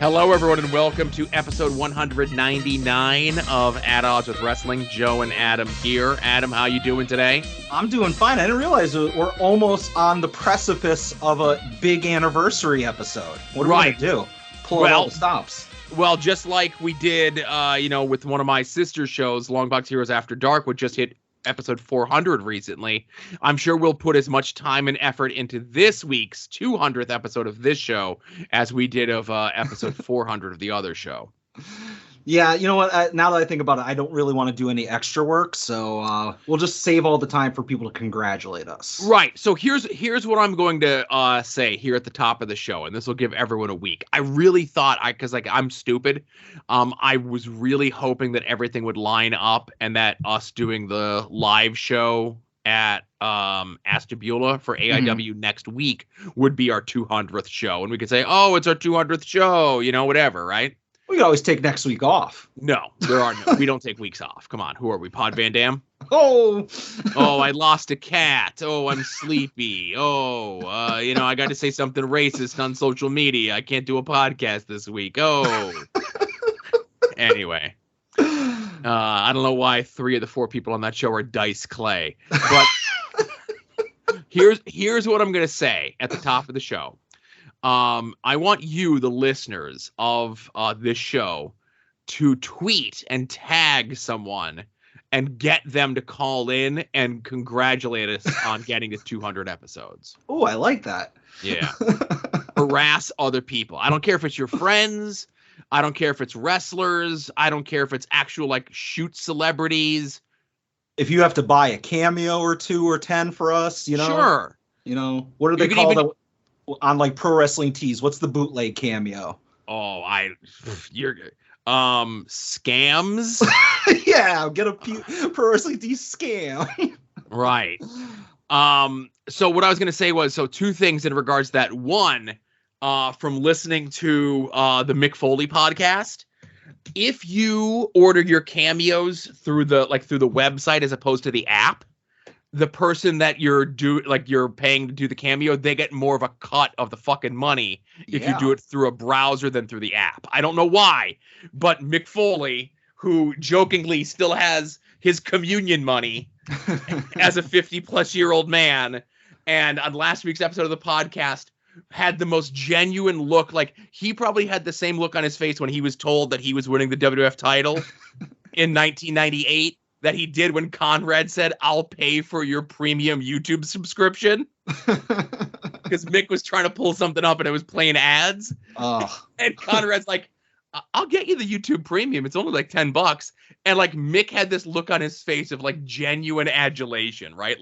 Hello, everyone, and welcome to episode 199 of At Odds with Wrestling. Joe and Adam here. Adam, how you doing today? I'm doing fine. I didn't realize we're almost on the precipice of a big anniversary episode. What are we going to do? Pull out all the stops. Well, just like we did, with one of my sister shows, Longbox Heroes After Dark, which just hit episode 400 recently. I'm sure we'll put as much time and effort into this week's 200th episode of this show as we did of episode 400 of the other show. Yeah, you know what? Now that I think about it, I don't really want to do any extra work, so we'll just save all the time for people to congratulate us. Right. So here's what I'm going to say here at the top of the show, and this will give everyone a week. I really thought, because I'm stupid, I was really hoping that everything would line up and that us doing the live show at Ashtabula for AIW next week would be our 200th show, and we could say, oh, it's our 200th show, whatever, right? We could always take next week off. No, we don't take weeks off. Come on, who are we? Pod Van Dam? Oh, I lost a cat. Oh, I'm sleepy. Oh, I got to say something racist on social media. I can't do a podcast this week. Oh. Anyway. I don't know why 3 of the 4 people on that show are Dice Clay. But here's what I'm going to say at the top of the show. I want you, the listeners of this show, to tweet and tag someone and get them to call in and congratulate us on getting to 200 episodes. Oh, I like that. Yeah. Harass other people. I don't care if it's your friends. I don't care if it's wrestlers. I don't care if it's actual, shoot celebrities. If you have to buy a cameo or 2 or 10 for us, Sure. What are they called? On Pro Wrestling Tees, what's the bootleg cameo? Oh, you're scams. Yeah, get a Pro Wrestling Tees scam. Right. So what I was gonna say was 2 things in regards to that. One, from listening to the Mick Foley podcast, if you order your cameos through the website as opposed to the app, the person that you're paying to do the cameo, they get more of a cut of the fucking money if you do it through a browser than through the app. I don't know why, but Mick Foley, who jokingly still has his communion money as a 50-plus-year-old man, and on last week's episode of the podcast, had the most genuine look. He probably had the same look on his face when he was told that he was winning the WWF title in 1998. That he did when Conrad said, I'll pay for your premium YouTube subscription. Because Mick was trying to pull something up and it was playing ads. Oh. And Conrad's like, I'll get you the YouTube premium. It's only $10. And Mick had this look on his face of genuine adulation, right?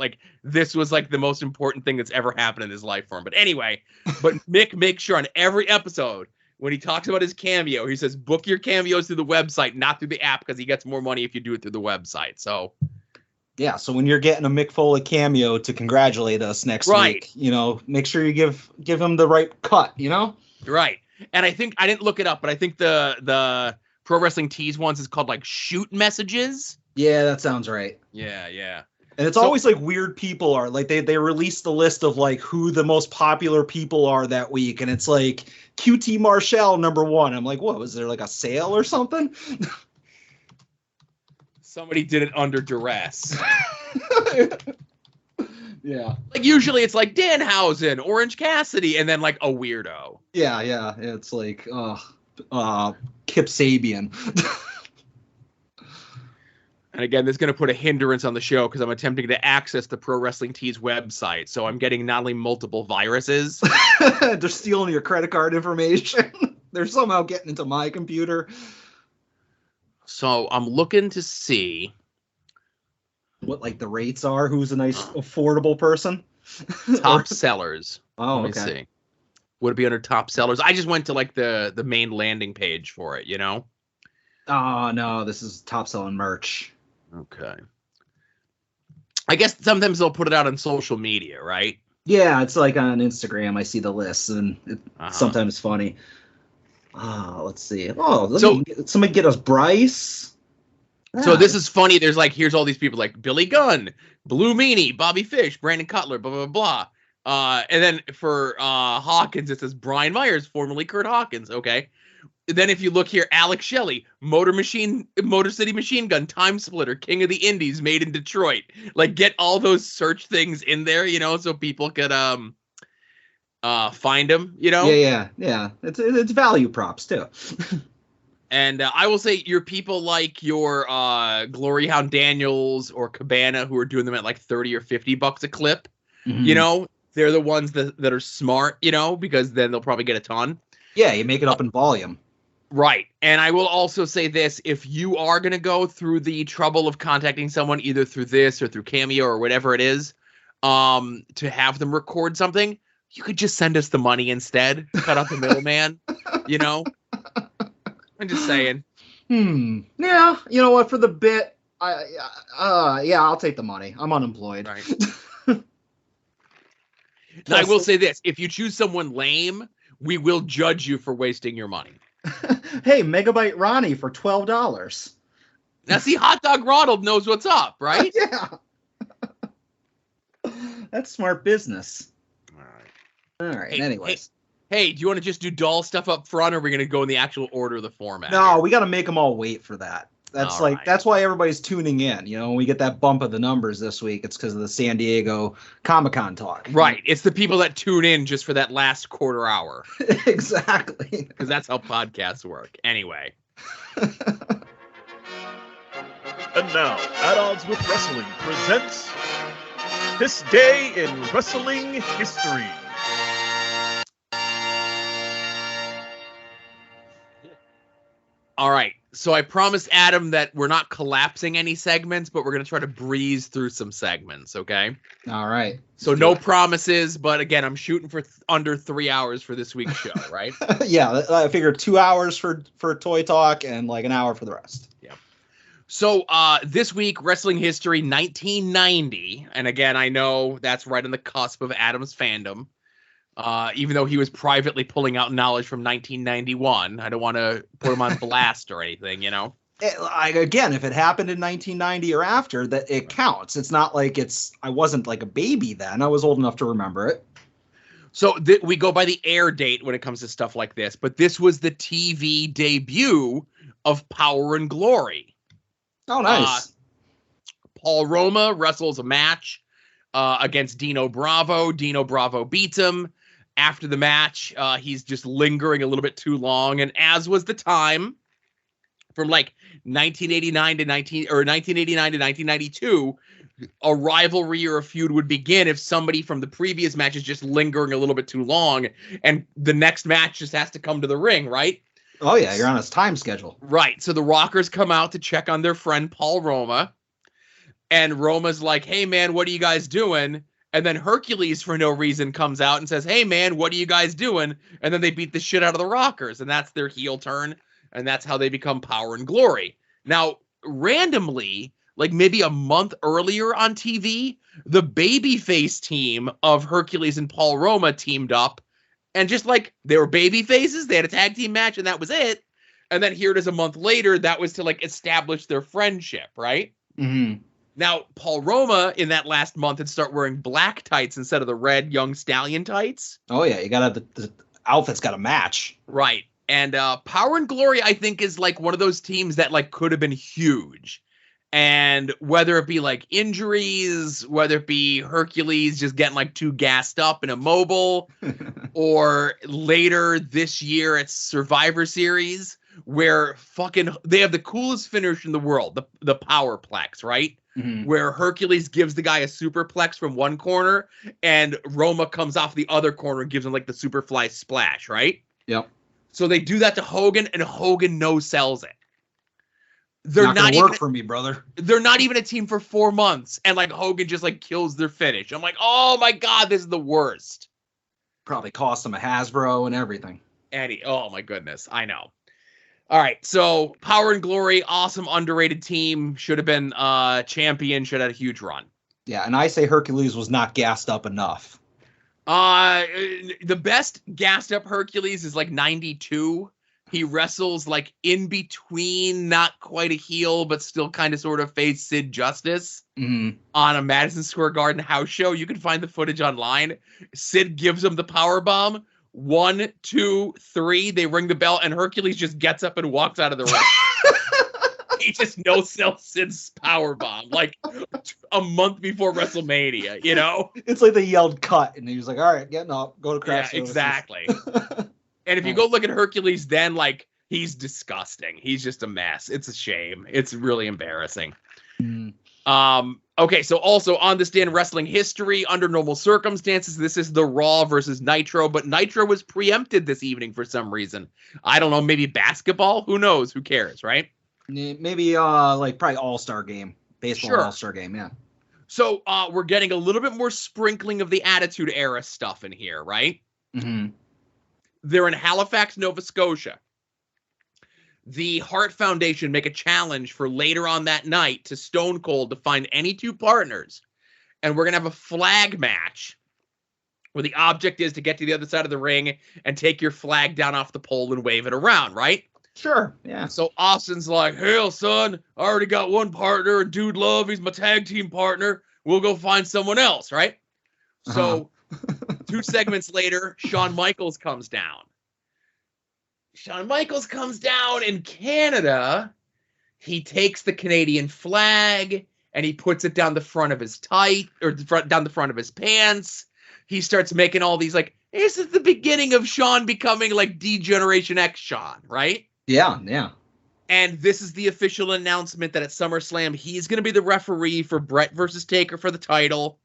This was the most important thing that's ever happened in his life for him. But anyway, Mick makes sure on every episode, when he talks about his cameo, he says, book your cameos through the website, not through the app, because he gets more money if you do it through the website. So, yeah. So when you're getting a Mick Foley cameo to congratulate us next week, make sure you give him the right cut, Right. And I think, I didn't look it up, but I think the Pro Wrestling Tees ones is called shoot messages. Yeah, that sounds right. Yeah. And it's always weird people are they release the list of who the most popular people are that week. And it's QT Marshall #1. I'm what was there a sale or something? Somebody did it under duress. Yeah. Usually it's Danhausen, Orange Cassidy, and then a weirdo. Yeah. It's Kip Sabian. And again, this is going to put a hindrance on the show because I'm attempting to access the Pro Wrestling Tees website. So I'm getting not only multiple viruses. They're stealing your credit card information. They're somehow getting into my computer. So I'm looking to see what the rates are. Who's a nice affordable person? Top sellers. Oh, Let me see. Would it be under top sellers? I just went to the main landing page for it, Oh, no, this is top selling merch. Okay. I guess sometimes they'll put it out on social media, right? Yeah, it's on Instagram. I see the lists, and it's sometimes funny. Let's see. Somebody get us Bryce. So this is funny. There's here's all these people Billy Gunn, Blue Meanie, Bobby Fish, Brandon Cutler, blah, blah, blah. And then for Hawkins, it says Brian Myers, formerly Kurt Hawkins. Okay. Then if you look here, Alex Shelley, Motor City Machine Gun, Time Splitter, King of the Indies, made in Detroit. Like, get all those search things in there, so people could find them, Yeah. It's value props too. And I will say your people like your Glory Hound Daniels or Cabana, who are doing them at like $30 or $50 a clip. Mm-hmm. They're the ones that are smart, because then they'll probably get a ton. Yeah, you make it up in volume. Right. And I will also say this, if you are going to go through the trouble of contacting someone either through this or through Cameo or whatever it is, to have them record something, you could just send us the money instead. Cut out the middleman, I'm just saying. Yeah, you know what? For the bit, I'll take the money. I'm unemployed. Right. Now, I will say this: if you choose someone lame, we will judge you for wasting your money. Hey, Megabyte Ronnie for $12. Now, see, Hot Dog Ronald knows what's up, right? Yeah. That's smart business. All right. Anyways. Hey, do you want to just do doll stuff up front, or are we going to go in the actual order of the format? No, we got to make them all wait for that. That's All right. That's why everybody's tuning in. When we get that bump of the numbers this week, it's because of the San Diego Comic-Con talk. Right. It's the people that tune in just for that last quarter hour. Exactly. Because that's how podcasts work. Anyway. And now, At Odds with Wrestling presents This Day in Wrestling History. All right. So I promised Adam that we're not collapsing any segments, but we're going to try to breeze through some segments, okay? All right. So no promises, but again, I'm shooting for under 3 hours for this week's show, right? Yeah, I figured 2 hours for Toy Talk and like an hour for the rest. Yeah. So this week, Wrestling History 1990, and again, I know that's right on the cusp of Adam's fandom. Even though he was privately pulling out knowledge from 1991. I don't want to put him on blast or anything, Again, if it happened in 1990 or after, that it counts. It's not like I wasn't like a baby then. I was old enough to remember it. So we go by the air date when it comes to stuff like this, but this was the TV debut of Power and Glory. Oh, nice. Paul Roma wrestles a match against Dino Bravo. Dino Bravo beats him. After the match, he's just lingering a little bit too long, and as was the time from like 1989 to 1992, a rivalry or a feud would begin if somebody from the previous match is just lingering a little bit too long, and the next match just has to come to the ring, right? Oh yeah, you're on his time schedule. Right. So the Rockers come out to check on their friend Paul Roma, and Roma's like, "Hey man, what are you guys doing?" And then Hercules, for no reason, comes out and says, "Hey, man, what are you guys doing?" And then they beat the shit out of the Rockers. And that's their heel turn. And that's how they become Power and Glory. Now, randomly, like maybe a month earlier on TV, the babyface team of Hercules and Paul Roma teamed up. And just like they were baby faces, they had a tag team match, and that was it. And then here it is a month later. That was to like establish their friendship, right? Mm-hmm. Now, Paul Roma in that last month had start wearing black tights instead of the red Young Stallion tights. Oh, yeah. You got to the outfit's got to match. Right. And Power and Glory, I think, is like one of those teams that like could have been huge. And whether it be like injuries, whether it be Hercules just getting like too gassed up and immobile, or later this year at Survivor Series, where they have the coolest finish in the world, the Powerplex, right? Mm-hmm. Where Hercules gives the guy a superplex from one corner and Roma comes off the other corner and gives him like the superfly splash, right? Yep. So they do that to Hogan, and Hogan no-sells it. They're not gonna work for me, brother. They're not even a team for 4 months, and like Hogan just like kills their finish. I'm like, oh my God, this is the worst. Probably cost them a Hasbro and everything. Oh my goodness, I know. All right, so Power and Glory, awesome, underrated team. Should have been champion. Should have had a huge run. Yeah, and I say Hercules was not gassed up enough. The best gassed up Hercules is like 92. He wrestles like in between, not quite a heel, but still kind of sort of face Sid Justice on a Madison Square Garden house show. You can find the footage online. Sid gives him the power bomb. 1, 2, 3. They ring the bell, and Hercules just gets up and walks out of the ring. He just no-sells Sid's powerbomb like a month before WrestleMania, you know? It's like they yelled cut, and he was like, all right, getting up, go to craft services. Exactly. And if you go look at Hercules, then, like, he's disgusting. He's just a mess. It's a shame. It's really embarrassing. Okay, so also on this day in wrestling history, under normal circumstances, this is the Raw versus Nitro, but Nitro was preempted this evening for some reason. I don't know, maybe basketball? Who knows? Who cares, right? Maybe like probably All-Star game. Baseball All-Star game, yeah. So we're getting a little bit more sprinkling of the Attitude Era stuff in here, right? Mm-hmm. They're in Halifax, Nova Scotia. The Hart Foundation make a challenge for later on that night to Stone Cold to find any two partners. And we're going to have a flag match where the object is to get to the other side of the ring and take your flag down off the pole and wave it around, right? Sure, yeah. So Austin's like, hell, son, I already got one partner, Dude Love, he's my tag team partner. We'll go find someone else, right? So 2 segments later, Shawn Michaels comes down. Shawn Michaels comes down in Canada. He takes the Canadian flag and he puts it down the front of his down the front of his pants. He starts making all these, like, this is the beginning of Shawn becoming like D-Generation X Shawn, right? Yeah, yeah. And this is the official announcement that at SummerSlam, he's going to be the referee for Brett versus Taker for the title.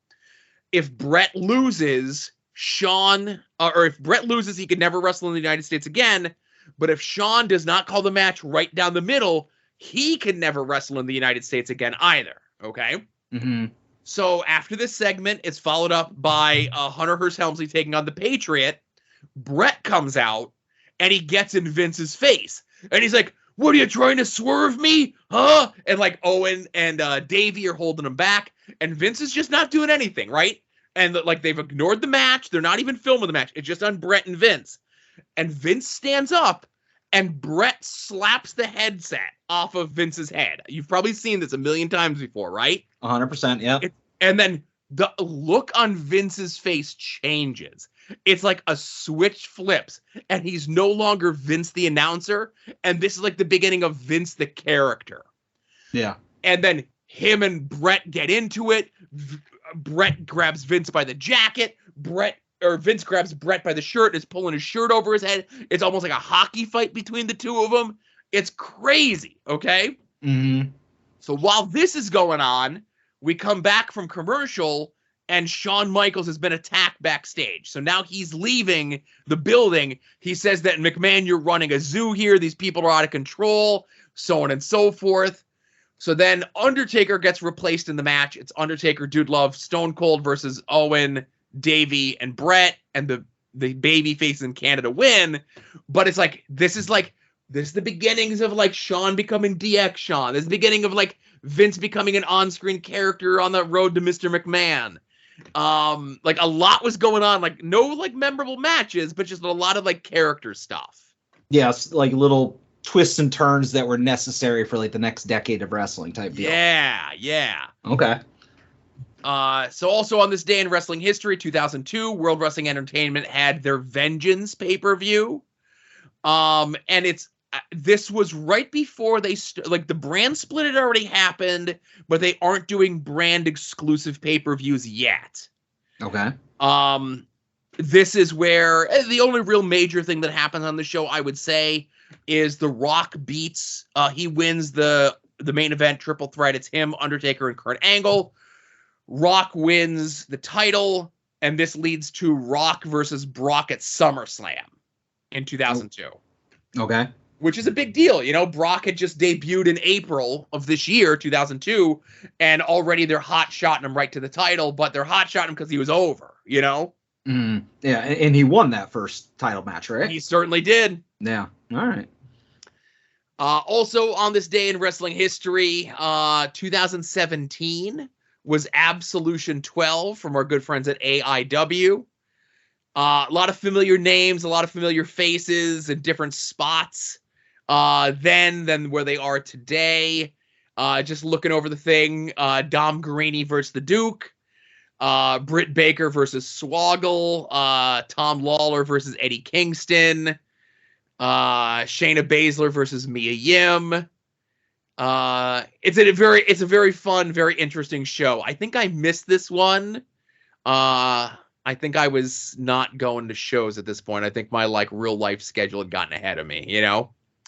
If Brett loses, if Brett loses, he could never wrestle in the United States again. But if Shawn does not call the match right down the middle, he can never wrestle in the United States again either. Okay? Mm-hmm. So after this segment, it's followed up by Hunter Hearst Helmsley taking on the Patriot. Brett comes out, and he gets in Vince's face. And he's like, what are you trying to swerve me? Huh? And like Owen and Davey are holding him back. And Vince is just not doing anything, right? And like they've ignored the match. They're not even filming the match. It's just on Brett and Vince. And Vince stands up and Brett slaps the headset off of Vince's head. You've probably seen this a million times before, right? 100%, yeah. And then the look on Vince's face changes. It's like a switch flips, and he's no longer Vince the announcer, and this is like the beginning of Vince the character. Yeah. And then him and Brett get into it. Brett grabs Vince by the jacket. Vince grabs Brett by the shirt and is pulling his shirt over his head. It's almost like a hockey fight between the two of them. It's crazy, okay? Mm-hmm. So while this is going on, we come back from commercial, and Shawn Michaels has been attacked backstage. So now he's leaving the building. He says that, McMahon, you're running a zoo here. These people are out of control, so on and so forth. So then Undertaker gets replaced in the match. It's Undertaker, Dude Love, Stone Cold versus Owen, Davey, and Brett, and the baby face in Canada win. But it's like, this is the beginnings of like Shawn becoming DX Shawn. This is the beginning of like Vince becoming an on-screen character on the road to Mr. McMahon. Like a lot was going on, like no like memorable matches, but just a lot of like character stuff. Yes, like little twists and turns that were necessary for like the next decade of wrestling type deal. Yeah. Okay. So also on this day in wrestling history, 2002, World Wrestling Entertainment had their Vengeance pay-per-view. And this was right before they like the brand split had already happened, but they aren't doing brand exclusive pay-per-views yet. Okay. This is where the only real major thing that happens on the show, I would say, is The Rock beats. He wins the main event triple threat. It's him, Undertaker, and Kurt Angle. Rock wins the title, and this leads to Rock versus Brock at SummerSlam in 2002. Okay. Which is a big deal. You know, Brock had just debuted in April of this year, 2002, and already they're hot-shotting him right to the title, but they're hot-shotting him because he was over, you know? Mm, yeah, and he won that first title match, right? He certainly did. Yeah, all right. Also on this day in wrestling history, 2017 was Absolution 12 from our good friends at AIW. A lot of familiar names, a lot of familiar faces in different spots than where they are today. Just looking over the thing, Dom Guarini versus the Duke. Britt Baker versus Swoggle, Tom Lawler versus Eddie Kingston, Shayna Baszler versus Mia Yim. It's a very fun, very interesting show. I think I missed this one. I think I was not going to shows at this point. I think my real life schedule had gotten ahead of me,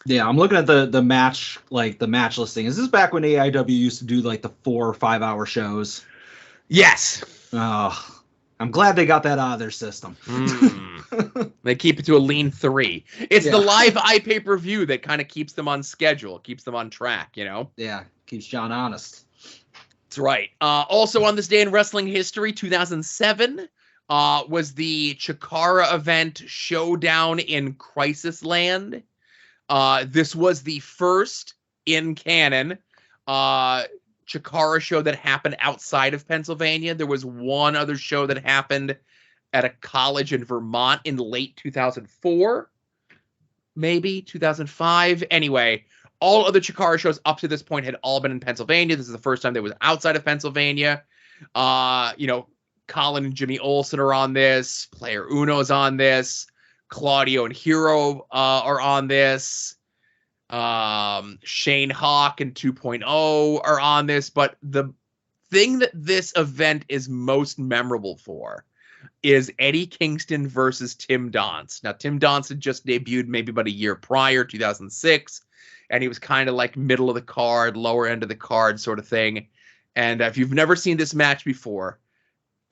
Yeah, I'm looking at the match listing. Is this back when AIW used to do the 4 or 5 hour shows? Yes. Oh, I'm glad they got that out of their system. They keep it to a lean 3. It's the live pay-per-view that kind of keeps them on schedule, keeps them on track, Yeah, keeps John honest. That's right. Also on this day in wrestling history, 2007, was the Chikara event Showdown in Crisis Land. This was the first in canon Chikara show that happened outside of Pennsylvania. There was one other show that happened at a college in Vermont in late 2004, maybe 2005. Anyway, all other Chikara shows up to this point had all been in Pennsylvania. This is the first time they was outside of Pennsylvania. Colin and Jimmy Olsen are on this. Player Uno's on this. Claudio and Hero are on this. Shane Hawk and 2.0 are on this. But the thing that this event is most memorable for is Eddie Kingston versus Tim Donst. Now, Tim Donst had just debuted maybe about a year prior, 2006. And he was kind of middle of the card, lower end of the card sort of thing. And if you've never seen this match before,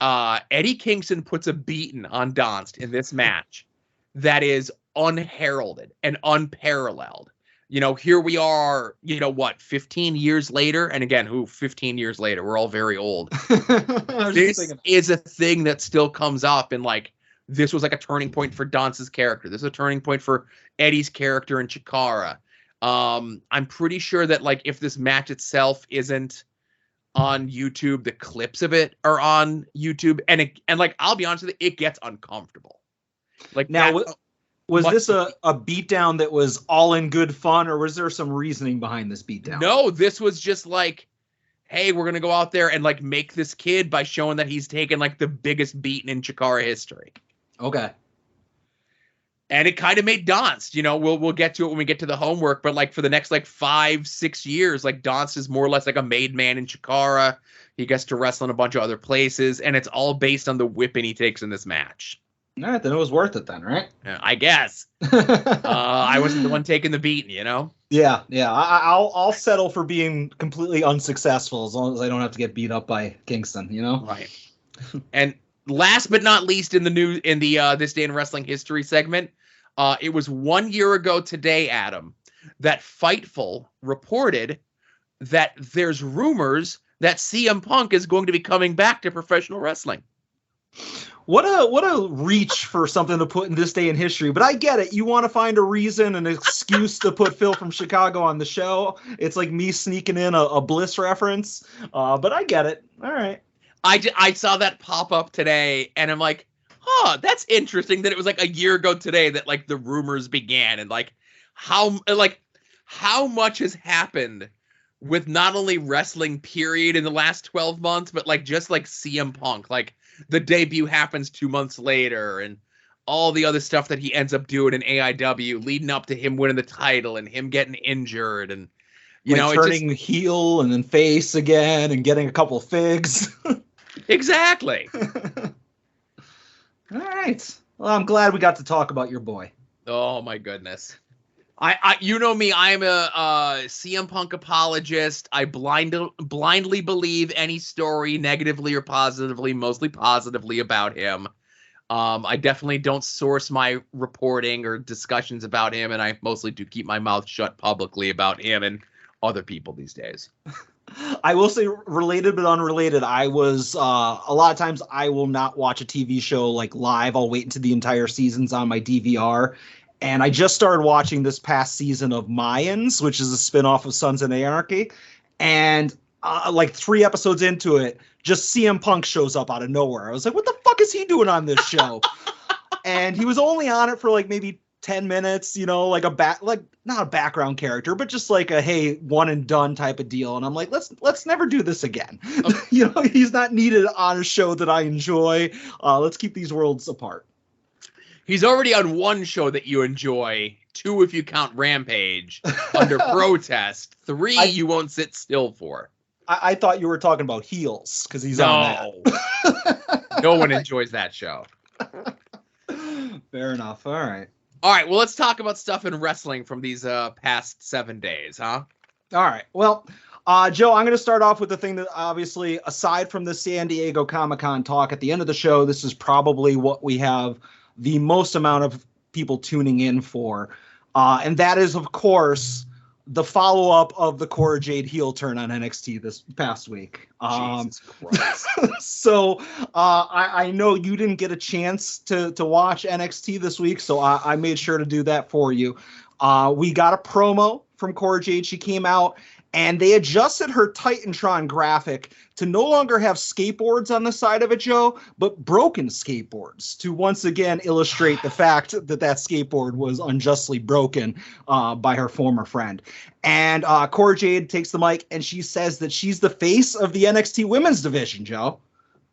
Eddie Kingston puts a beating on Donst in this match that is unheralded and unparalleled. Here we are, 15 years later? And again, 15 years later? We're all very old. This is a thing that still comes up, and this was a turning point for Donst's character. This is a turning point for Eddie's character in Chikara. I'm pretty sure that if this match itself isn't on YouTube, the clips of it are on YouTube, and I'll be honest with you, it gets uncomfortable. Now, was this a beatdown that was all in good fun, or was there some reasoning behind this beatdown? No, this was just hey, we're gonna go out there and make this kid by showing that he's taken the biggest beating in Chikara history. Okay. And it kind of made Donst, we'll get to it when we get to the homework, but for the next 5-6 years, Donst is more or less a made man in Chikara. He gets to wrestle in a bunch of other places, and it's all based on the whipping he takes in this match. All right, then it was worth it then, right? I guess. I wasn't the one taking the beating, Yeah. I'll settle for being completely unsuccessful as long as I don't have to get beat up by Kingston, Right. And last but not least in the This Day in Wrestling History segment, it was 1 year ago today, Adam, that Fightful reported that there's rumors that CM Punk is going to be coming back to professional wrestling. What a reach for something to put in This Day in History, but I get it. You want to find a reason, an excuse to put Phil from Chicago on the show. It's like me sneaking in a Bliss reference, but I get it. All right. I saw that pop up today, and I'm like, that's interesting that it was a year ago today that the rumors began, and how much has happened with not only wrestling period in the last 12 months, but just CM Punk, the debut happens 2 months later, and all the other stuff that he ends up doing in AIW leading up to him winning the title and him getting injured, and turning heel and then face again and getting a couple of figs. Exactly. All right. Well, I'm glad we got to talk about your boy. Oh my goodness. I you know me, I'm a CM Punk apologist. I blindly believe any story, negatively or positively, mostly positively about him. I definitely don't source my reporting or discussions about him, and I mostly do keep my mouth shut publicly about him and other people these days. I will say, related but unrelated, I was a lot of times I will not watch a TV show live. I'll wait until the entire season's on my DVR. And I just started watching this past season of Mayans, which is a spinoff of Sons of Anarchy. And 3 episodes into it, just CM Punk shows up out of nowhere. I was like, what the fuck is he doing on this show? And he was only on it for maybe 10 minutes, like not a background character, but just like a, hey, one and done type of deal. And I'm like, let's never do this again. Okay. He's not needed on a show that I enjoy. Let's keep these worlds apart. He's already on one show that you enjoy, 2 if you count Rampage, under protest, 3 you won't sit still for. I thought you were talking about Heels, because he's on that. No one enjoys that show. Fair enough. All right. All right, well, let's talk about stuff in wrestling from these past 7 days, huh? All right. Well, Joe, I'm going to start off with the thing that obviously, aside from the San Diego Comic-Con talk at the end of the show, this is probably what we have the most amount of people tuning in for. And that is, of course, the follow-up of the Cora Jade heel turn on NXT this past week. Jesus Christ. So I know you didn't get a chance to watch NXT this week, so I made sure to do that for you. We got a promo from Cora Jade. She came out, and they adjusted her Titantron graphic to no longer have skateboards on the side of it, Joe, but broken skateboards, to once again illustrate the fact that skateboard was unjustly broken by her former friend. And Cora Jade takes the mic, and she says that she's the face of the NXT women's division, Joe.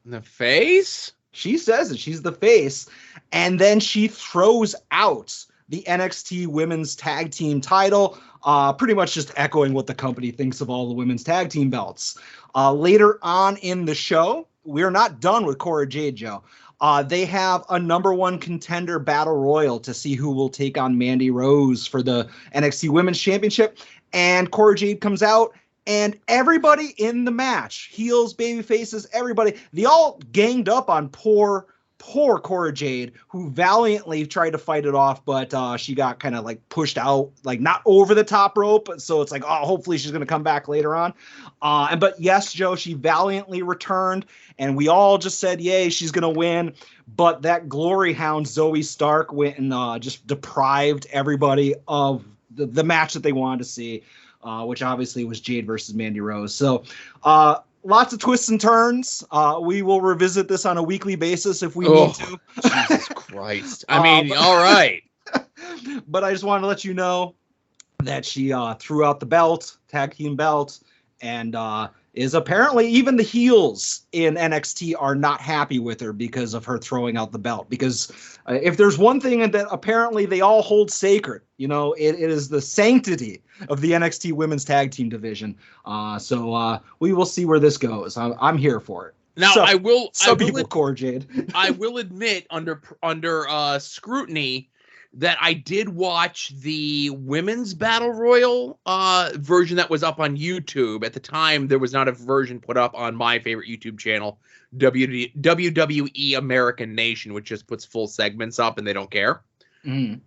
The face? She says that she's the face, and then she throws out the NXT women's tag team title, pretty much just echoing what the company thinks of all the women's tag team belts. Later on in the show, we're not done with Cora Jade, Joe. They have a number 1 contender battle royal to see who will take on Mandy Rose for the NXT Women's Championship. And Cora Jade comes out, and everybody in the match, heels, baby faces, everybody, they all ganged up on poor Cora Jade, who valiantly tried to fight it off, but she got kind of like pushed out, like not over the top rope. So it's like, oh, hopefully she's going to come back later on. But yes, Joe, she valiantly returned, and we all just said, yay, she's going to win. But that glory hound, Zoe Stark, went and just deprived everybody of the match that they wanted to see, which obviously was Jade versus Mandy Rose. So, lots of twists and turns. We will revisit this on a weekly basis if we need to. Jesus Christ. I mean, all right. But I just wanted to let you know that she threw out the belt, tag team belt, and is apparently even the heels in NXT are not happy with her because of her throwing out the belt. Because if there's one thing that apparently they all hold sacred, it is the sanctity of the NXT women's tag team division. So we will see where this goes. I'm here for it. Now, Cora Jade. I will admit under scrutiny that I did watch the women's battle royal version that was up on YouTube. At the time, there was not a version put up on my favorite YouTube channel, WWE American Nation, which just puts full segments up and they don't care. Mm.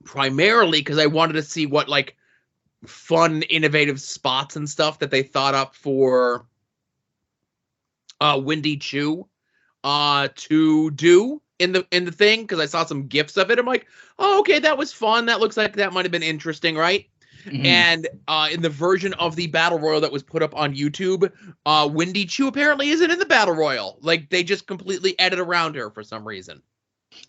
Primarily because I wanted to see what like fun, innovative spots and stuff that they thought up for Wendy Chu to do in the thing, because I saw some GIFs of it. I'm like, oh, okay, that was fun. That looks like that might have been interesting, right? Mm-hmm. And in the version of the battle royal that was put up on YouTube, Wendy Chu apparently isn't in the battle royal. Like, they just completely edit around her for some reason.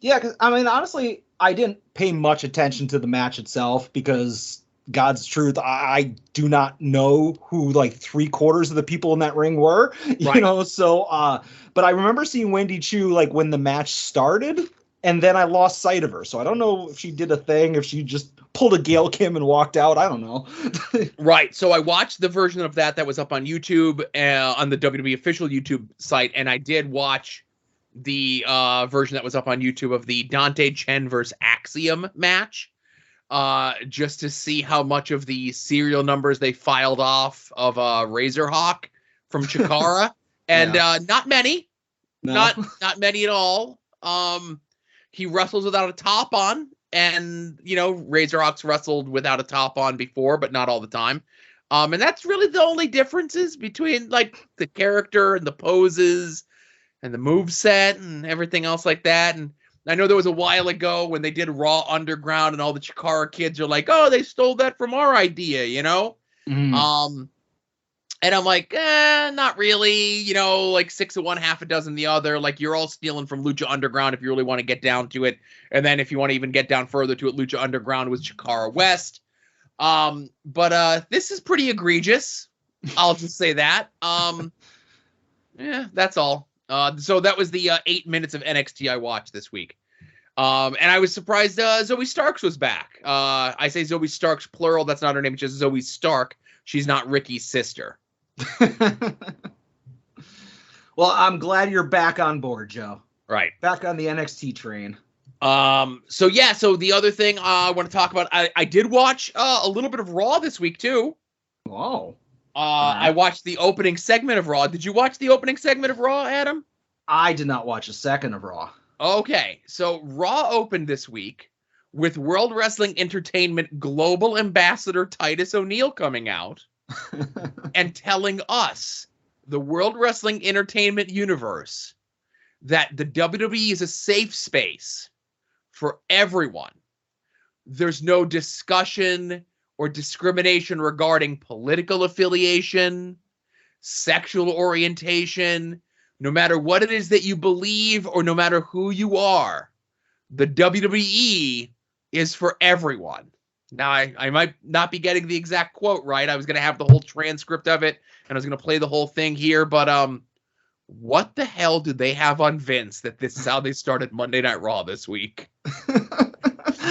Yeah, because I mean, honestly, I didn't pay much attention to the match itself because, God's truth, I do not know who like 3/4 of the people in that ring were, right. So, but I remember seeing Wendy Chu like when the match started, and then I lost sight of her. So I don't know if she did a thing, if she just pulled a Gail Kim and walked out. I don't know. Right. So I watched the version of that was up on YouTube, on the WWE official YouTube site, and I did watch the version that was up on YouTube of the Dante Chen versus Axiom match. Just to see how much of the serial numbers they filed off of Razorhawk from Chikara. And not many. No. Not many at all. He wrestles without a top on. And, Razorhawk's wrestled without a top on before, but not all the time. And that's really the only differences between, like, the character and the poses and the moveset and everything else like that. And I know there was a while ago when they did Raw Underground and all the Chikara kids are like, oh, they stole that from our idea, Mm. And I'm like, not really, you know, like 6 of one, half a dozen the other. Like, you're all stealing from Lucha Underground if you really want to get down to it. And then if you want to even get down further to it, Lucha Underground was Chikara West. But this is pretty egregious. I'll just say that. Yeah, that's all. So that was the 8 minutes of NXT I watched this week. And I was surprised Zoe Starks was back. I say Zoe Starks plural. That's not her name. It's just Zoe Stark. She's not Ricky's sister. Well, I'm glad you're back on board, Joe. Right. Back on the NXT train. So the other thing I want to talk about, I did watch a little bit of Raw this week too. Whoa. I watched the opening segment of Raw. Did you watch the opening segment of Raw, Adam? I did not watch a second of Raw. Okay, so Raw opened this week with World Wrestling Entertainment Global Ambassador Titus O'Neil coming out and telling us, the World Wrestling Entertainment universe, that the WWE is a safe space for everyone. There's no discussion or discrimination regarding political affiliation, sexual orientation, no matter what it is that you believe or no matter who you are. The WWE is for everyone. Now, I might not be getting the exact quote right. I was going to have the whole transcript of it, and I was going to play the whole thing here, but what the hell did they have on Vince that this is how they started Monday Night Raw this week?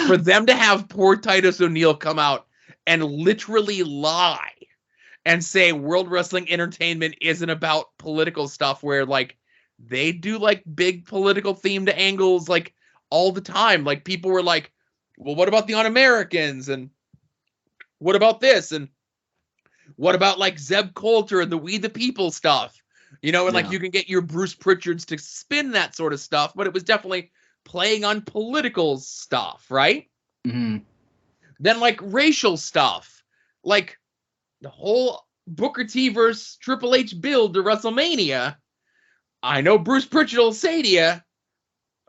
For them to have poor Titus O'Neil come out and literally lie and say World Wrestling Entertainment isn't about political stuff, where like they do like big political themed angles like all the time. Like people were like, well, what about the Un-Americans? And what about this? And what about like Zeb Coulter and the We the People stuff? You know, and like you can get your Bruce Pritchards to spin that sort of stuff, but it was definitely playing on political stuff, right? Mm-hmm. Then like racial stuff, like the whole Booker T versus Triple H build to WrestleMania. I know Bruce Pritchard will say to you,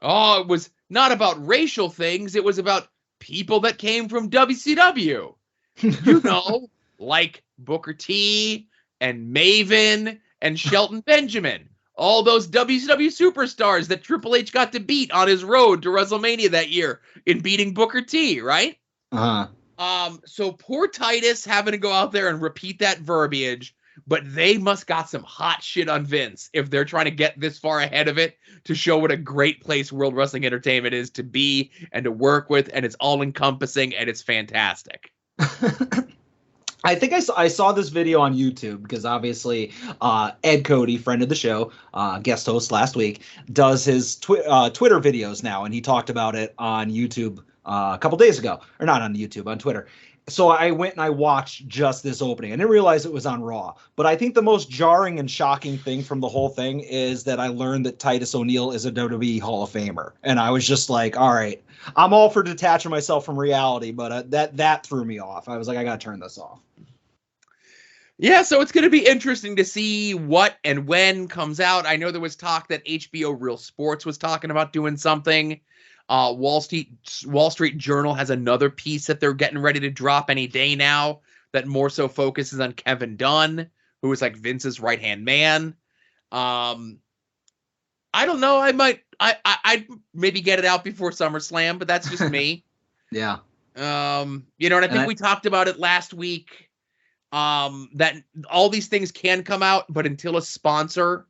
oh, it was not about racial things. It was about people that came from WCW. You know, like Booker T and Maven and Shelton Benjamin. All those WCW superstars that Triple H got to beat on his road to WrestleMania that year in beating Booker T, right? Uh-huh. So poor Titus having to go out there and repeat that verbiage, but they must got some hot shit on Vince if they're trying to get this far ahead of it to show what a great place World Wrestling Entertainment is to be and to work with, and it's all encompassing and it's fantastic. I think I saw this video on YouTube because obviously Ed Cody, friend of the show, guest host last week, does his Twitter videos now, and he talked about it on YouTube a couple days ago, or not on YouTube, on Twitter. So I went and I watched just this opening. I didn't realize it was on Raw, but I think the most jarring and shocking thing from the whole thing is that I learned that Titus O'Neil is a WWE Hall of Famer, and I was just like, all right, I'm all for detaching myself from reality, but that threw me off. I was like, I gotta turn this off. Yeah, so it's going to be interesting to see what and when comes out. I know there was talk that HBO Real Sports was talking about doing something. Wall Street Journal has another piece that they're getting ready to drop any day now that more so focuses on Kevin Dunn, who is like Vince's right-hand man. I don't know. I'd maybe get it out before SummerSlam, but that's just me. Yeah. You know, and I think we talked about it last week. That all these things can come out, but until a sponsor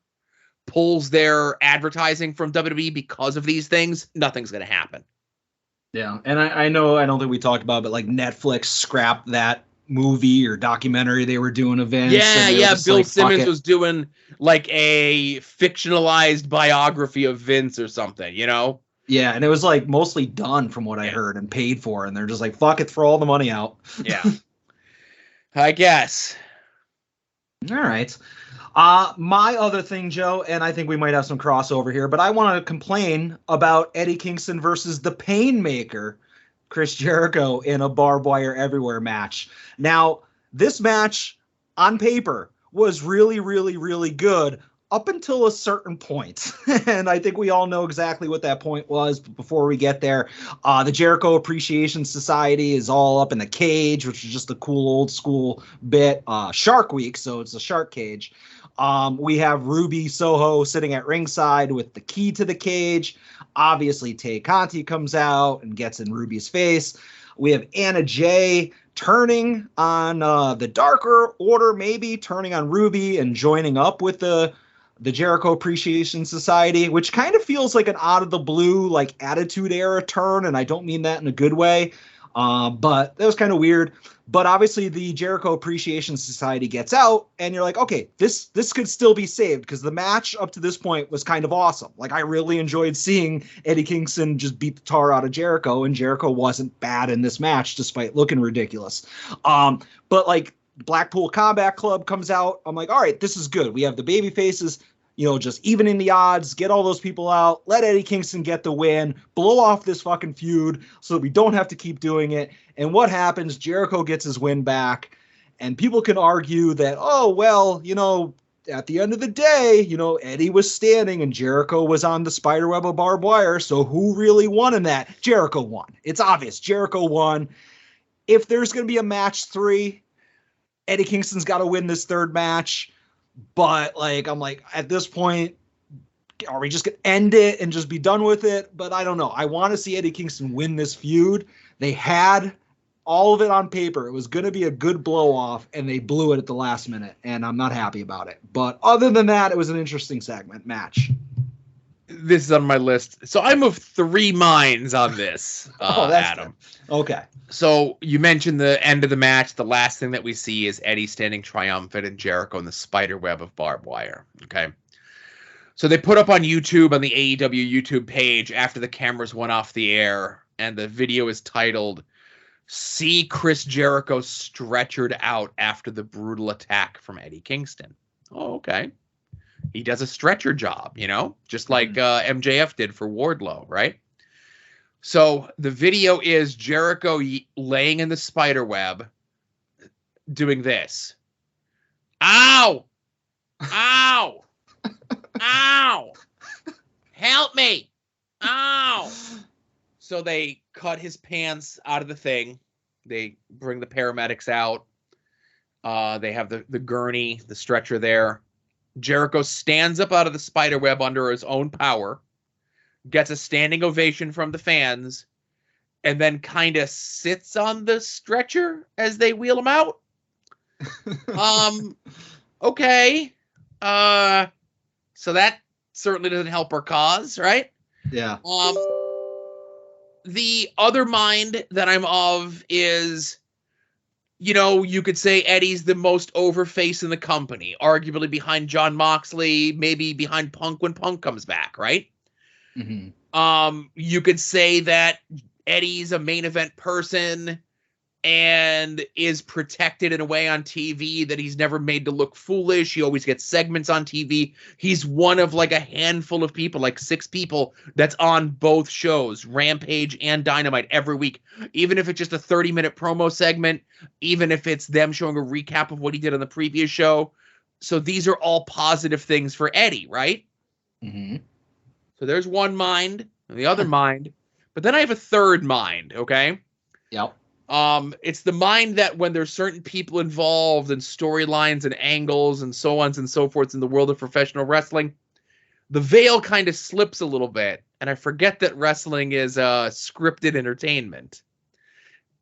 pulls their advertising from WWE because of these things, nothing's going to happen. Yeah, and I know, I don't think we talked about it, but like Netflix scrapped that movie or documentary they were doing of Vince. Yeah. Bill like, Simmons was doing like a fictionalized biography of Vince or something, you know? Yeah, and it was like mostly done from what I heard and paid for, and they're just like, fuck it, throw all the money out. Yeah. I guess. All right. My other thing, Joe, and I think we might have some crossover here, but I want to complain about Eddie Kingston versus the Painmaker, Chris Jericho, in a barbed wire everywhere match. Now, this match on paper was really, really, really good up until a certain point. And I think we all know exactly what that point was. But before we get there, the Jericho Appreciation Society is all up in the cage, which is just a cool old school bit. Shark Week, so it's a shark cage. We have Ruby Soho sitting at ringside with the key to the cage. Obviously, Tay Conti comes out and gets in Ruby's face. We have Anna Jay turning on the Darker Order, maybe turning on Ruby and joining up with the Jericho Appreciation Society, which kind of feels like an out of the blue, like Attitude Era turn. And I don't mean that in a good way. But that was kind of weird. But obviously the Jericho Appreciation Society gets out and you're like, okay, this could still be saved because the match up to this point was kind of awesome. Like I really enjoyed seeing Eddie Kingston just beat the tar out of Jericho, and Jericho wasn't bad in this match despite looking ridiculous. But like Blackpool Combat Club comes out. I'm like, all right, this is good. We have the baby faces, just even in the odds, get all those people out, let Eddie Kingston get the win, blow off this fucking feud so that we don't have to keep doing it. And what happens? Jericho gets his win back, and people can argue that, oh, well, at the end of the day, Eddie was standing and Jericho was on the spiderweb of barbed wire. So who really won in that? Jericho won. It's obvious. Jericho won. If there's going to be a match 3, Eddie Kingston's got to win this third match. But I'm like, at this point, are we just going to end it and just be done with it? But I don't know. I want to see Eddie Kingston win this feud. They had all of it on paper. It was going to be a good blow off, and they blew it at the last minute, and I'm not happy about it. But other than that, it was an interesting match. This is on my list. So I'm of 3 minds on this, Adam. Good. Okay. So you mentioned the end of the match. The last thing that we see is Eddie standing triumphant and Jericho in the spider web of barbed wire. Okay. So they put up on YouTube, on the AEW YouTube page, after the cameras went off the air, and the video is titled, "See Chris Jericho stretchered out after the brutal attack from Eddie Kingston." Oh, okay. He does a stretcher job, just like MJF did for Wardlow, right? So the video is Jericho laying in the spider web doing this. Ow! Ow! Ow! Help me! Ow! So they cut his pants out of the thing. They bring the paramedics out. They have the gurney, the stretcher there. Jericho stands up out of the spider web under his own power, gets a standing ovation from the fans, and then kind of sits on the stretcher as they wheel him out. Okay. So that certainly doesn't help our cause, right? Yeah. The other mind that I'm of is, you could say Eddie's the most over face in the company, arguably behind Jon Moxley, maybe behind Punk when Punk comes back, right? Mm-hmm. You could say that Eddie's a main event person and is protected in a way on TV that he's never made to look foolish. He always gets segments on TV. He's one of a handful of people, 6 people, that's on both shows, Rampage and Dynamite, every week. Even if it's just a 30-minute promo segment, even if it's them showing a recap of what he did on the previous show. So these are all positive things for Eddie, right? Mm-hmm. So there's one mind, and the other mind. But then I have a third mind, okay? Yep. It's the mind that when there's certain people involved in storylines and angles and so on and so forth in the world of professional wrestling, the veil kind of slips a little bit, and I forget that wrestling is scripted entertainment.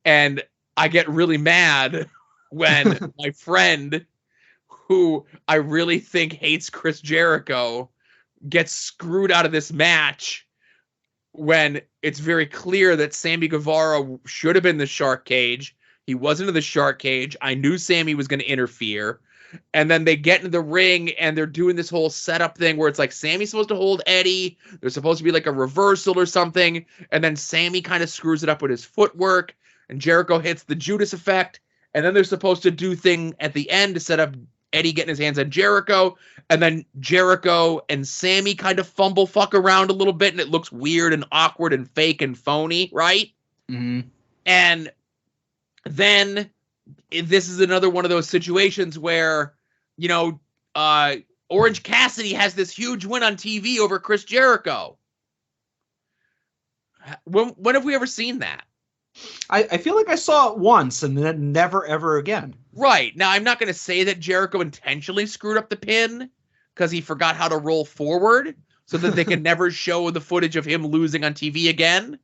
And I get really mad when my friend, who I really think hates Chris Jericho, gets screwed out of this match when it's very clear that Sammy Guevara should have been the shark cage. He wasn't in the shark cage. I knew Sammy was going to interfere. And then they get into the ring and they're doing this whole setup thing where it's like Sammy's supposed to hold Eddie. There's supposed to be a reversal or something. And then Sammy kind of screws it up with his footwork. And Jericho hits the Judas effect. And then they're supposed to do thing at the end to set up Eddie getting his hands on Jericho, and then Jericho and Sammy kind of fuck around a little bit, and it looks weird and awkward and fake and phony, right? Mm-hmm. And then this is another one of those situations where, Orange Cassidy has this huge win on TV over Chris Jericho. When have we ever seen that? I feel like I saw it once and then never, ever again. Right. Now, I'm not going to say that Jericho intentionally screwed up the pin because he forgot how to roll forward so that they can never show the footage of him losing on TV again.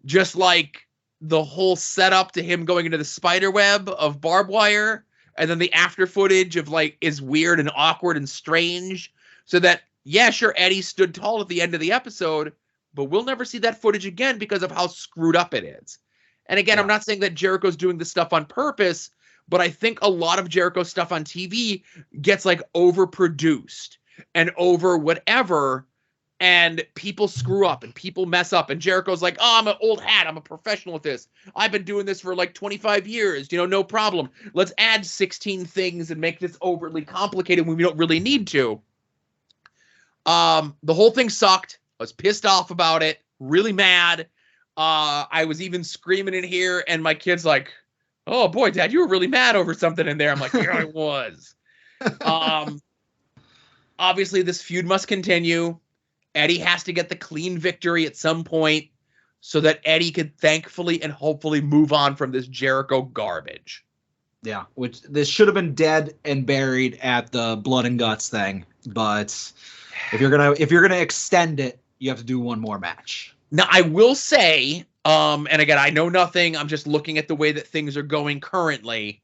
Just like the whole setup to him going into the spider web of barbed wire, and then the after footage of like is weird and awkward and strange. So that, yeah, sure, Eddie stood tall at the end of the episode, but we'll never see that footage again because of how screwed up it is. And again, I'm not saying that Jericho's doing this stuff on purpose, but I think a lot of Jericho's stuff on TV gets like overproduced and over whatever, and people screw up and people mess up. And Jericho's like, oh, I'm an old hat. I'm a professional at this. I've been doing this for like 25 years. No problem. Let's add 16 things and make this overly complicated when we don't really need to. The whole thing sucked. I was pissed off about it, really mad. I was even screaming in here, and my kid's like, oh boy, Dad, you were really mad over something in there. I'm like, yeah, I was. Obviously, this feud must continue. Eddie has to get the clean victory at some point so that Eddie could thankfully and hopefully move on from this Jericho garbage. Yeah, which this should have been dead and buried at the Blood and Guts thing, but if you're gonna extend it, you have to do one more match. Now, I will say, and again, I know nothing. I'm just looking at the way that things are going currently.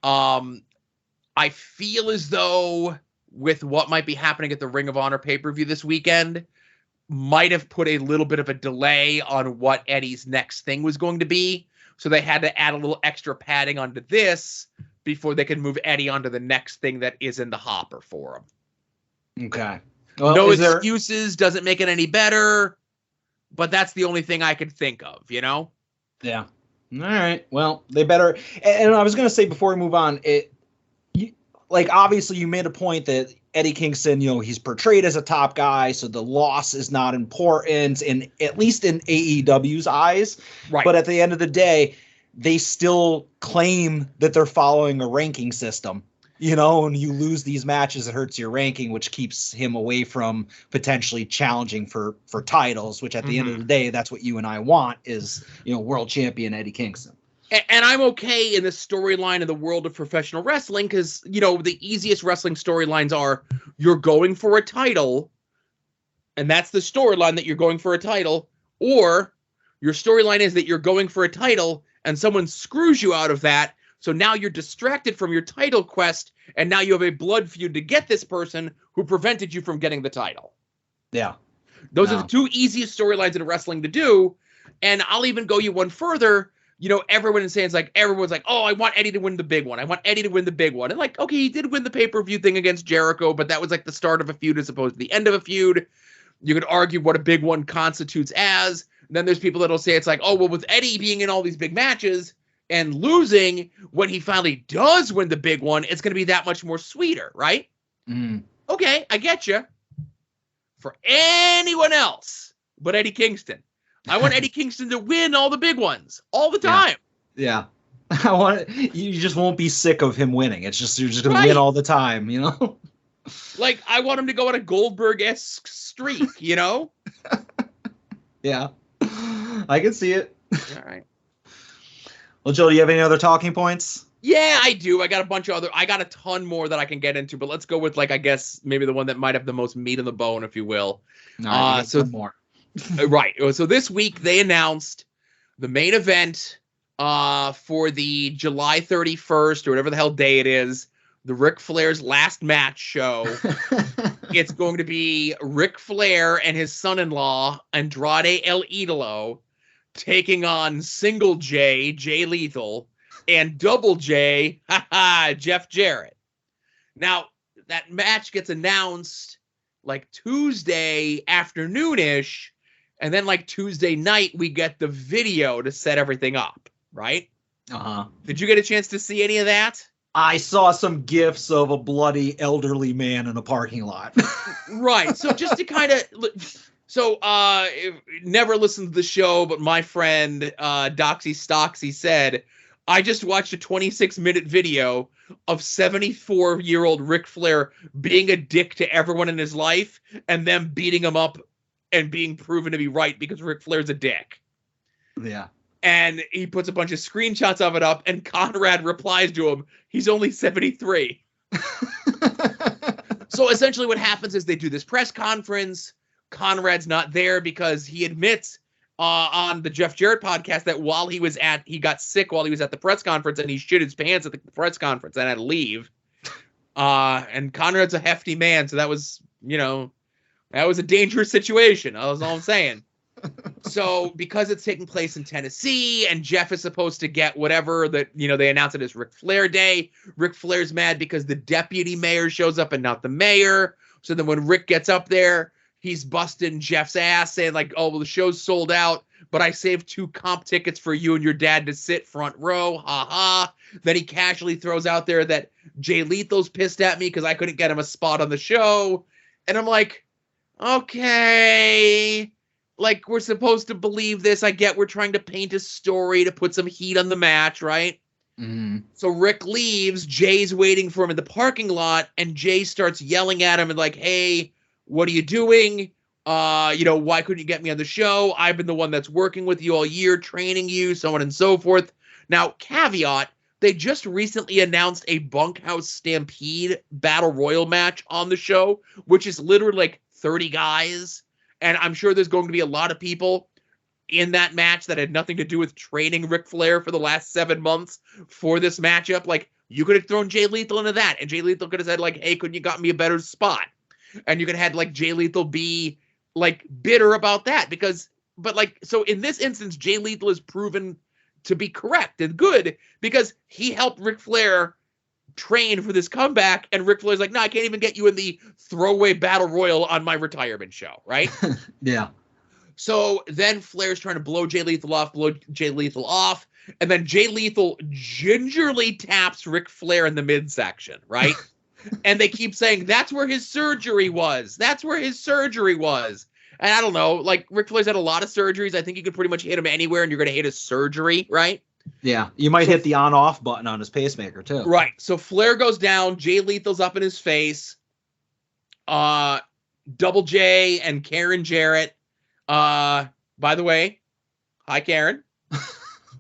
I feel as though with what might be happening at the Ring of Honor pay-per-view this weekend, might have put a little bit of a delay on what Eddie's next thing was going to be. So they had to add a little extra padding onto this before they could move Eddie onto the next thing that is in the hopper for him. Okay. Well, no excuses, doesn't make it any better. But that's the only thing I could think of, Yeah. All right. Well, they better. And I was going to say before we move on, obviously you made a point that Eddie Kingston, he's portrayed as a top guy, so the loss is not important, at least in AEW's eyes. Right. But at the end of the day, they still claim that they're following a ranking system. When you lose these matches, it hurts your ranking, which keeps him away from potentially challenging for titles, which at the end of the day, that's what you and I want is, world champion Eddie Kingston. And I'm okay in the storyline in the world of professional wrestling because, the easiest wrestling storylines are you're going for a title, and that's the storyline that you're going for a title, or your storyline is that you're going for a title and someone screws you out of that. So now you're distracted from your title quest, and now you have a blood feud to get this person who prevented you from getting the title. Yeah. Those are the two easiest storylines in wrestling to do. And I'll even go you one further. Everyone's like, oh, I want Eddie to win the big one. I want Eddie to win the big one. And like, okay, he did win the pay-per-view thing against Jericho, but that was like the start of a feud as opposed to the end of a feud. You could argue what a big one constitutes as. And then there's people that'll say it's like, oh, well, with Eddie being in all these big matches and losing, when he finally does win the big one, it's going to be that much more sweeter, right? Okay, I get you. For anyone else but Eddie Kingston, I want Eddie Kingston to win all the big ones all the time. Yeah. You just won't be sick of him winning. It's just, you're just going to win all the time, Like, I want him to go on a Goldberg-esque streak, Yeah. I can see it. All right. Well, Joe, do you have any other talking points? Yeah, I do. I got a ton more that I can get into, but let's go with, I guess, maybe the one that might have the most meat on the bone, if you will. No, so more. Right. So this week they announced the main event for the July 31st or whatever the hell day it is, the Ric Flair's last match show. It's going to be Ric Flair and his son-in-law, Andrade El Idolo, taking on Single J, Jay Lethal, and Double J, Jeff Jarrett. Now, that match gets announced Tuesday afternoon-ish, and then Tuesday night, we get the video to set everything up, right? Uh-huh. Did you get a chance to see any of that? I saw some gifs of a bloody elderly man in a parking lot. Right. So just to kind of... never listened to the show, but my friend Doxy Stoxy said, I just watched a 26-minute video of 74-year-old Ric Flair being a dick to everyone in his life and them beating him up and being proven to be right because Ric Flair's a dick. Yeah. And he puts a bunch of screenshots of it up, and Conrad replies to him, he's only 73. So essentially what happens is they do this press conference. Conrad's not there because he admits on the Jeff Jarrett podcast that while he got sick while he was at the press conference, and he shit his pants at the press conference and had to leave. And Conrad's a hefty man, so that was a dangerous situation. That's all I'm saying. So because it's taking place in Tennessee and Jeff is supposed to get whatever that, they announce it as Ric Flair Day. Ric Flair's mad because the deputy mayor shows up and not the mayor. So then when Rick gets up there, he's busting Jeff's ass saying like, oh, well, the show's sold out, but I saved 2 comp tickets for you and your dad to sit front row. Ha ha. Then he casually throws out there that Jay Lethal's pissed at me because I couldn't get him a spot on the show. And I'm like, okay, like we're supposed to believe this. I get we're trying to paint a story to put some heat on the match, right? Mm-hmm. So Rick leaves. Jay's waiting for him in the parking lot, and Jay starts yelling at him and like, hey, what are you doing? Why couldn't you get me on the show? I've been the one that's working with you all year, training you, so on and so forth. Now, caveat, they just recently announced a Bunkhouse Stampede Battle Royal match on the show, which is literally like 30 guys. And I'm sure there's going to be a lot of people in that match that had nothing to do with training Ric Flair for the last 7 months for this matchup. Like, you could have thrown Jay Lethal into that, and Jay Lethal could have said, like, hey, couldn't you got me a better spot? And you could have had, like, Jay Lethal be, like, bitter about that. So in this instance, Jay Lethal is proven to be correct and good because he helped Ric Flair train for this comeback, and Ric Flair's like, no, I can't even get you in the throwaway battle royal on my retirement show, right? Yeah. So then Flair's trying to blow Jay Lethal off, and then Jay Lethal gingerly taps Ric Flair in the midsection, right? And they keep saying, that's where his surgery was. That's where his surgery was. And I don't know, like, Ric Flair's had a lot of surgeries. I think you could pretty much hit him anywhere, and you're going to hit his surgery, right? Yeah, you might hit the on-off button on his pacemaker, too. Right. So Flair goes down. Jay Lethal's up in his face. Double J and Karen Jarrett, by the way, hi, Karen,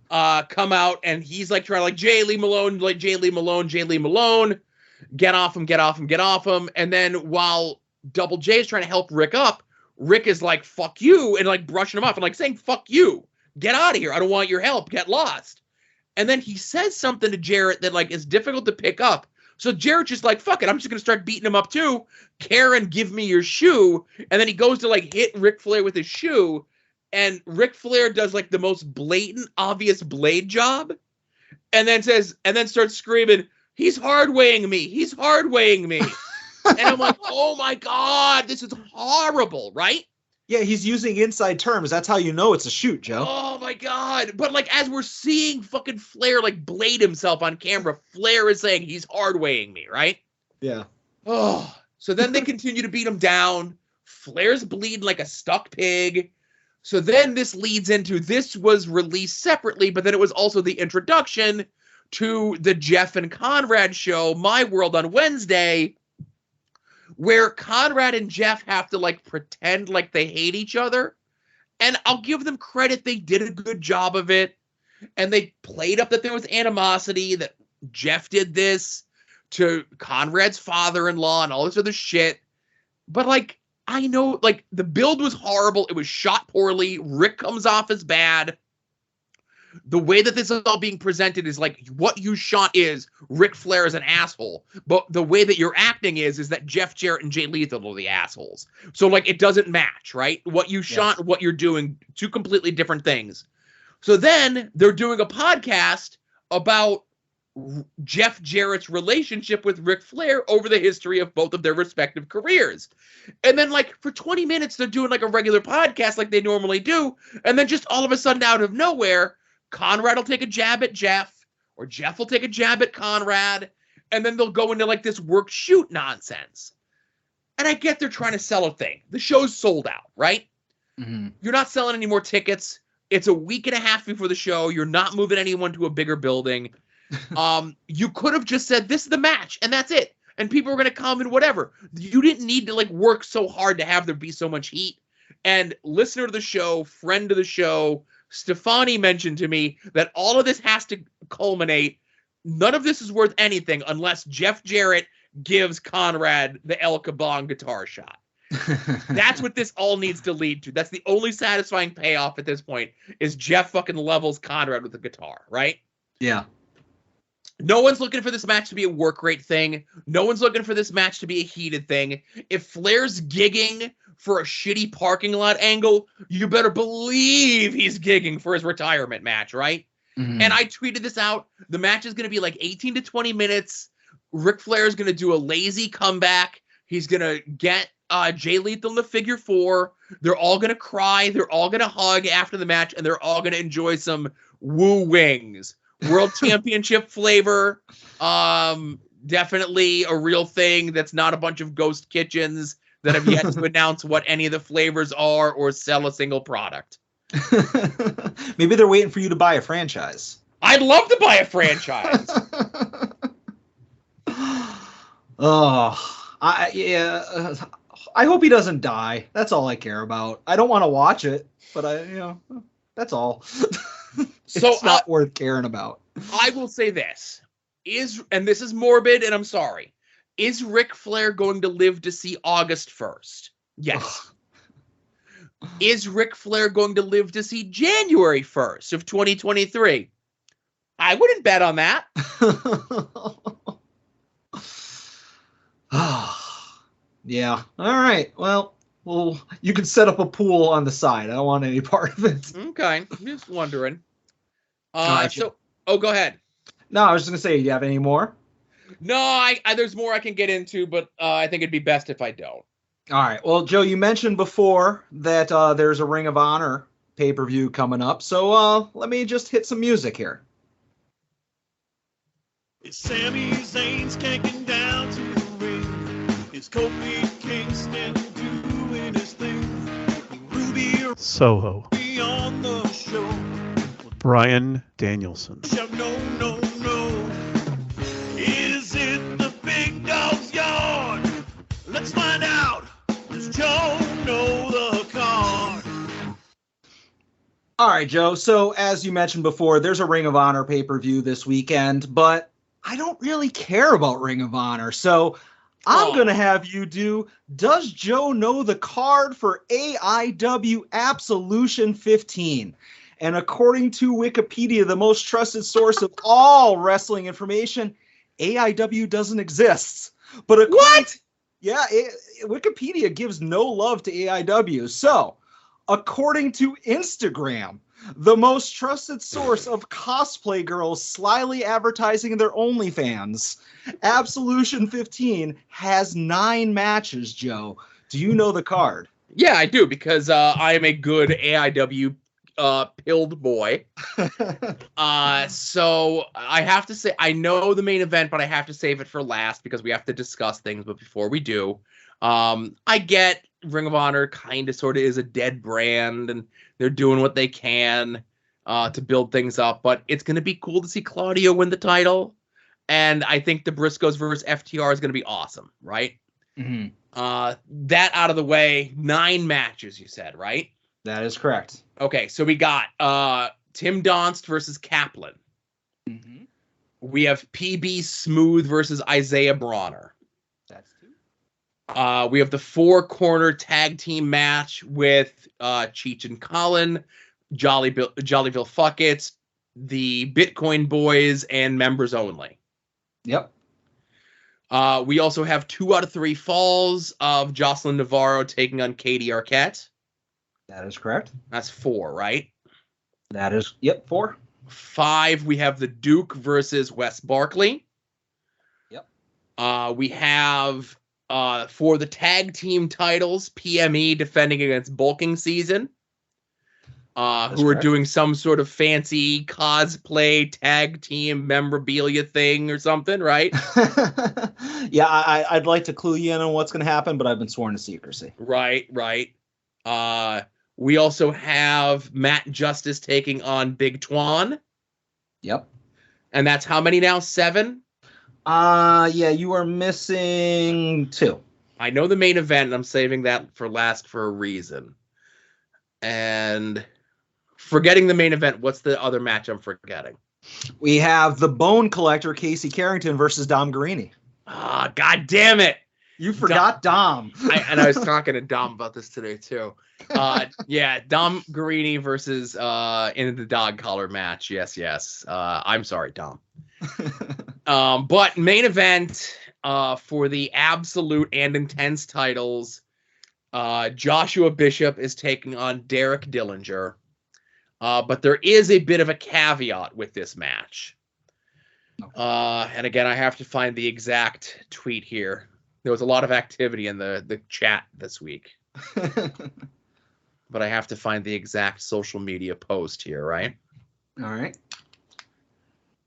come out, and he's, like, trying to, like, Jay Lee Malone, get off him. And then while Double J is trying to help Rick up, Rick is like, fuck you, and, like, brushing him off and, like, saying, fuck you. Get out of here. I don't want your help. Get lost. And then he says something to Jarrett that, like, is difficult to pick up. So Jarrett's just like, fuck it. I'm just going to start beating him up too. Karen, give me your shoe. And then he goes to, like, hit Ric Flair with his shoe. And Ric Flair does, like, the most blatant, obvious blade job. And then starts screaming, he's hard weighing me. He's hard weighing me. And I'm like, oh my God, this is horrible, right? Yeah, he's using inside terms. That's how you know it's a shoot, Joe. Oh my God. But, like, as we're seeing fucking Flair, like, blade himself on camera, Flair is saying he's hard weighing me, right? Yeah. Oh, so then they continue to beat him down. Flair's bleeding like a stuck pig. So then this leads into, this was released separately, but then it was also the introduction to the Jeff and Conrad show, My World on Wednesday, where Conrad and Jeff have to, like, pretend like they hate each other. And I'll give them credit. They did a good job of it. And they played up that there was animosity, that Jeff did this to Conrad's father-in-law and all this other shit. But, like, I know, like, the build was horrible. It was shot poorly. Rick comes off as bad. The way that this is all being presented is like, what you shot is Ric Flair is an asshole, but the way that you're acting is that Jeff Jarrett and Jay Lethal are the assholes. So, like, it doesn't match, right? What you shot and what you're doing, two completely different things. So then they're doing a podcast about Jeff Jarrett's relationship with Ric Flair over the history of both of their respective careers. And then, like, for 20 minutes, they're doing, like, a regular podcast like they normally do. And then just all of a sudden, out of nowhere, Conrad will take a jab at Jeff, or Jeff will take a jab at Conrad, and then they'll go into, like, this work-shoot nonsense. And I get they're trying to sell a thing. The show's sold out, right? Mm-hmm. You're not selling any more tickets. It's a week and a half before the show. You're not moving anyone to a bigger building. You could have just said, this is the match, and that's it. And people are going to come and whatever. You didn't need to, like, work so hard to have there be so much heat. And listener to the show, friend of the show, Stefani mentioned to me that all of this has to culminate. None of this is worth anything unless Jeff Jarrett gives Conrad the El Kabong guitar shot. That's what this all needs to lead to. That's the only satisfying payoff at this point is Jeff fucking levels Conrad with the guitar, right? Yeah. No one's looking for this match to be a work rate thing. No one's looking for this match to be a heated thing. If Flair's gigging for a shitty parking lot angle, you better believe he's gigging for his retirement match, right? Mm-hmm. And I tweeted this out. The match is going to be like 18 to 20 minutes. Ric Flair is going to do a lazy comeback. He's going to get Jay Lethal in the figure 4. They're all going to cry. They're all going to hug after the match, and they're all going to enjoy some woo wings. World Championship flavor. Definitely a real thing that's not a bunch of ghost kitchens that have yet to announce what any of the flavors are or sell a single product. Maybe they're waiting for you to buy a franchise. I'd love to buy a franchise. I hope he doesn't die. That's all I care about. I don't want to watch it, but that's all. It's not worth caring about. I will say this. And this is morbid, and I'm sorry. Is Ric Flair going to live to see August 1st? Yes. Is Ric Flair going to live to see January 1st of 2023? I wouldn't bet on that. Yeah. All right. Well, you can set up a pool on the side. I don't want any part of it. Okay. I'm just wondering. Go ahead. No, I was just going to say, do you have any more? No, there's more I can get into, but I think it'd be best if I don't. All right. Well, Joe, you mentioned before that there's a Ring of Honor pay-per-view coming up. So let me just hit some music here. It's Sami Zayn's kicking down to the ring. It's Kofi Kingston doing his thing. Ruby Soho. on the show. Bryan Danielson. No, no, no. Is it the big dog's yard? Let's find out. Does Joe know the card? All right, Joe. So as you mentioned before, there's a Ring of Honor pay-per-view this weekend, but I don't really care about Ring of Honor. So I'm going to have you do, does Joe know the card for AIW Absolution 15? And according to Wikipedia, the most trusted source of all wrestling information, AIW doesn't exist. But what? Yeah, Wikipedia gives no love to AIW. So, according to Instagram, the most trusted source of cosplay girls slyly advertising their OnlyFans, Absolution 15 has 9 matches, Joe. Do you know the card? Yeah, I do, because I am a good AIW pilled boy. So I have to say, I know the main event, but I have to save it for last because we have to discuss things. But before we do, I get Ring of Honor kind of sort of is a dead brand and they're doing what they can to build things up. But it's going to be cool to see Claudio win the title. And I think the Briscoes versus FTR is going to be awesome, right? Mm-hmm. That out of the way, 9 matches, you said, right? That is correct. Okay, so we got Tim Donst versus Kaplan. Mm-hmm. We have PB Smooth versus Isaiah Bronner. That's 2. We have the 4-corner tag team match with Cheech and Colin, Jollyville Fuckets, the Bitcoin Boys, and members only. Yep. We also have 2 out of 3 falls of Jocelyn Navarro taking on Katie Arquette. That is correct. That's 4, right? That is, 4. 5, we have the Duke versus Wes Barkley. Yep. We have, for the tag team titles, PME defending against Bulking Season, who are doing some sort of fancy cosplay tag team memorabilia thing or something, right? Yeah, I'd like to clue you in on what's going to happen, but I've been sworn to secrecy. Right. We also have Matt Justice taking on Big Twan. Yep. And that's how many now? 7? Yeah, you are missing 2. I know the main event, and I'm saving that for last for a reason. And forgetting the main event, what's the other match I'm forgetting? We have the Bone Collector, Casey Carrington versus Dom Guarini. Ah, God damn it. You forgot Dom. I was talking to Dom about this today, too. Yeah, Dom Guarini versus in the dog collar match. Yes. I'm sorry, Dom. But main event for the Absolute and Intense titles, Joshua Bishop is taking on Derek Dillinger. But there is a bit of a caveat with this match. And again, I have to find the exact tweet here. There was a lot of activity in the chat this week. But I have to find the exact social media post here, right? All right.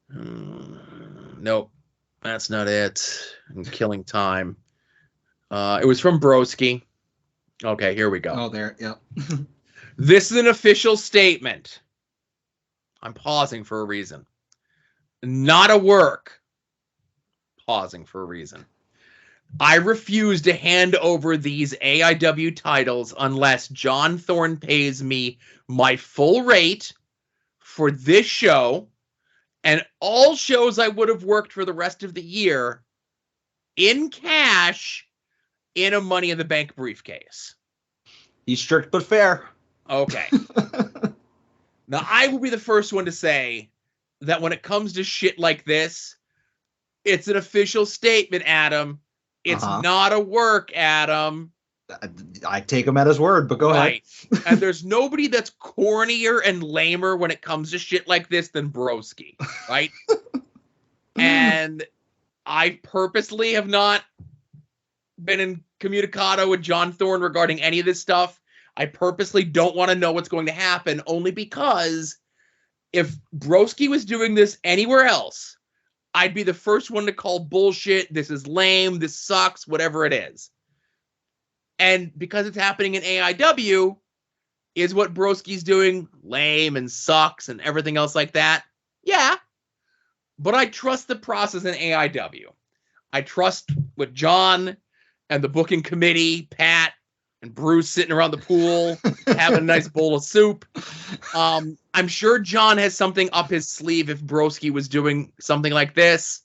Nope. That's not it. I'm killing time. It was from Broski. Okay, here we go. Oh, there. Yep. This is an official statement. I'm pausing for a reason. Not a work. Pausing for a reason. I refuse to hand over these AIW titles unless John Thorne pays me my full rate for this show and all shows I would have worked for the rest of the year in cash in a Money in the Bank briefcase. He's strict but fair. Okay. Now, I will be the first one to say that when it comes to shit like this, it's an official statement, Adam. It's not a work, Adam. I take him at his word, but go ahead. And there's nobody that's cornier and lamer when it comes to shit like this than Broski, right? And I purposely have not been in communicado with John Thorne regarding any of this stuff. I purposely don't want to know what's going to happen, only because if Broski was doing this anywhere else, I'd be the first one to call bullshit. This is lame. This sucks. Whatever it is. And because it's happening in AIW, is what Broski's doing lame and sucks and everything else like that? Yeah. But I trust the process in AIW. I trust what John and the booking committee, Pat and Bruce sitting around the pool, having a nice bowl of soup. I'm sure John has something up his sleeve if Broski was doing something like this.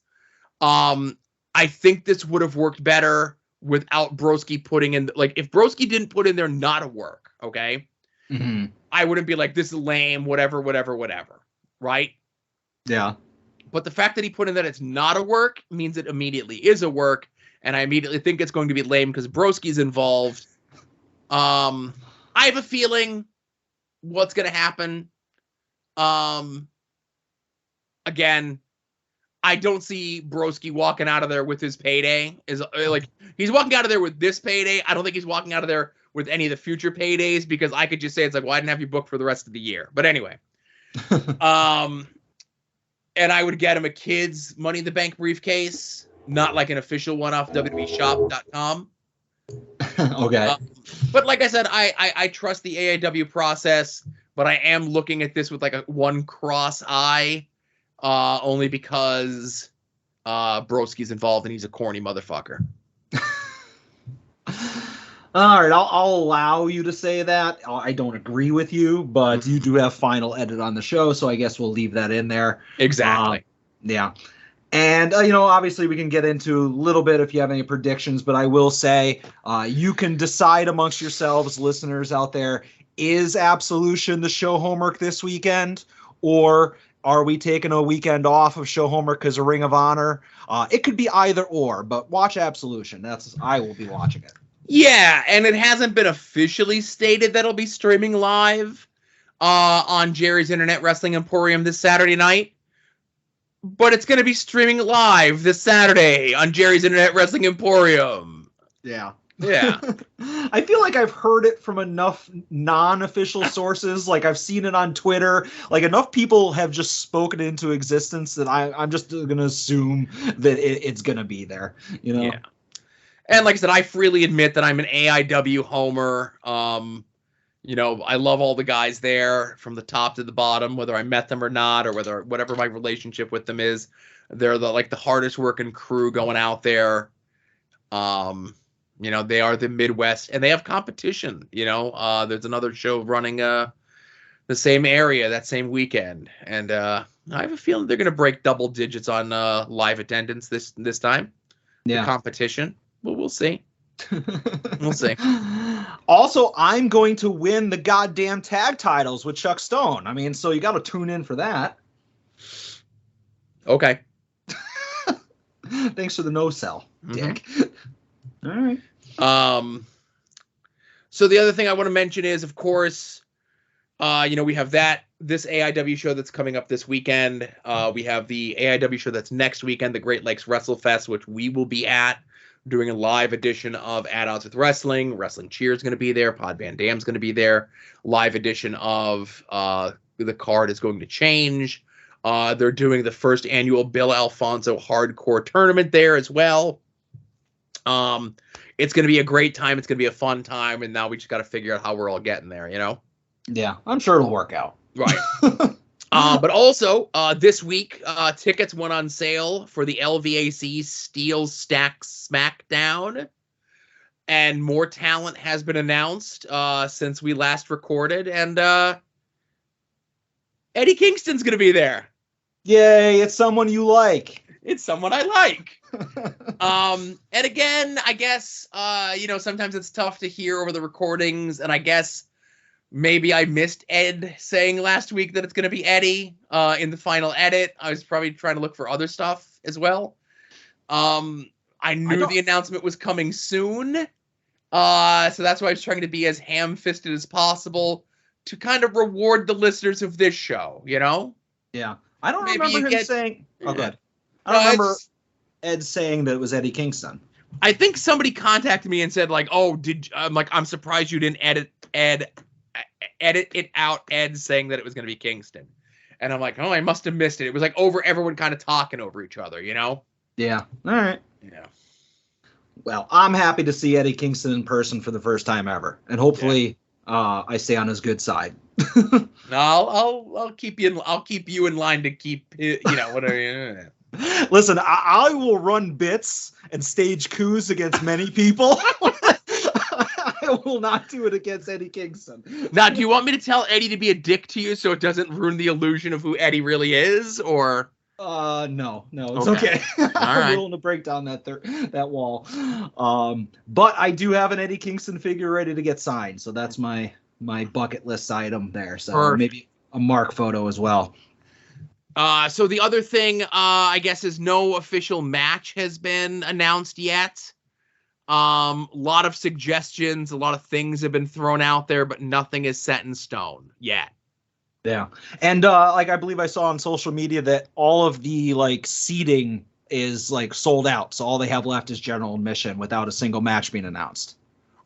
I think this would have worked better without Broski putting in, like, if Broski didn't put in there not a work, okay? Mm-hmm. I wouldn't be like, this is lame, whatever, right? Yeah. But the fact that he put in that it's not a work means it immediately is a work, and I immediately think it's going to be lame because Broski's involved. I have a feeling what's going to happen. Again, I don't see Broski walking out of there with his payday. Is like, he's walking out of there with this payday. I don't think he's walking out of there with any of the future paydays, because I could just say it's like, well, I didn't have you booked for the rest of the year. But anyway, and I would get him a kid's Money in the Bank briefcase, not like an official one off WWEshop.com. Okay. But like I said, I trust the AIW process, but I am looking at this with like one cross eye, only because Broski's involved and he's a corny motherfucker. All right, I'll allow you to say that. I don't agree with you, but you do have final edit on the show, so I guess we'll leave that in there. Exactly. Yeah. And, obviously we can get into a little bit if you have any predictions, but I will say you can decide amongst yourselves, listeners out there, is Absolution the show homework this weekend? Or are we taking a weekend off of show homework because of Ring of Honor? It could be either or, but watch Absolution. I will be watching it. Yeah, and it hasn't been officially stated that it'll be streaming live on Jerry's Internet Wrestling Emporium this Saturday night. But it's going to be streaming live this Saturday on Jerry's Internet Wrestling Emporium. Yeah. Yeah. I feel like I've heard it from enough non-official sources. Like, I've seen it on Twitter. Like, enough people have just spoken into existence that I'm just going to assume that it's going to be there. Yeah. And like I said, I freely admit that I'm an AIW homer. You know, I love all the guys there from the top to the bottom, whether I met them or not, or whatever my relationship with them is. They're the hardest working crew going out there. You know, they are the Midwest, and they have competition. You know, there's another show running the same area that same weekend, and I have a feeling they're going to break double digits on live attendance this time. Yeah, the competition. Well, we'll see. We'll see. Also, I'm going to win the goddamn tag titles with Chuck Stone. I mean, so you got to tune in for that. Okay. Thanks for the no sell, Dick. All right. So the other thing I want to mention is, of course, you know, we have this AIW show that's coming up this weekend. We have the AIW show that's next weekend, the Great Lakes Wrestle Fest, which we will be at, doing a live edition of At Odds with Wrestling. Wrestling Cheer is going to be there. Pod Van Dam's going to be there. Live edition of the card is going to change. They're doing the first annual Bill Alfonso Hardcore Tournament there as well. It's going to be a great time. It's going to be a fun time. And now we just got to figure out how we're all getting there, you know? Yeah, I'm sure it'll work out. Right. But also, this week, tickets went on sale for the LVAC Steel Stack SmackDown. And more talent has been announced since we last recorded. And Eddie Kingston's going to be there. Yay, it's someone you like. It's someone I like. And again, I guess, you know, sometimes it's tough to hear over the recordings. And I guess maybe I missed Ed saying last week that it's going to be Eddie in the final edit. I was probably trying to look for other stuff as well. I knew the announcement was coming soon. So that's why I was trying to be as ham-fisted as possible to kind of reward the listeners of this show, you know? Yeah. I don't remember him saying... Oh, good. I don't remember Ed saying that it was Eddie Kingston. I think somebody contacted me and said, like, oh, I'm surprised you didn't edit it out, Ed saying that it was going to be Kingston. And I'm like, oh, I must have missed it. It was like over everyone kind of talking over each other, you know? Yeah. All right. Yeah. Well, I'm happy to see Eddie Kingston in person for the first time ever. And hopefully I stay on his good side. No, I'll keep you in line to keep, you know, whatever. Listen, I will run bits and stage coups against many people. I will not do it against Eddie Kingston. Now, do you want me to tell Eddie to be a dick to you so it doesn't ruin the illusion of who Eddie really is, or? No, it's okay. All I'm right. willing to break down that wall. But I do have an Eddie Kingston figure ready to get signed, so that's my bucket list item there. So Perfect. Maybe a Mark photo as well. So the other thing, I guess, is no official match has been announced yet. A lot of suggestions, a lot of things have been thrown out there, but nothing is set in stone yet. Yeah. And I believe I saw on social media that all of the seating is sold out. So all they have left is general admission without a single match being announced.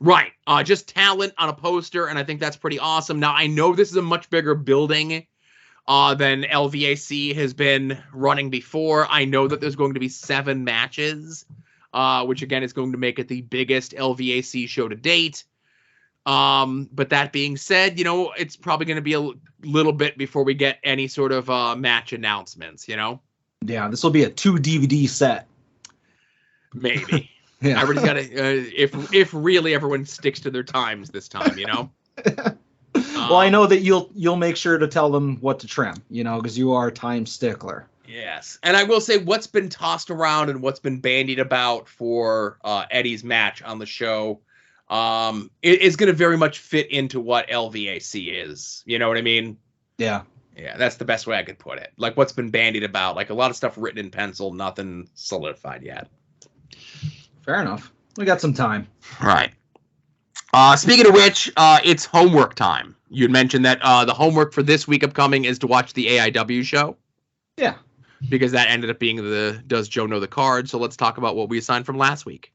Right. Just talent on a poster. And I think that's pretty awesome. Now, I know this is a much bigger building than LVAC has been running before. I know that there's going to be 7 matches, which again is going to make it the biggest LVAC show to date. But that being said, you know, it's probably going to be a little bit before we get any sort of match announcements, you know? Yeah, this will be a 2 DVD set. Maybe. Yeah. Everybody's got to, if really everyone sticks to their times this time, you know? Well, I know that you'll make sure to tell them what to trim, you know, because you are a time stickler. Yes. And I will say what's been tossed around and what's been bandied about for Eddie's match on the show it is going to very much fit into what LVAC is. You know what I mean? Yeah. Yeah, that's the best way I could put it. Like what's been bandied about, like a lot of stuff written in pencil, nothing solidified yet. Fair enough. We got some time. Right. Speaking of which, it's homework time. You had mentioned that the homework for this week upcoming is to watch the AIW show. Yeah. Because that ended up being the Does Joe Know the Card? So let's talk about what we assigned from last week.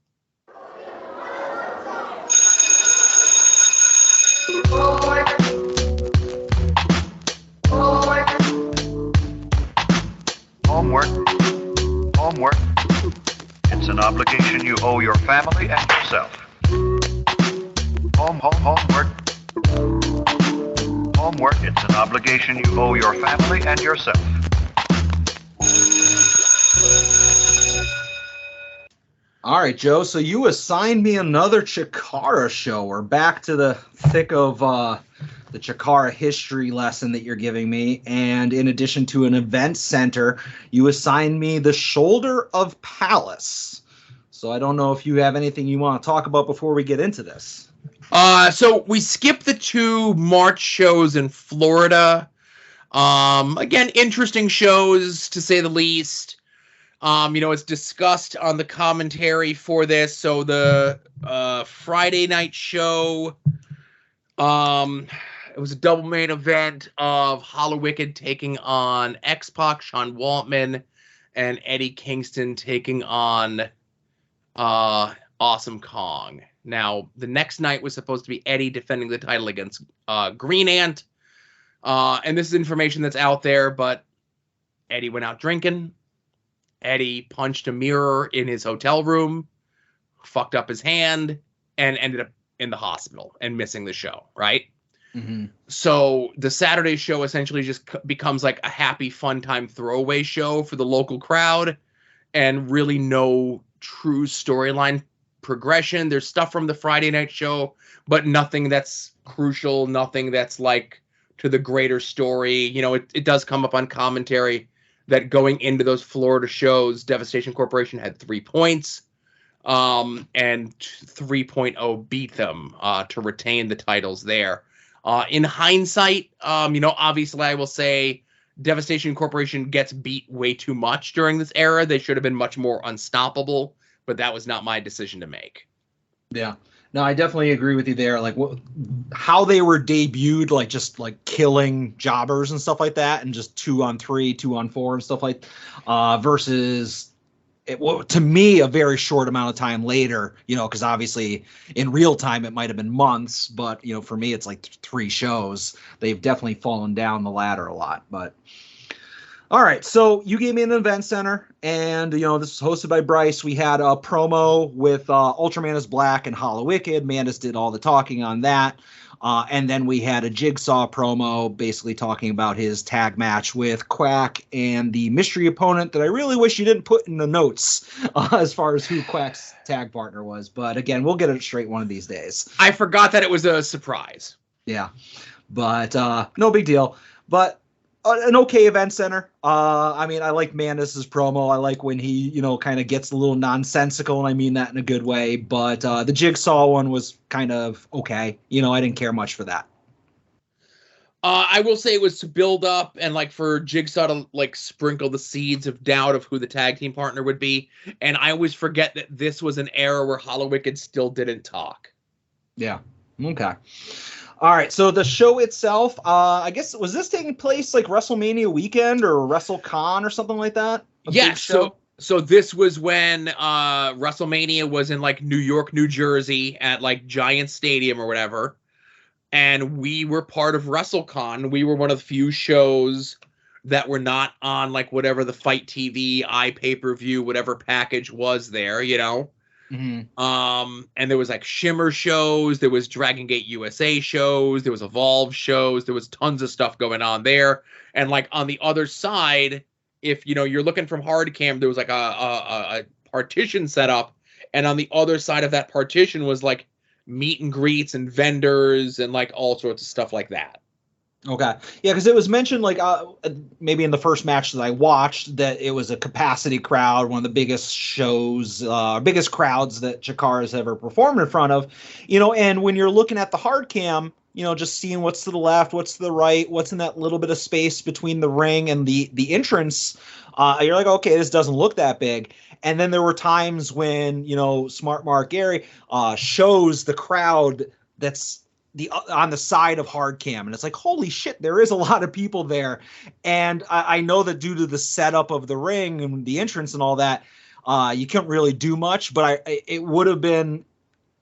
Homework. It's an obligation you owe your family and yourself. Homework. homework. It's an obligation you owe your family and yourself. All right, Joe. So you assigned me another Chikara show. We're back to the thick of the Chikara history lesson that you're giving me. And in addition to an event center, you assigned me the Shoulder of Palace. So I don't know if you have anything you want to talk about before we get into this. So we skipped the 2 March shows in Florida. Again, interesting shows to say the least. It's discussed on the commentary for this. So the Friday night show, it was a double main event of Hollow Wicked taking on X-Pac, Sean Waltman, and Eddie Kingston taking on Awesome Kong. Now, the next night was supposed to be Eddie defending the title against Green Ant. And this is information that's out there, but Eddie went out drinking. Eddie punched a mirror in his hotel room, fucked up his hand, and ended up in the hospital and missing the show, right? Mm-hmm. So the Saturday show essentially just becomes like a happy, fun time throwaway show for the local crowd, and really no true storyline progression. There's stuff from the Friday night show, but nothing that's crucial, nothing that's like to the greater story. It does come up on commentary that going into those Florida shows, Devastation Corporation had 3 points, and 3.0 beat them to retain the titles there. In hindsight, obviously I will say Devastation Corporation gets beat way too much during this era. They should have been much more unstoppable, but that was not my decision to make. Yeah. No, I definitely agree with you there. Like how they were debuted, like just like killing jobbers and stuff like that, and just 2-on-3, 2-on-4 and stuff like, versus to me a very short amount of time later. Because obviously in real time it might have been months, but for me it's like 3 shows. They've definitely fallen down the ladder a lot, but. All right, so you gave me an event center, and, this was hosted by Bryce. We had a promo with Ultraman is Black and Hollow Wicked. Mandis did all the talking on that. And then we had a Jigsaw promo basically talking about his tag match with Quack and the mystery opponent that I really wish you didn't put in the notes as far as who Quack's tag partner was. But, again, we'll get it straight one of these days. I forgot that it was a surprise. Yeah, but no big deal. But an okay event center. I like Mandis's promo. I like when he, kind of gets a little nonsensical, and I mean that in a good way. But the Jigsaw one was kind of okay. I didn't care much for that. I will say it was to build up and like for Jigsaw to like sprinkle the seeds of doubt of who the tag team partner would be. And I always forget that this was an era where Hollow Wicked still didn't talk. Yeah. Okay. All right, so the show itself, I guess, was this taking place like WrestleMania weekend or WrestleCon or something like that? Yes, so this was when WrestleMania was in like New York, New Jersey at like Giant Stadium or whatever, and we were part of WrestleCon. We were one of the few shows that were not on like whatever the Fight TV, iPay-per-view, whatever package was there, Mm-hmm. And there was like Shimmer shows, there was Dragon Gate USA shows, there was Evolve shows, there was tons of stuff going on there. And like on the other side, if you're looking from hard cam, there was like a partition set up, and on the other side of that partition was like meet and greets and vendors and like all sorts of stuff like that. Okay. Yeah, because it was mentioned like maybe in the first match that I watched that it was a capacity crowd, one of the biggest shows, biggest crowds that Chikara's ever performed in front of, and when you're looking at the hard cam, just seeing what's to the left, what's to the right, what's in that little bit of space between the ring and the entrance, you're like, okay, this doesn't look that big. And then there were times when, Smart Mark Gary shows the crowd that's on the side of hard cam, and it's like, holy shit, there is a lot of people there. And I know that due to the setup of the ring and the entrance and all that, you can't really do much, but it would have been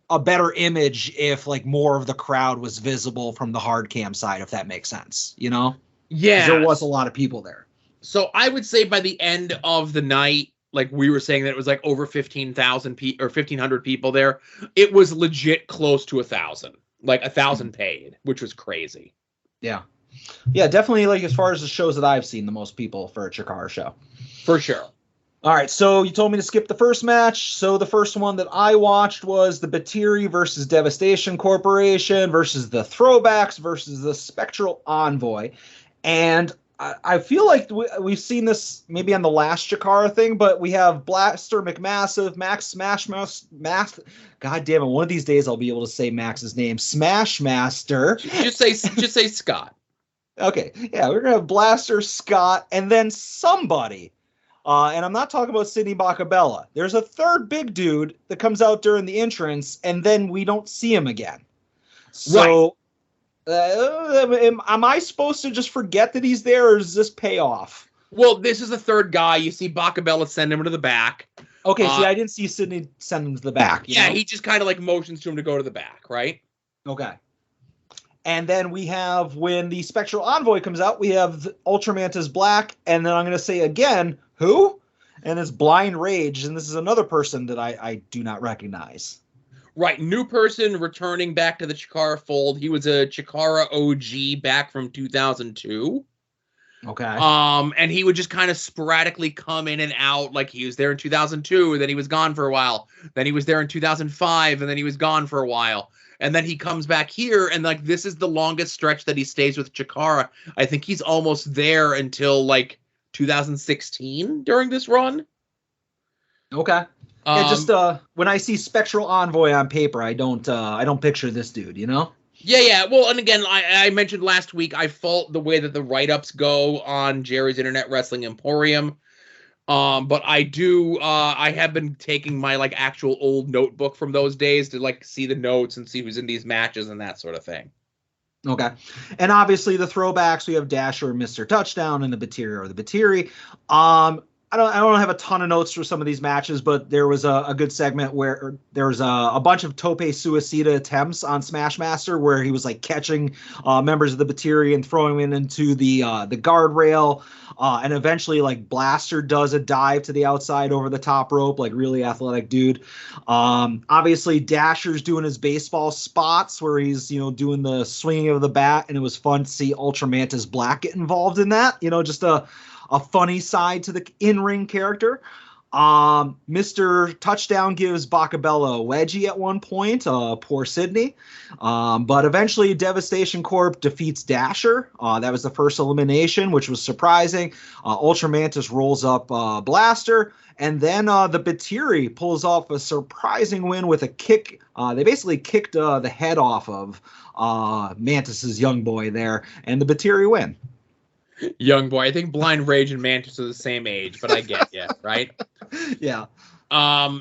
a better image if like more of the crowd was visible from the hard cam side, if that makes sense, Yeah, there was a lot of people there. So I would say by the end of the night, like we were saying that it was like over 15,000 or 1,500 people there. It was legit close to 1,000. Like 1,000 paid, which was crazy. Yeah. Yeah, definitely, like, as far as the shows that I've seen, the most people for a Chikara show. For sure. All right, so you told me to skip the first match. So the first one that I watched was the Batiri versus Devastation Corporation versus the Throwbacks versus the Spectral Envoy. And I feel like we've seen this maybe on the last Chikara thing, but we have Blaster McMassive, Max Max. God damn it! One of these days I'll be able to say Max's name. Smash Master. Just say Scott. Okay, yeah, we're gonna have Blaster, Scott, and then somebody. And I'm not talking about Sidney Bacabella. There's a third big dude that comes out during the entrance, and then we don't see him again. So. Right. Am I supposed to just forget that he's there, or does this pay off? Well, this is the third guy. You see Bacabella send him to the back. Okay, see, I didn't see Sidney send him to the back. Yeah, he just kind of like motions to him to go to the back, right? Okay. And then we have, when the Spectral Envoy comes out, we have Ultramantis Black, and then I'm going to say again, who? And it's Blind Rage, and this is another person that I do not recognize. Right, new person returning back to the Chikara fold. He was a Chikara OG back from 2002. Okay. And he would just kind of sporadically come in and out. Like, he was there in 2002, then he was gone for a while. Then he was there in 2005, and then he was gone for a while. And then he comes back here, and like, this is the longest stretch that he stays with Chikara. I think he's almost there until like 2016 during this run. Okay. Yeah, just when I see Spectral Envoy on paper, I don't picture this dude, you know? Yeah. Well, and again, I mentioned last week, I fault the way that the write-ups go on Jerry's Internet Wrestling Emporium. But I have been taking my like actual old notebook from those days to like see the notes and see who's in these matches and that sort of thing. Okay. And obviously the throwbacks, we have Dasher, Mr. Touchdown, and the Batiri or the Batiri. I don't have a ton of notes for some of these matches, but there was a good segment where there was a bunch of Tope Suicida attempts on Smash Master where he was like catching members of the Batiri and throwing them into the guardrail. And eventually like Blaster does a dive to the outside over the top rope, like really athletic dude. Obviously Dasher's doing his baseball spots where he's, doing the swinging of the bat. And it was fun to see Ultramantis Black get involved in that, just a funny side to the in-ring character. Mr. Touchdown gives Bacabella a wedgie at one point, poor Sidney. But eventually Devastation Corp defeats Dasher. That was the first elimination, which was surprising. Ultramantis rolls up Blaster. And then the Batiri pulls off a surprising win with a kick. They basically kicked the head off of Mantis's young boy there, and the Batiri win. Young boy. I think Blind Rage and Mantis are the same age, but I get you, right? Yeah.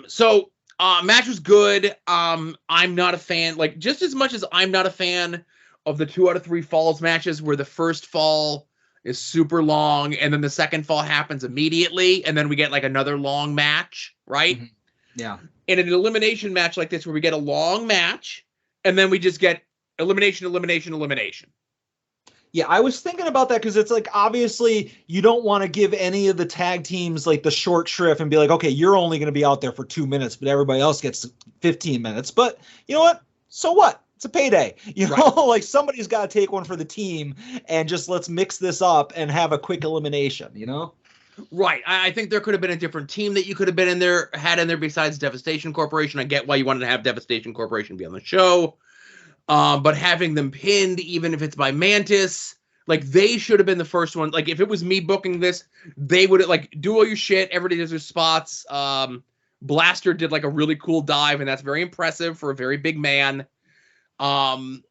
So match was good. I'm not a fan, like, just as much as I'm not a fan of the 2 out of 3 falls matches where the first fall is super long and then the second fall happens immediately and then we get like another long match, right? Mm-hmm. Yeah. In an elimination match like this where we get a long match and then we just get elimination. Yeah, I was thinking about that because it's like, obviously, you don't want to give any of the tag teams like the short shrift and be like, okay, you're only going to be out there for 2 minutes, but everybody else gets 15 minutes. But you know what? So what? It's a payday. Right. Like somebody's got to take one for the team and just let's mix this up and have a quick elimination, Right. I think there could have been a different team that you could have been had in there besides Devastation Corporation. I get why you wanted to have Devastation Corporation be on the show. But having them pinned, even if it's by Mantis, like they should have been the first one. Like if it was me booking this, they would like do all your shit. Everybody does their spots. Blaster did like a really cool dive, and that's very impressive for a very big man. And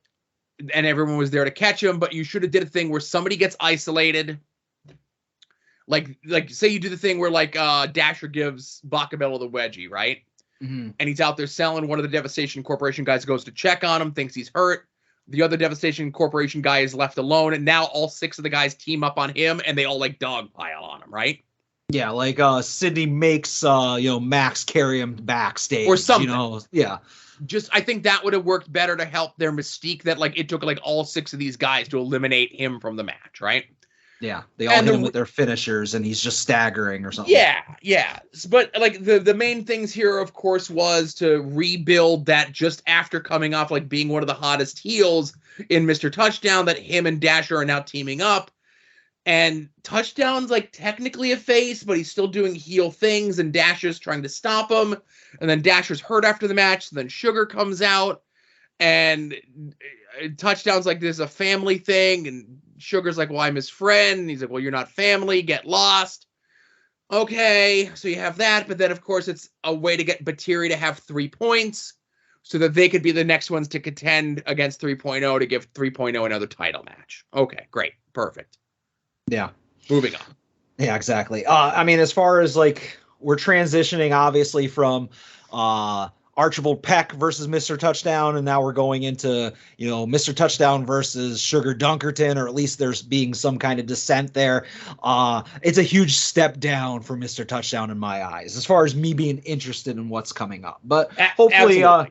everyone was there to catch him. But you should have did a thing where somebody gets isolated. Like say you do the thing where like Dasher gives Bacabella the wedgie, right? Mm-hmm. And he's out there selling. One of the Devastation Corporation guys goes to check on him, thinks he's hurt. The other Devastation Corporation guy is left alone, and now all 6 of the guys team up on him, and they all like dogpile on him, right? Yeah, like Sidney makes Max carry him backstage or something. Yeah. Just I think that would have worked better to help their mystique. That like it took like all 6 of these guys to eliminate him from the match, right? Yeah, they all And hit him with their finishers, and he's just staggering or something. Yeah. But like the main things here, of course, was to rebuild that just after coming off like being one of the hottest heels in Mr. Touchdown, that him and Dasher are now teaming up. And Touchdown's like technically a face, but he's still doing heel things, and Dasher's trying to stop him. And then Dasher's hurt after the match, so then Sugar comes out, and Touchdown's like, this is a family thing, and Sugar's like, well, I'm his friend. And he's like, well, you're not family. Get lost. Okay, so you have that. But then, of course, it's a way to get Batiri to have 3 points so that they could be the next ones to contend against 3.0 to give 3.0 another title match. Okay, great. Perfect. Yeah. Moving on. Yeah, exactly. I mean, as far as like we're transitioning, obviously, from Archibald Peck versus Mr. Touchdown, and now we're going into, Mr. Touchdown versus Sugar Dunkerton, or at least there's being some kind of dissent there. It's a huge step down for Mr. Touchdown in my eyes, as far as me being interested in what's coming up. But hopefully, Dasher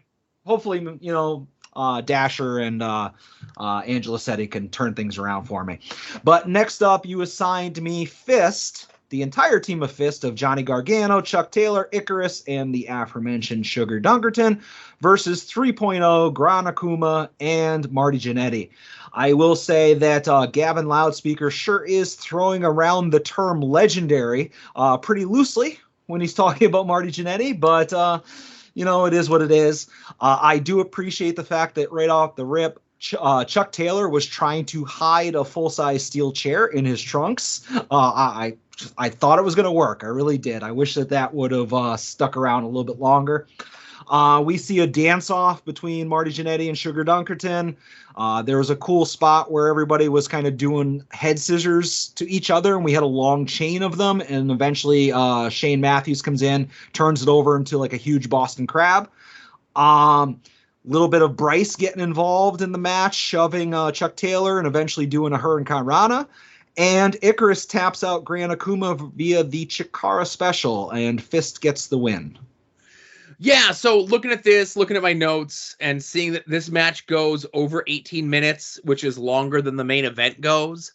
and Angela Setti can turn things around for me. But next up, you assigned me Fist. The entire team of Fist of Johnny Gargano, Chuck Taylor, Icarus, and the aforementioned Sugar Dunkerton versus 3.0, Gran Akuma, and Marty Jannetty. I will say that Gavin Loudspeaker sure is throwing around the term legendary pretty loosely when he's talking about Marty Jannetty, but, it is what it is. I do appreciate the fact that right off the rip, Chuck Taylor was trying to hide a full-size steel chair in his trunks. I thought it was going to work. I really did. I wish that would have stuck around a little bit longer. We see a dance-off between Marty Jannetty and Sugar Dunkerton. There was a cool spot where everybody was kind of doing head scissors to each other, and we had a long chain of them, and eventually Shane Matthews comes in, turns it over into like a huge Boston Crab. Little bit of Bryce getting involved in the match, shoving Chuck Taylor and eventually doing a Hurricane Rana. And Icarus taps out Gran Akuma via the Chikara special, and Fist gets the win. Yeah, so looking at my notes, and seeing that this match goes over 18 minutes, which is longer than the main event goes,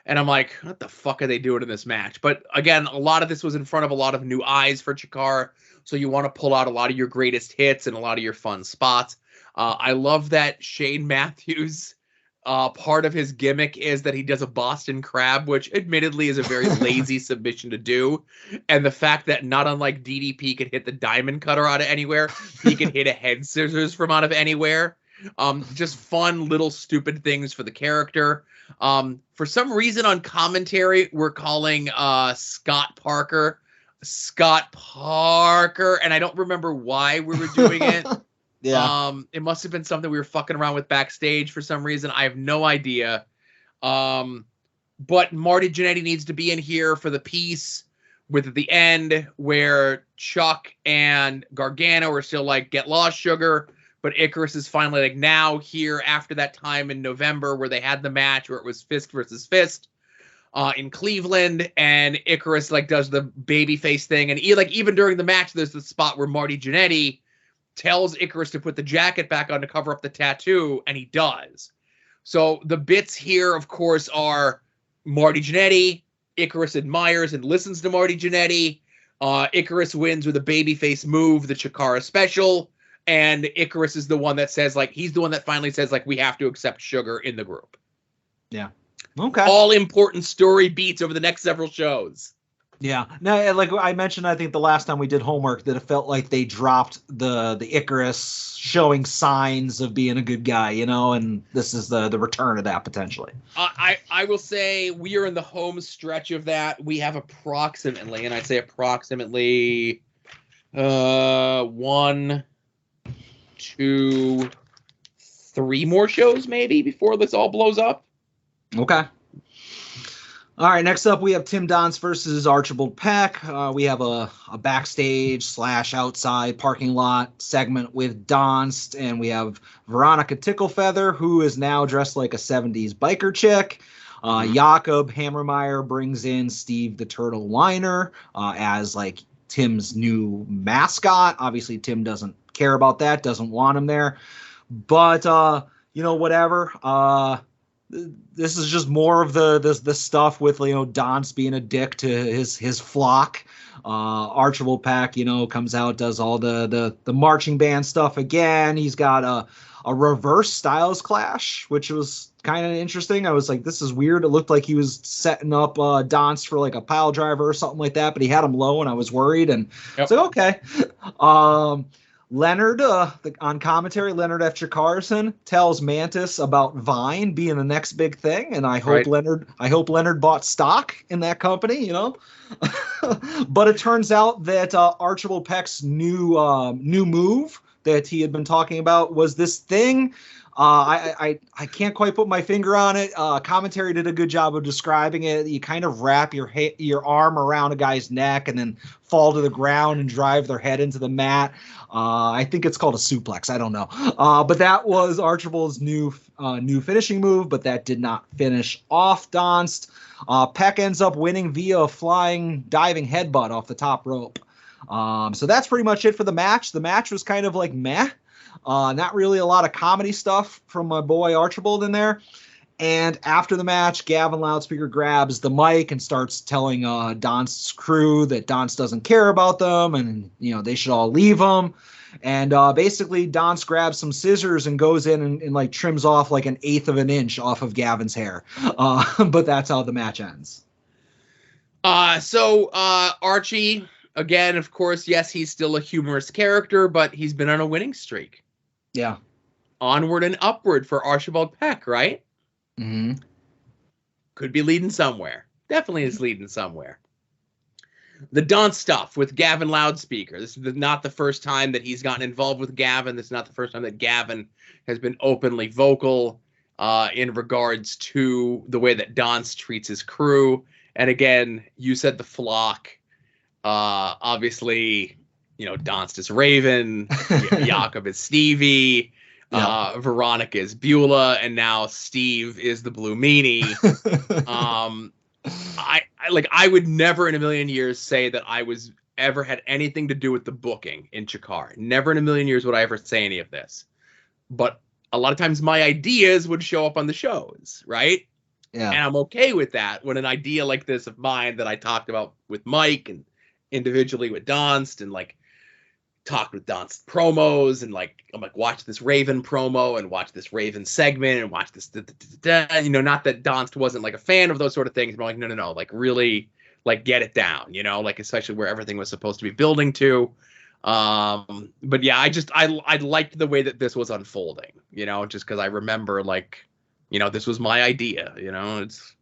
and I'm like, what the fuck are they doing in this match? But again, a lot of this was in front of a lot of new eyes for Chikara, so you want to pull out a lot of your greatest hits and a lot of your fun spots. I love that Shane Matthews, part of his gimmick is that he does a Boston Crab, which admittedly is a very lazy submission to do. And the fact that not unlike DDP could hit the diamond cutter out of anywhere, he can hit a head scissors from out of anywhere. Just fun little stupid things for the character. For some reason on commentary, we're calling Scott Parker, and I don't remember why we were doing it. Yeah. It must have been something we were fucking around with backstage for some reason. I have no idea. But Marty Jannetty needs to be in here for the piece with at the end where Chuck and Gargano are still like, get lost, Sugar. But Icarus is finally like now here after that time in November where they had the match where it was Fist versus Fist in Cleveland, and Icarus like does the babyface thing. And even during the match, there's the spot where Marty Jannetty tells Icarus to put the jacket back on to cover up the tattoo, and he does. So the bits here, of course, are Marty Jannetty. Icarus admires and listens to Marty Jannetty. Icarus wins with a babyface move, the Chikara special, and Icarus is the one that says, like, he's the one that finally says, like, we have to accept Sugar in the group. Yeah. Okay. All important story beats over the next several shows. Yeah. Now, like I mentioned, I think the last time we did homework, that it felt like they dropped the Icarus showing signs of being a good guy, and this is the return of that potentially. I will say we are in the home stretch of that. We have approximately, and I'd say approximately 1, 2, 3 more shows maybe before this all blows up. Okay. All right, next up we have Tim Donst versus Archibald Peck. We have a backstage / outside parking lot segment with Donst, and we have Veronica Ticklefeather, who is now dressed like a 70s biker chick. Jakob Hammermeyer brings in Steve the Turtle Weiner as like Tim's new mascot. Obviously, Tim doesn't care about that, doesn't want him there. But, whatever. this is just more of the stuff with, you know, Donst being a dick to his flock. Archibald Peck, you know, comes out, does all the marching band stuff again. He's got a reverse styles clash, which was kind of interesting. I was like, this is weird. It looked like he was setting up Donst for like a pile driver or something like that, but he had him low, and I was worried. And it's like, okay. Leonard, on commentary, Leonard F. Carson tells Mantis about Vine being the next big thing, and I hope Leonard bought stock in that company, you know. But it turns out that Archibald Peck's new move that he had been talking about was this thing. I can't quite put my finger on it. Commentary did a good job of describing it. You kind of wrap your arm around a guy's neck and then fall to the ground and drive their head into the mat. I think it's called a suplex. I don't know. But that was Archibald's new finishing move, but that did not finish off Donst. Peck ends up winning via a flying diving headbutt off the top rope. So that's pretty much it for the match. The match was kind of like meh. Not really a lot of comedy stuff from my boy Archibald in there. And after the match, Gavin Loudspeaker grabs the mic and starts telling Donst's crew that Donst doesn't care about them and, you know, they should all leave him. And basically Donst grabs some scissors and goes in and like trims off like 1/8 of an inch off of Gavin's hair. But that's how the match ends. So Archie, again, of course, yes, he's still a humorous character, but he's been on a winning streak. Yeah. Onward and upward for Archibald Peck, right? Mm-hmm. Could be leading somewhere. Definitely is leading somewhere. The Donst stuff with Gavin Loudspeaker. This is not the first time that he's gotten involved with Gavin. This is not the first time that Gavin has been openly vocal in regards to the way that Donst treats his crew. And again, you said the flock. Obviously, you know, Donst is Raven, Jakob is Stevie, Veronica is Beulah, and now Steve is the Blue Meanie. I would never in a million years say that I was ever had anything to do with the booking in Chikara. Never in a million years would I ever say any of this. But a lot of times my ideas would show up on the shows, right? Yeah. And I'm okay with that when an idea like this of mine that I talked about with Mike and individually with Donst and like talked with Donst promos and like I'm like watch this Raven promo and watch this Raven segment and watch this you know, not that Donst wasn't like a fan of those sort of things, but I'm like no like really like get it down, you know, like especially where everything was supposed to be building to. But yeah, I liked the way that this was unfolding, you know, just because I remember like, you know, this was my idea, you know. It's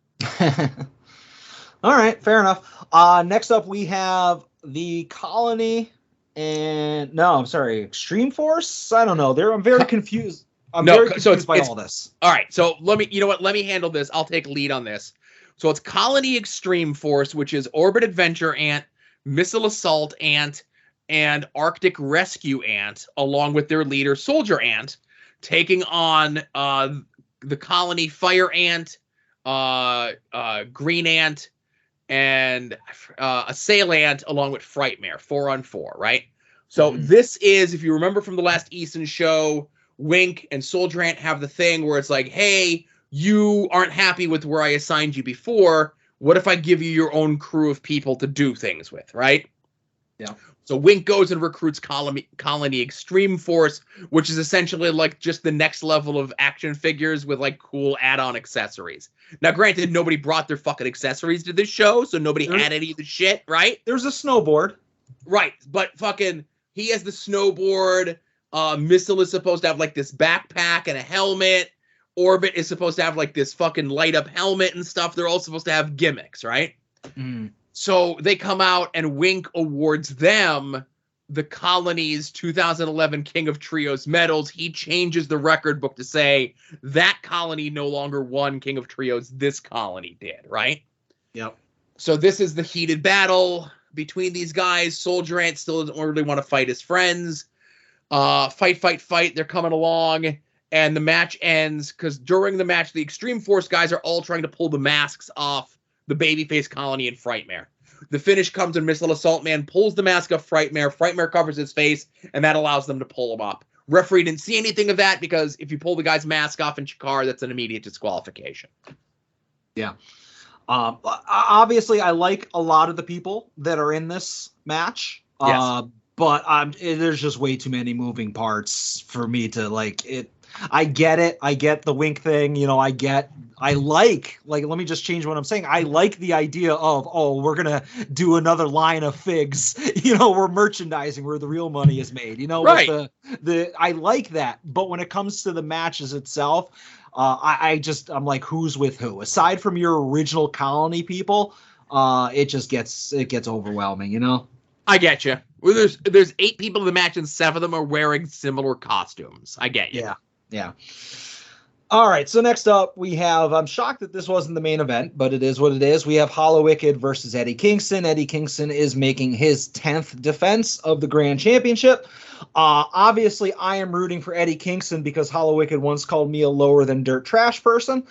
all right, fair enough. Next up we have the Colony and Extreme Force. I don't know. I'm very confused. I'm very confused by all this. All right, so let me handle this. I'll take lead on this. So it's Colony Extreme Force, which is Orbit Adventure Ant, Missile Assault Ant, and Arctic Rescue Ant, along with their leader Soldier Ant, taking on the Colony Fire Ant, Green Ant, and Assail Ant, along with Frightmare, 4-on-4, right? So this is, if you remember from the last Easton show, Wink and Soldier Ant have the thing where it's like, hey, you aren't happy with where I assigned you before. What if I give you your own crew of people to do things with, right? Yeah. So Wink goes and recruits Colony Extreme Force, which is essentially like just the next level of action figures with like cool add-on accessories. Now, granted, nobody brought their fucking accessories to this show, so nobody had any of the shit, right? There's a snowboard. Right, but fucking he has the snowboard. Missile is supposed to have like this backpack and a helmet. Orbit is supposed to have like this fucking light up helmet and stuff. They're all supposed to have gimmicks, right? So they come out and Wink awards them the Colony's 2011 King of Trios medals. He changes the record book to say that Colony no longer won King of Trios. This Colony did, right? Yep. So this is the heated battle between these guys. Soldier Ant still doesn't really want to fight his friends. Fight. They're coming along. And the match ends because during the match, the Extreme Force guys are all trying to pull the masks off the babyface Colony and Frightmare. The finish comes when Missile Assault Man pulls the mask off Frightmare. Frightmare covers his face, and that allows them to pull him up. Referee didn't see anything of that because if you pull the guy's mask off in Chikara, that's an immediate disqualification. Yeah. Obviously, I like a lot of the people that are in this match. Yes. But there's just way too many moving parts for me to like it. I get it. I get the Wink thing. You know, let me just change what I'm saying. I like the idea of, we're going to do another line of figs. You know, we're merchandising where the real money is made, you know, right. I like that. But when it comes to the matches itself, I'm like, who's with who? Aside from your original Colony people, it gets overwhelming, you know? I get you. Well, there's 8 people in the match and 7 of them are wearing similar costumes. I get you. Yeah. All right. So next up we have, I'm shocked that this wasn't the main event, but it is what it is. We have Hollow Wicked versus Eddie Kingston. Eddie Kingston is making his 10th defense of the Grand Championship. Obviously, I am rooting for Eddie Kingston because Hollow Wicked once called me a lower than dirt trash person.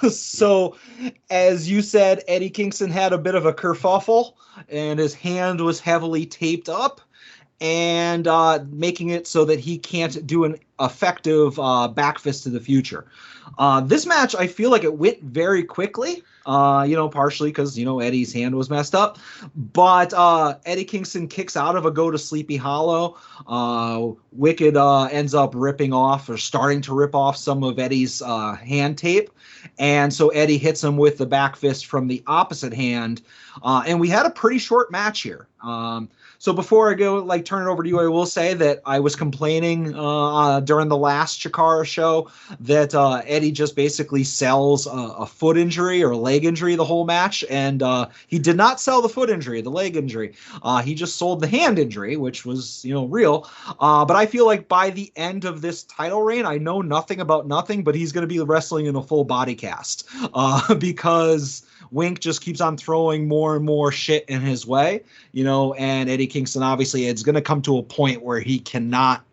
So, as you said, Eddie Kingston had a bit of a kerfuffle, and his hand was heavily taped up, and making it so that he can't do an effective back fist to the future. This match, I feel like it went very quickly, partially because, Eddie's hand was messed up. But Eddie Kingston kicks out of a go to Sleepy Hollow. Wicked ends up ripping off or starting to rip off some of Eddie's hand tape. And so Eddie hits him with the back fist from the opposite hand. And we had a pretty short match here. So before I go, turn it over to you, I will say that I was complaining during the last Chikara show that Eddie just basically sells a foot injury or a leg injury the whole match, and he did not sell the foot injury, the leg injury. He just sold the hand injury, which was, real. But I feel like by the end of this title reign, I know nothing about nothing, but he's going to be wrestling in a full body cast because Wink just keeps on throwing more and more shit in his way, and Eddie Kingston, obviously, it's going to come to a point where he cannot,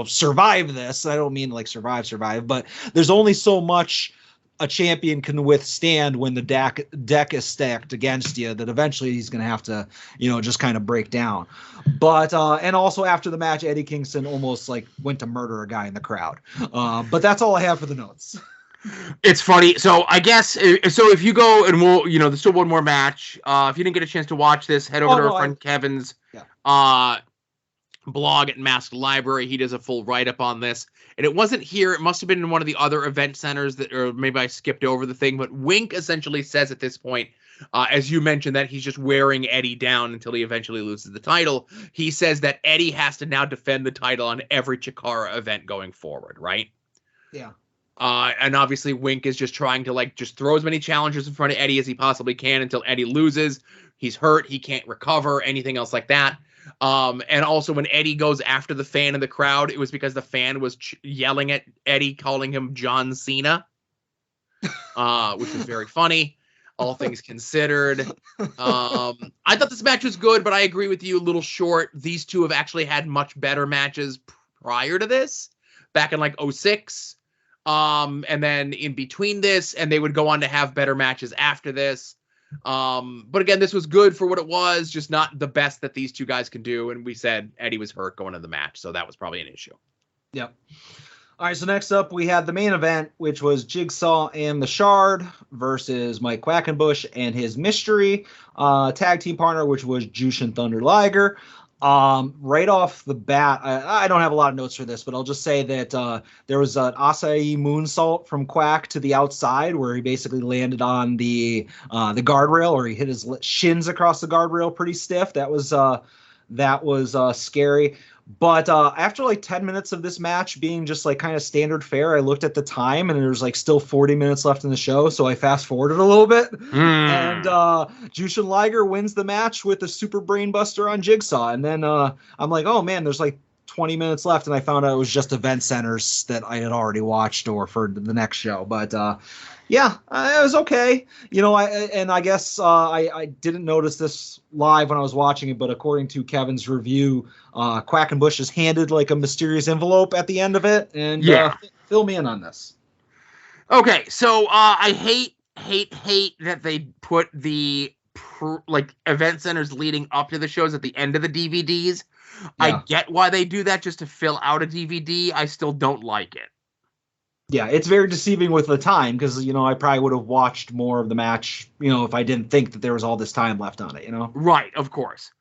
survive this. I don't mean survive, but there's only so much a champion can withstand when the deck is stacked against you that eventually he's going to have to, just kind of break down. But, and also after the match, Eddie Kingston almost went to murder a guy in the crowd. But that's all I have for the notes. It's funny. So I guess, if you go and we'll, there's still one more match. If you didn't get a chance to watch this, head over to our friend Kevin's blog at Masked Library. He does a full write-up on this. And it wasn't here. It must have been in one of the other event centers or maybe I skipped over the thing. But Wink essentially says at this point, as you mentioned, that he's just wearing Eddie down until he eventually loses the title. He says that Eddie has to now defend the title on every Chikara event going forward, right? Yeah. And obviously Wink is just trying to just throw as many challenges in front of Eddie as he possibly can until Eddie loses. He's hurt. He can't recover, anything else like that. And also when Eddie goes after the fan in the crowd, it was because the fan was yelling at Eddie, calling him John Cena, which was very funny, all things considered. I thought this match was good, but I agree with you, a little short. These two have actually had much better matches prior to this, back in 2006. And then in between this, and they would go on to have better matches after this. But again, this was good for what it was, just not the best that these two guys can do. And we said Eddie was hurt going into the match, so that was probably an issue. Yep. All right, so next up we had the main event, which was Jigsaw and the Shard versus Mike Quackenbush and his mystery tag team partner, which was Jushin Thunder Liger. Right off the bat, I don't have a lot of notes for this, but I'll just say that there was an acai moonsault from Quack to the outside where he basically landed on the guardrail, or he hit his shins across the guardrail pretty stiff. That was scary. But after 10 minutes of this match being just kind of standard fare, I looked at the time and there was still 40 minutes left in the show. So I fast forwarded a little bit. And Jushin Liger wins the match with a super brain buster on Jigsaw. And then I'm like, oh man, there's 20 minutes left. And I found out it was just event centers that I had already watched or for the next show. But yeah, it was okay. I guess I didn't notice this live when I was watching it, but according to Kevin's review, Quackenbush is handed a mysterious envelope at the end of it. And fill me in on this. Okay, so I hate that they put the event centers leading up to the shows at the end of the DVDs. Yeah. I get why they do that, just to fill out a DVD. I still don't like it. Yeah, it's very deceiving with the time because, I probably would have watched more of the match, if I didn't think that there was all this time left on it, Right, of course.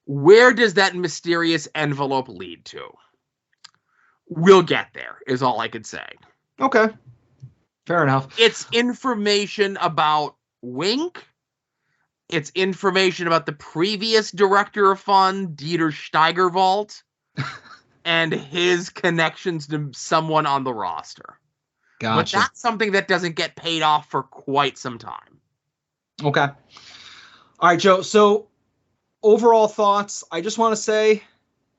Where does that mysterious envelope lead to? We'll get there, is all I could say. Okay. Fair enough. It's information about Wink. It's information about the previous director of fun, Dieter Steigerwald, and his connections to someone on the roster. Gotcha. But that's something that doesn't get paid off for quite some time. Okay. All right, Joe. So overall thoughts, I just want to say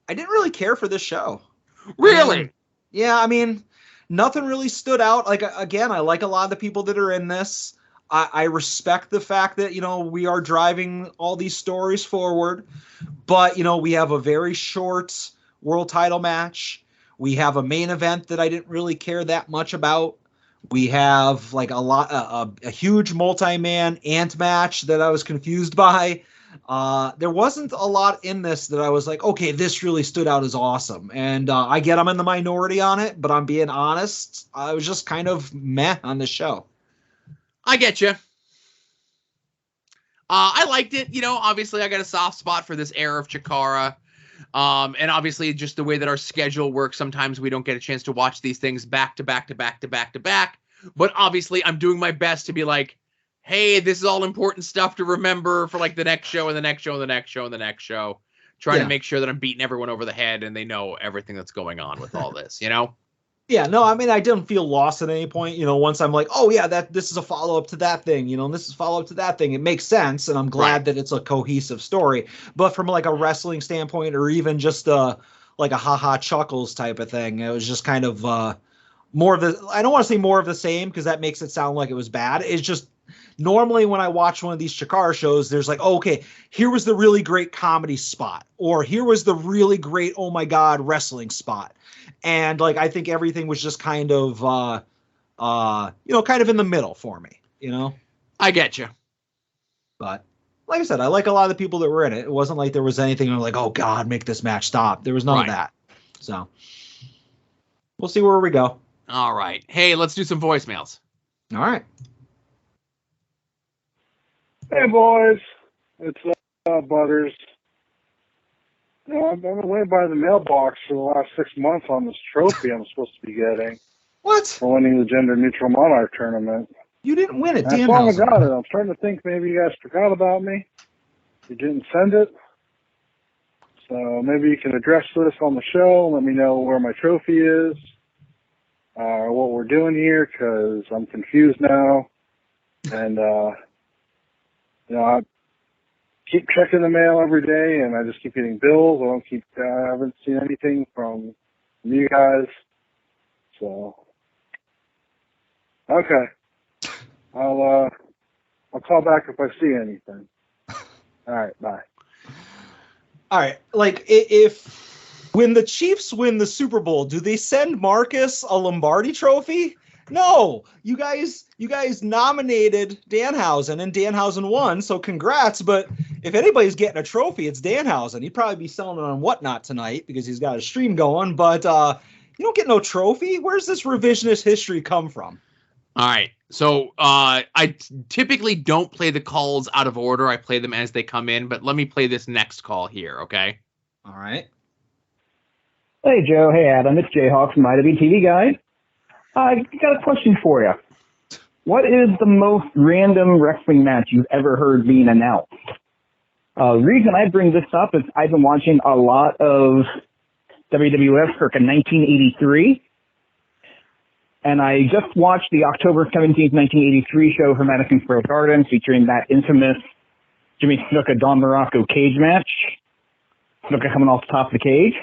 I didn't really care for this show. Really? Yeah, nothing really stood out. Again, I like a lot of the people that are in this. I respect the fact that, we are driving all these stories forward. But, we have a very short world title match. We have a main event that I didn't really care that much about. We have a huge multi-man ant match that I was confused by. There wasn't a lot in this that I was like, okay, this really stood out as awesome. And I get I'm in the minority on it, but I'm being honest. I was just kind of meh on the show. I get you. I liked it. Obviously I got a soft spot for this era of Chikara. And obviously just the way that our schedule works, sometimes we don't get a chance to watch these things back to back to back to back to back. But obviously I'm doing my best to be like, hey, this is all important stuff to remember for the next show and the next show and the next show and the next show. Trying to make sure that I'm beating everyone over the head and they know everything that's going on with all this, Yeah, no, I didn't feel lost at any point. Once I'm like, oh yeah, this is a follow up to that thing, and this is follow up to that thing. It makes sense, and I'm glad that it's a cohesive story. But from a wrestling standpoint, or even just a haha chuckles type of thing, it was just kind of more of the. I don't want to say more of the same because that makes it sound like it was bad. It's just normally when I watch one of these Chikara shows, there's okay, here was the really great comedy spot, or here was the really great oh my god wrestling spot. And I think everything was just kind of, kind of in the middle for me, I get you. But like I said, I like a lot of the people that were in it. It wasn't like there was anything like, oh God, make this match stop. There was none of that. So we'll see where we go. All right. Hey, let's do some voicemails. All right. Hey boys, it's Butters. I've been waiting by the mailbox for the last 6 months on this trophy I'm supposed to be getting. What? For winning the Gender Neutral Monarch tournament. You didn't win it, damn. I finally got it. I'm starting to think maybe you guys forgot about me. You didn't send it. So maybe you can address this on the show. Let me know where my trophy is. What we're doing here, because I'm confused now. And, I keep checking the mail every day, and I just keep getting bills. I haven't seen anything from you guys. So, okay. I'll call back if I see anything. All right, bye. All right, if when the Chiefs win the Super Bowl, do they send Marcus a Lombardi trophy? No, you guys nominated Danhausen, and Danhausen won, so congrats. But if anybody's getting a trophy, it's Danhausen. He'd probably be selling it on Whatnot tonight because he's got a stream going. But you don't get no trophy. Where's this revisionist history come from? All right. So I typically don't play the calls out of order. I play them as they come in. But let me play this next call here, okay? All right. Hey, Joe. Hey, Adam. It's Jayhawk from IWTV Guide. I got a question for you. What is the most random wrestling match you've ever heard being announced? The reason I bring this up is I've been watching a lot of WWF circa 1983. And I just watched the October 17th, 1983 show from Madison Square Garden featuring that infamous Jimmy Snuka Don Morocco cage match. Snuka coming off the top of the cage.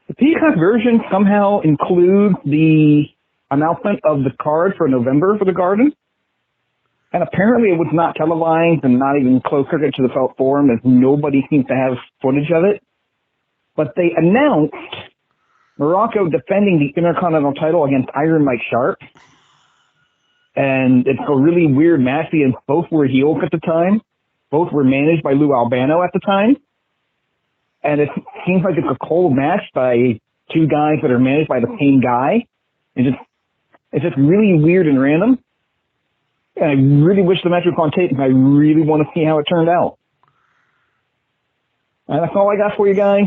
The Peacock version somehow includes the announcement of the card for November for the Garden. And apparently it was not televised and not even closer to the Felt Forum, as nobody seems to have footage of it. But they announced Morocco defending the Intercontinental title against Iron Mike Sharp. And it's a really weird match because both were heels at the time. Both were managed by Lou Albano at the time. And it seems like it's a cold match by two guys that are managed by the same guy. It's just really weird and random. And I really wish the match was on tape, and I really want to see how it turned out. And that's all I got for you guys.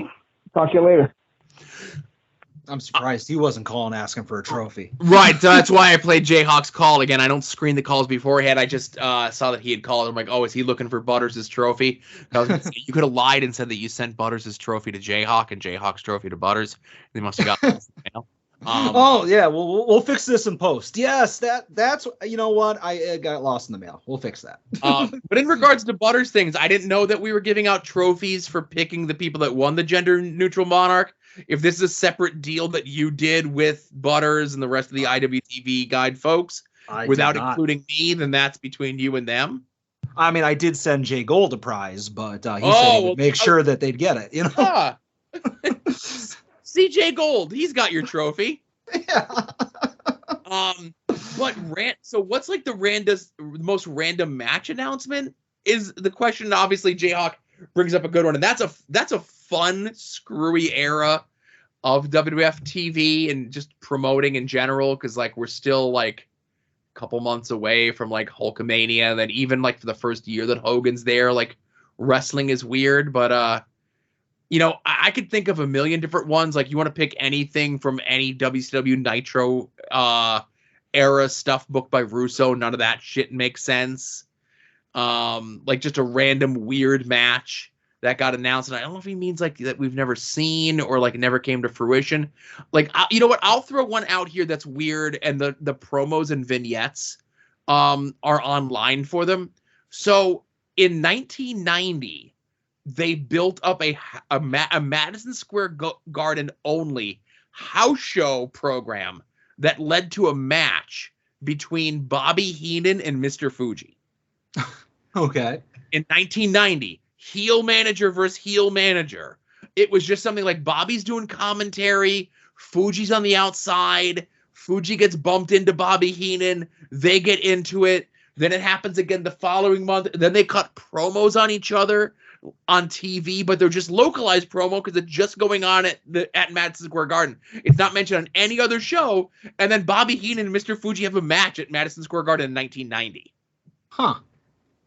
Talk to you later. I'm surprised he wasn't calling asking for a trophy. Right, so that's why I played Jayhawk's call again. I don't screen the calls beforehand. I just saw that he had called. I'm like, oh, is he looking for Butters' trophy? I was gonna say, you could have lied and said that you sent Butters' trophy to Jayhawk and Jayhawk's trophy to Butters. They must have got the mail. Oh yeah, we'll fix this in post. Yes, that's you know what, I got lost in the mail. We'll fix that. But in regards to Butters things, I didn't know that we were giving out trophies for picking the people that won the gender neutral monarch. If this is a separate deal that you did with Butters and the rest of the IWTV guide folks, without including me, then that's between you and them. I mean, I did send Jay Gold a prize, but he said he would make sure that they'd get it. You know. Yeah. CJ Gold, he's got your trophy. Yeah. So what's like the most random match announcement is the question. Obviously, Jayhawk brings up a good one, and that's a fun, screwy era of WWF TV and just promoting in general, because like we're still like a couple months away from like Hulkamania, and then even like for the first year that Hogan's there, like wrestling is weird, but you know, I could think of a million different ones. Like, you want to pick anything from any WCW Nitro era stuff booked by Russo. None of that shit makes sense. Like, just a random weird match that got announced. And I don't know if he means, like, that we've never seen or, like, never came to fruition. Like, you know what? I'll throw one out here that's weird, and the promos and vignettes are online for them. So, in 1990... they built up a Madison Square Garden only house show program that led to a match between Bobby Heenan and Mr. Fuji. Okay. In 1990, heel manager versus heel manager. It was just something like Bobby's doing commentary, Fuji's on the outside, Fuji gets bumped into Bobby Heenan, they get into it, then it happens again the following month, then they cut promos on each other on TV, but they're just localized promo because it's just going on at Madison Square Garden. It's not mentioned on any other show. And then Bobby Heenan and Mr. Fuji have a match at Madison Square Garden in 1990. Huh.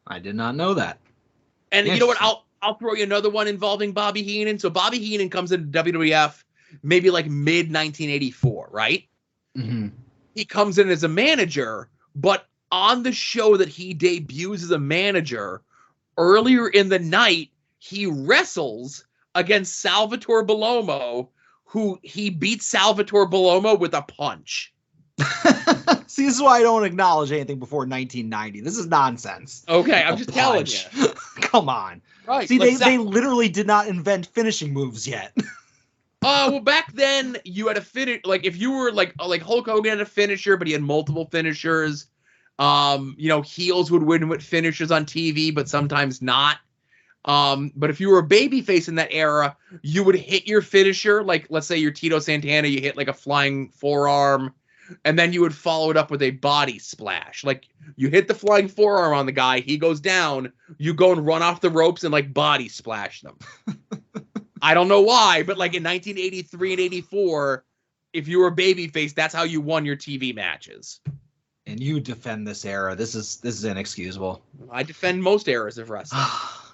I did not know that. And you know what? I'll throw you another one involving Bobby Heenan. So Bobby Heenan comes into WWF maybe like mid 1984, right? Mm-hmm. He comes in as a manager, but on the show that he debuts as a manager, earlier in the night, he wrestles against Salvatore Bellomo, who he beats Salvatore Bellomo with a punch. See, this is why I don't acknowledge anything before 1990. This is nonsense. Okay, I'm just telling you. Come on. Right. See, like they literally did not invent finishing moves yet. Well, back then, you had a finish. Like, if you were like Hulk Hogan had a finisher, but he had multiple finishers. You know, heels would win with finishers on TV, but sometimes not. But if you were a babyface in that era, you would hit your finisher. Like, let's say you're Tito Santana, you hit like a flying forearm, and then you would follow it up with a body splash. Like, you hit the flying forearm on the guy, he goes down, you go and run off the ropes and like body splash them. I don't know why, but like in 1983 and 84, if you were a babyface, that's how you won your TV matches. And you defend this era. This is inexcusable. I defend most eras of wrestling.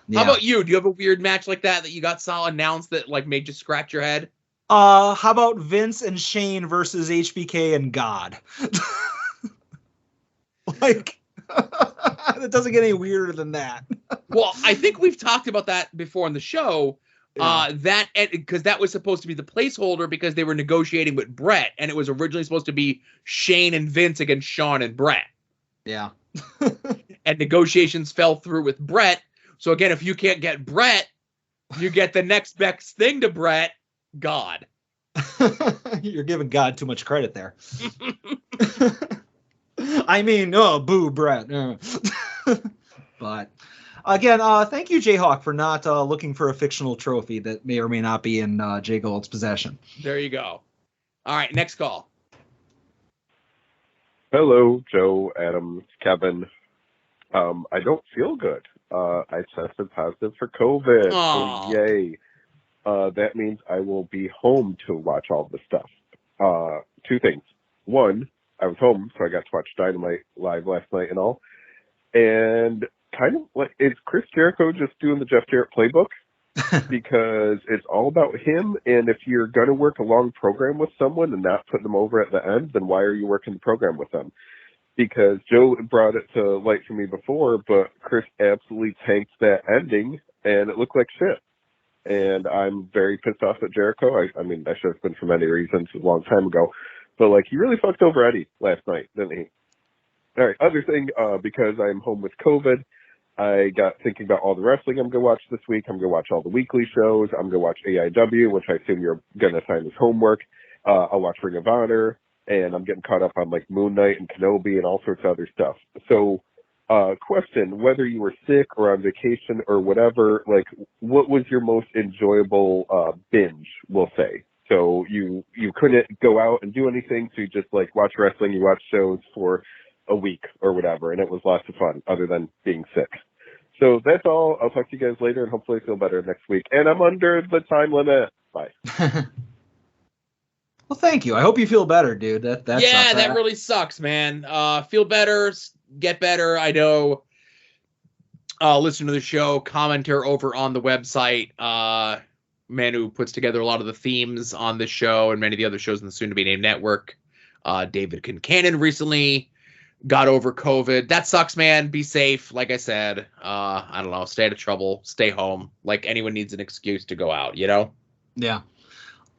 Yeah. How about you? Do you have a weird match like that you got saw announced that like made you scratch your head? How about Vince and Shane versus HBK and God? Like, it doesn't get any weirder than that. Well, I think we've talked about that before on the show. That because that was supposed to be the placeholder because they were negotiating with Brett, and it was originally supposed to be Shane and Vince against Shawn and Brett. Yeah. And negotiations fell through with Brett. So again, if you can't get Brett, you get the next best thing to Brett, God. You're giving God too much credit there. I mean, boo, Brett. But again, thank you, Jayhawk, for not looking for a fictional trophy that may or may not be in Jay Gold's possession. There you go. All right, next call. Hello, Joe, Adam, Kevin. I don't feel good. I tested positive for COVID. Aw. So yay. That means I will be home to watch all this stuff. Two things. One, I was home, so I got to watch Dynamite live last night and all. And kind of like, is Chris Jericho just doing the Jeff Jarrett playbook? Because it's all about him, and if you're going to work a long program with someone and not put them over at the end, then why are you working the program with them? Because Joe brought it to light for me before, but Chris absolutely tanked that ending, and it looked like shit. And I'm very pissed off at Jericho. I mean, that should have been for many reasons a long time ago. But, like, he really fucked over Eddie last night, didn't he? All right, other thing, because I'm home with COVID, I got thinking about all the wrestling I'm going to watch this week. I'm going to watch all the weekly shows. I'm going to watch AIW, which I assume you're going to assign as homework. I'll watch Ring of Honor, and I'm getting caught up on, like, Moon Knight and Kenobi and all sorts of other stuff. So, question, whether you were sick or on vacation or whatever, like, what was your most enjoyable binge, we'll say? So you couldn't go out and do anything, so you just, like, watch wrestling, you watch shows for a week or whatever, and it was lots of fun other than being sick. So that's all. I'll talk to you guys later and hopefully feel better next week. And I'm under the time limit. Bye. Well, thank you. I hope you feel better, dude. That yeah, sucks. that really sucks, man. Feel better, get better. I know. Listen to the show, commenter over on the website. Man who puts together a lot of the themes on this show and many of the other shows in the soon-to-be-named network. David Kincannon recently got over COVID. That sucks, man. Be safe. Like I said, I don't know. Stay out of trouble. Stay home. Like anyone needs an excuse to go out, you know? Yeah.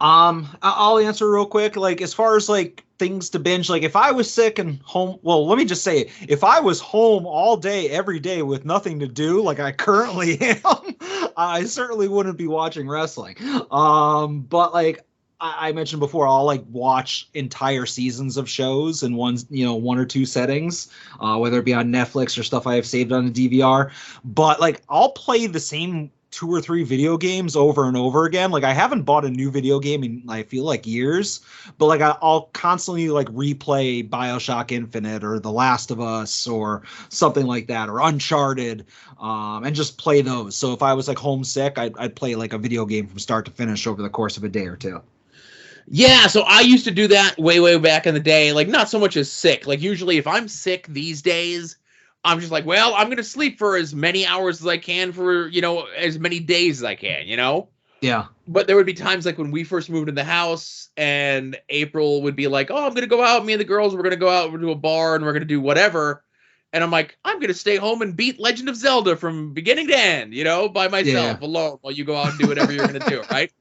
I'll answer real quick. Like, as far as like things to binge, like if I was sick and home, well, let me just say, if I was home all day, every day with nothing to do, like I currently am, I certainly wouldn't be watching wrestling. But like I mentioned before, I'll like watch entire seasons of shows in one or two settings, whether it be on Netflix or stuff I have saved on a DVR. But like I'll play the same 2 or 3 video games over and over again. Like I haven't bought a new video game in I feel like years, but like I'll constantly like replay BioShock Infinite or The Last of Us or something like that, or Uncharted, and just play those. So if I was like homesick, I'd play like a video game from start to finish over the course of a day or two. Yeah, so I used to do that way back in the day. Like, not so much as sick. Like, usually if I'm sick these days, I'm just like, well, I'm going to sleep for as many hours as I can for, as many days as I can, Yeah. But there would be times like when we first moved in the house and April would be like, oh, I'm going to go out. Me and the girls, we're going to go out to a bar and we're going to do whatever. And I'm like, I'm going to stay home and beat Legend of Zelda from beginning to end, by myself alone while you go out and do whatever you're going to do, right?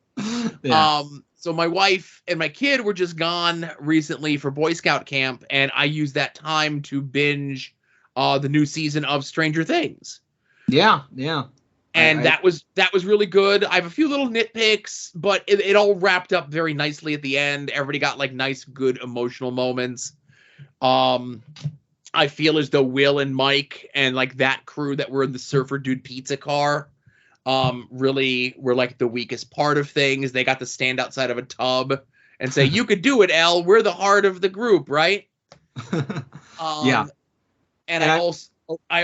Yeah. So my wife and my kid were just gone recently for Boy Scout camp, and I used that time to binge the new season of Stranger Things. Yeah. And that was really good. I have a few little nitpicks, but it all wrapped up very nicely at the end. Everybody got like nice, good emotional moments. I feel as though Will and Mike and like that crew that were in the Surfer Dude pizza car really were like the weakest part of things. They got to stand outside of a tub and say, you could do it, Elle. We're the heart of the group, right? Yeah. And I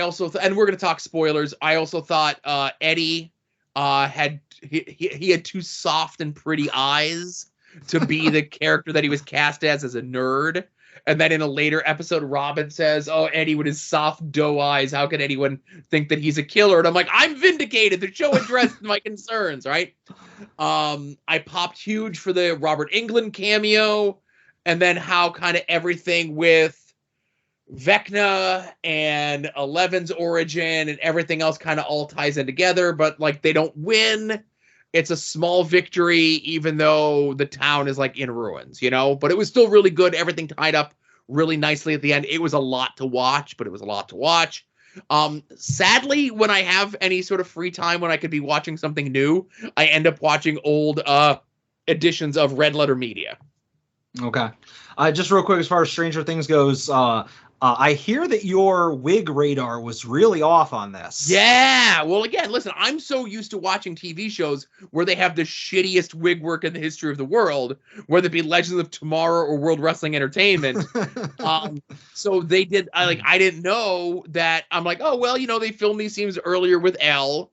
also and we're going to talk spoilers. I also thought Eddie had too soft and pretty eyes to be the character that he was cast as a nerd. And then in a later episode, Robin says, oh, Eddie with his soft doe eyes, how can anyone think that he's a killer? And I'm like, I'm vindicated. The show addressed my concerns, right? I popped huge for the Robert Englund cameo, and then how kind of everything with Vecna and Eleven's origin and everything else kind of all ties in together, but like they don't win. It's a small victory, even though the town is like in ruins, but it was still really good. Everything tied up really nicely at the end. It was a lot to watch, but it was a lot to watch. Sadly, when I have any sort of free time when I could be watching something new, I end up watching old editions of Red Letter Media. Okay. Just real quick, as far as Stranger Things goes, I hear that your wig radar was really off on this. Yeah. Well, again, listen, I'm so used to watching TV shows where they have the shittiest wig work in the history of the world, whether it be Legends of Tomorrow or World Wrestling Entertainment. So they did, I didn't know that. I'm like, oh, well, they filmed these scenes earlier with Elle.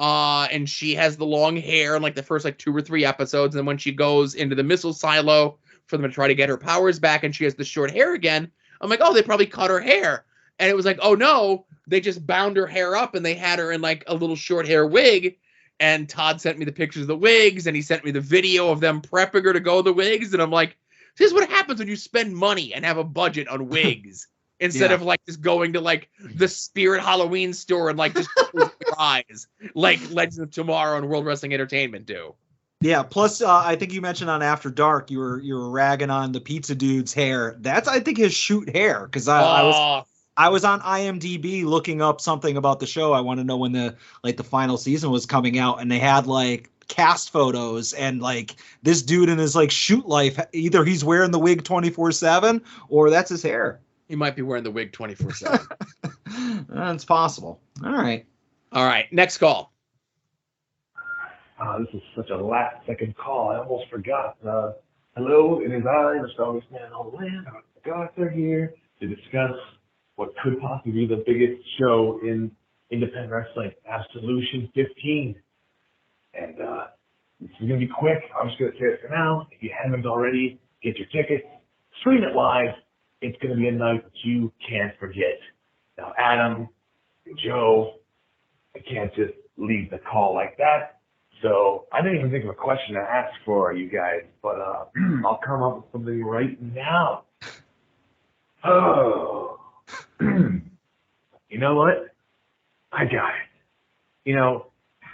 And she has the long hair in like the first like 2 or 3 episodes. And when she goes into the missile silo for them to try to get her powers back and she has the short hair again, I'm like, oh, they probably cut her hair. And it was like, oh, no, they just bound her hair up and they had her in like a little short hair wig. And Todd sent me the pictures of the wigs and he sent me the video of them prepping her to go the wigs. And I'm like, this is what happens when you spend money and have a budget on wigs instead of like just going to like the Spirit Halloween store and like just close your eyes like Legends of Tomorrow and World Wrestling Entertainment do. Yeah. Plus, I think you mentioned on After Dark you were ragging on the pizza dude's hair. That's, I think, his shoot hair, because I was on IMDb looking up something about the show. I want to know when the final season was coming out, and they had like cast photos, and like this dude in his like shoot life, either he's wearing the wig 24/7 or that's his hair. He might be wearing the wig 24/7. That's possible. All right. Next call. This is such a last-second call. I almost forgot. Hello, it is I, the strongest man on the land. The gods are here to discuss what could possibly be the biggest show in independent wrestling, Absolution 15. And this is going to be quick. I'm just going to say it for now. If you haven't already, get your tickets. Stream it live. It's going to be a night that you can't forget. Now, Adam and Joe, I can't just leave the call like that. So I didn't even think of a question to ask for you guys, but I'll come up with something right now. Oh, you know what? I got it.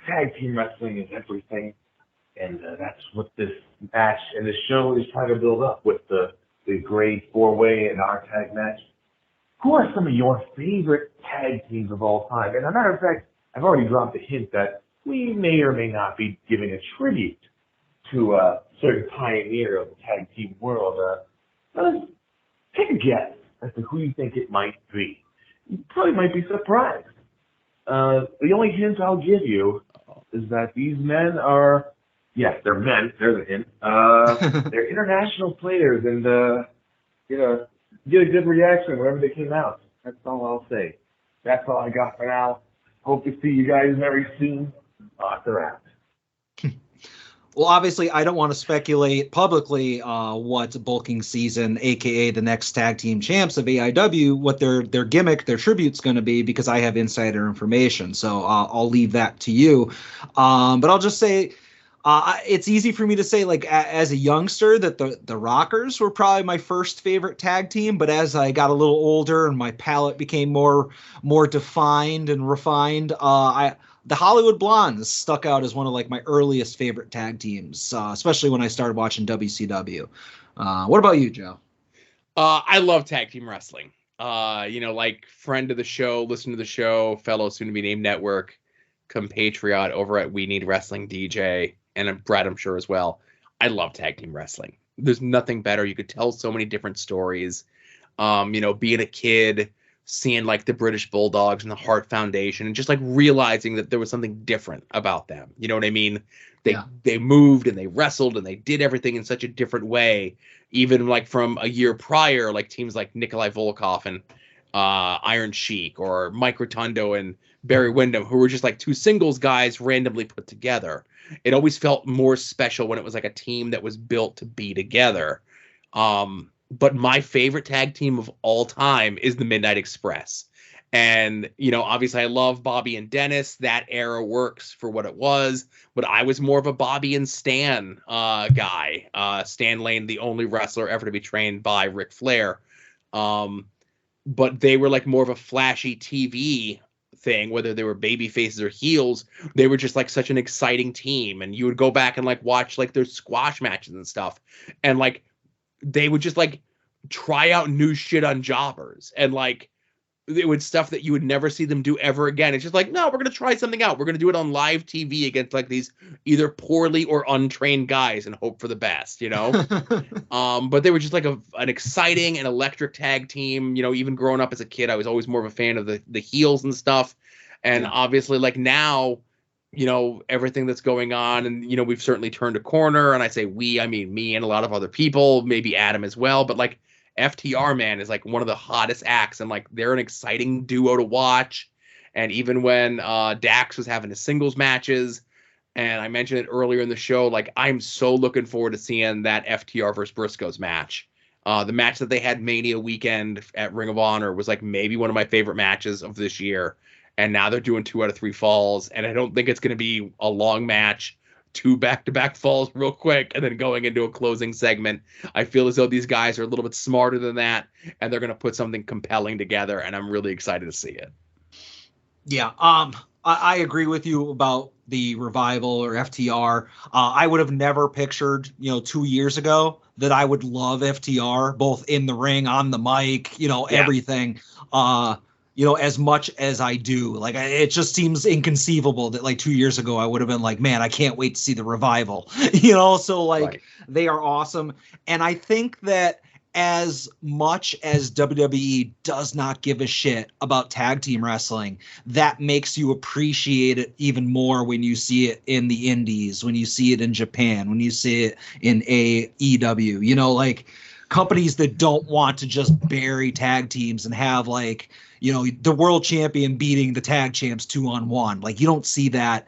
Tag team wrestling is everything, and that's what this match and this show is trying to build up with the grade 4-way and our tag match. Who are some of your favorite tag teams of all time? And as a matter of fact, I've already dropped a hint that we may or may not be giving a tribute to a certain pioneer of the tag team world. Take a guess as to who you think it might be. You probably might be surprised. The only hint I'll give you is that these men are, yes, they're men, there's a hint. They're international players, and get a good reaction whenever they came out. That's all I'll say. That's all I got for now. Hope to see you guys very soon. They're out. Well, obviously, I don't want to speculate publicly what bulking season, aka the next tag team champs of AIW, what their gimmick, their tribute's going to be, because I have insider information. So I'll leave that to you. But I'll just say it's easy for me to say, like, as a youngster, that the Rockers were probably my first favorite tag team. But as I got a little older and my palate became more defined and refined, the Hollywood Blondes stuck out as one of like my earliest favorite tag teams, especially when I started watching WCW. What about you, Joe? I love tag team wrestling. Like friend of the show, listen to the show, fellow soon-to-be-named network, compatriot over at We Need Wrestling DJ, and Brad, I'm sure, as well. I love tag team wrestling. There's nothing better. You could tell so many different stories. Being a kid, seeing like the British Bulldogs and the Hart Foundation, and just like realizing that there was something different about them. You know what I mean? They moved and they wrestled and they did everything in such a different way. Even like from a year prior, like teams like Nikolai Volkov and Iron Sheik, or Mike Rotundo and Barry Windham, who were just like two singles guys randomly put together. It always felt more special when it was like a team that was built to be together. But my favorite tag team of all time is the Midnight Express. And, obviously I love Bobby and Dennis. That era works for what it was. But I was more of a Bobby and Stan guy. Stan Lane, the only wrestler ever to be trained by Ric Flair. But they were like more of a flashy TV thing, whether they were baby faces or heels. They were just like such an exciting team. And you would go back and like watch like their squash matches and stuff. And like, they would just like try out new shit on jobbers, and like it was stuff that you would never see them do ever again. It's just like, no, we're going to try something out. We're going to do it on live TV against like these either poorly or untrained guys and hope for the best, you know? But they were just like an exciting and electric tag team. You know, even growing up as a kid, I was always more of a fan of the heels and stuff. And obviously, like now, you know, everything that's going on, and, you know, we've certainly turned a corner. And I say we, I mean me and a lot of other people, maybe Adam as well. But like, FTR, man, is like one of the hottest acts, and like they're an exciting duo to watch. And even when Dax was having his singles matches, and I mentioned it earlier in the show, like I'm so looking forward to seeing that FTR versus Briscoes match. The match that they had Mania weekend at Ring of Honor was like maybe one of my favorite matches of this year. And now they're doing 2 out of 3 falls, and I don't think it's going to be a long match. 2 back-to-back falls real quick and then going into a closing segment. I feel as though these guys are a little bit smarter than that, and they're going to put something compelling together, and I'm really excited to see it. Yeah, I agree with you about the Revival or FTR. I would have never pictured, 2 years ago that I would love FTR, both in the ring, on the mic, everything. As much as I do. Like, it just seems inconceivable that like 2 years ago I would have been like, man, I can't wait to see the Revival. So like right. They are awesome. And I think that as much as WWE does not give a shit about tag team wrestling, that makes you appreciate it even more when you see it in the indies, when you see it in Japan, when you see it in AEW, like companies that don't want to just bury tag teams and have like, the world champion beating the tag champs 2-on-1. Like, you don't see that,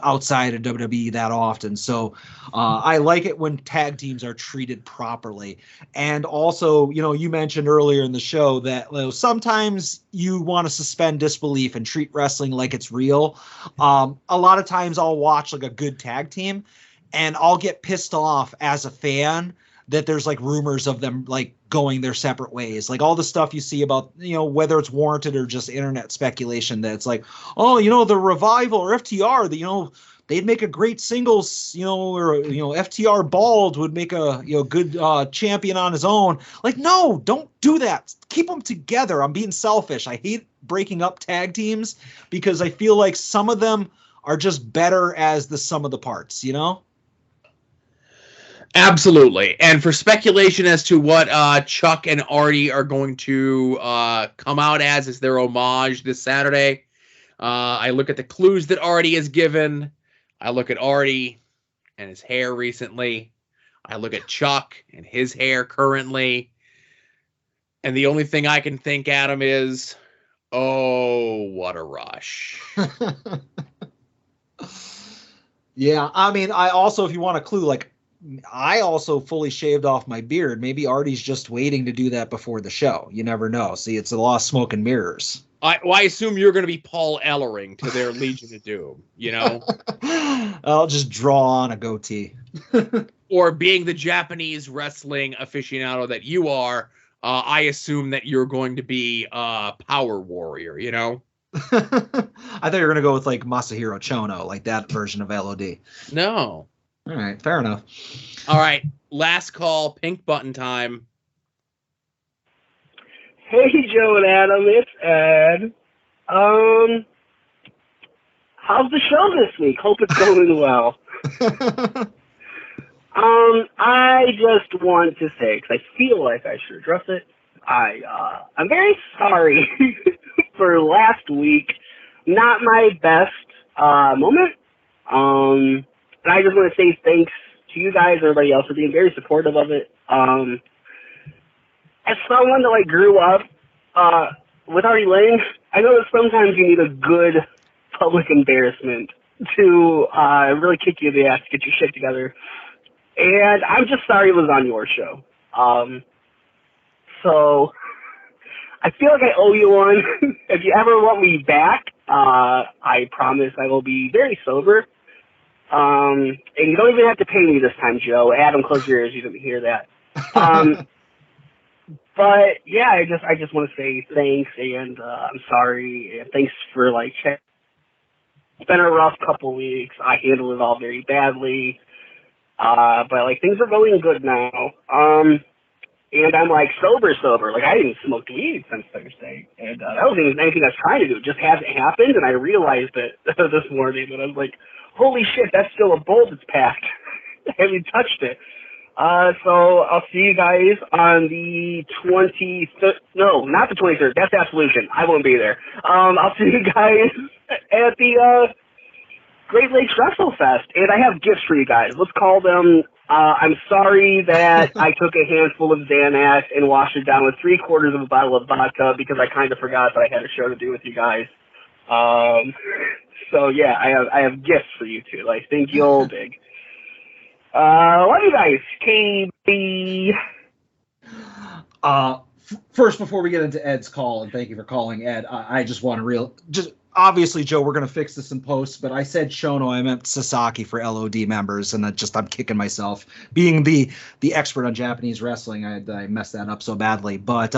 outside of WWE that often. So I like it when tag teams are treated properly. And also, you mentioned earlier in the show that sometimes you want to suspend disbelief and treat wrestling like it's real. A lot of times I'll watch like a good tag team and I'll get pissed off as a fan that there's like rumors of them like going their separate ways, like all the stuff you see about, whether it's warranted or just internet speculation, that it's like, oh, the Revival or FTR, they'd make a great singles, or, FTR bald would make a, good champion on his own. Like, no, don't do that. Keep them together. I'm being selfish. I hate breaking up tag teams because I feel like some of them are just better as the sum of the parts, Absolutely. And for speculation as to what Chuck and Artie are going to come out as their homage this Saturday, I look at the clues that Artie has given. I look at Artie and his hair recently. I look at Chuck and his hair currently. And the only thing I can think, Adam, is, oh, what a rush. Yeah, I mean, I also, if you want a clue, like, I also fully shaved off my beard. Maybe Artie's just waiting to do that before the show. You never know. See, it's a lot of smoke and mirrors. I assume you're going to be Paul Ellering to their Legion of Doom, I'll just draw on a goatee. Or being the Japanese wrestling aficionado that you are, I assume that you're going to be Power Warrior, I thought you were going to go with like Masahiro Chono, like that version of LOD. No. All right, fair enough. All right, last call, pink button time. Hey, Joe and Adam, it's Ed. How's the show this week? Hope it's going well. I just want to say, because I feel like I should address it, I'm very sorry for last week. Not my best moment. And I just want to say thanks to you guys and everybody else for being very supportive of it. As someone that like grew up with Artie Lang, I know that sometimes you need a good public embarrassment to really kick you in the ass to get your shit together. And I'm just sorry it was on your show. So I feel like I owe you one. If you ever want me back, I promise I will be very sober. And you don't even have to pay me this time, Joe. Adam, close your ears. You didn't hear that. But yeah, I just want to say thanks, and I'm sorry, and thanks for like. It's been a rough couple weeks. I handled it all very badly, but like things are going good now. And I'm like sober. Like I didn't smoke weed since Thursday, and that wasn't anything I was trying to do. It just hasn't happened, and I realized it this morning. And I was like, "Holy shit, that's still a bowl that's packed. I haven't touched it." So I'll see you guys on the 23rd. No, not the 23rd. That's Absolution. I won't be there. I'll see you guys at the Great Lakes Wrestle Fest, and I have gifts for you guys. Let's call them. I'm sorry that I took a handful of Xanax and washed it down with 3/4 of a bottle of vodka because I kind of forgot that I had a show to do with you guys. So yeah, I have gifts for you two. I think you'll dig. Love you guys. KB. First, before we get into Ed's call, and thank you for calling, Ed, I just want to obviously, Joe, we're going to fix this in post, but I said Shono, I meant Sasaki for LOD members, and I'm kicking myself. Being the expert on Japanese wrestling, I messed that up so badly. But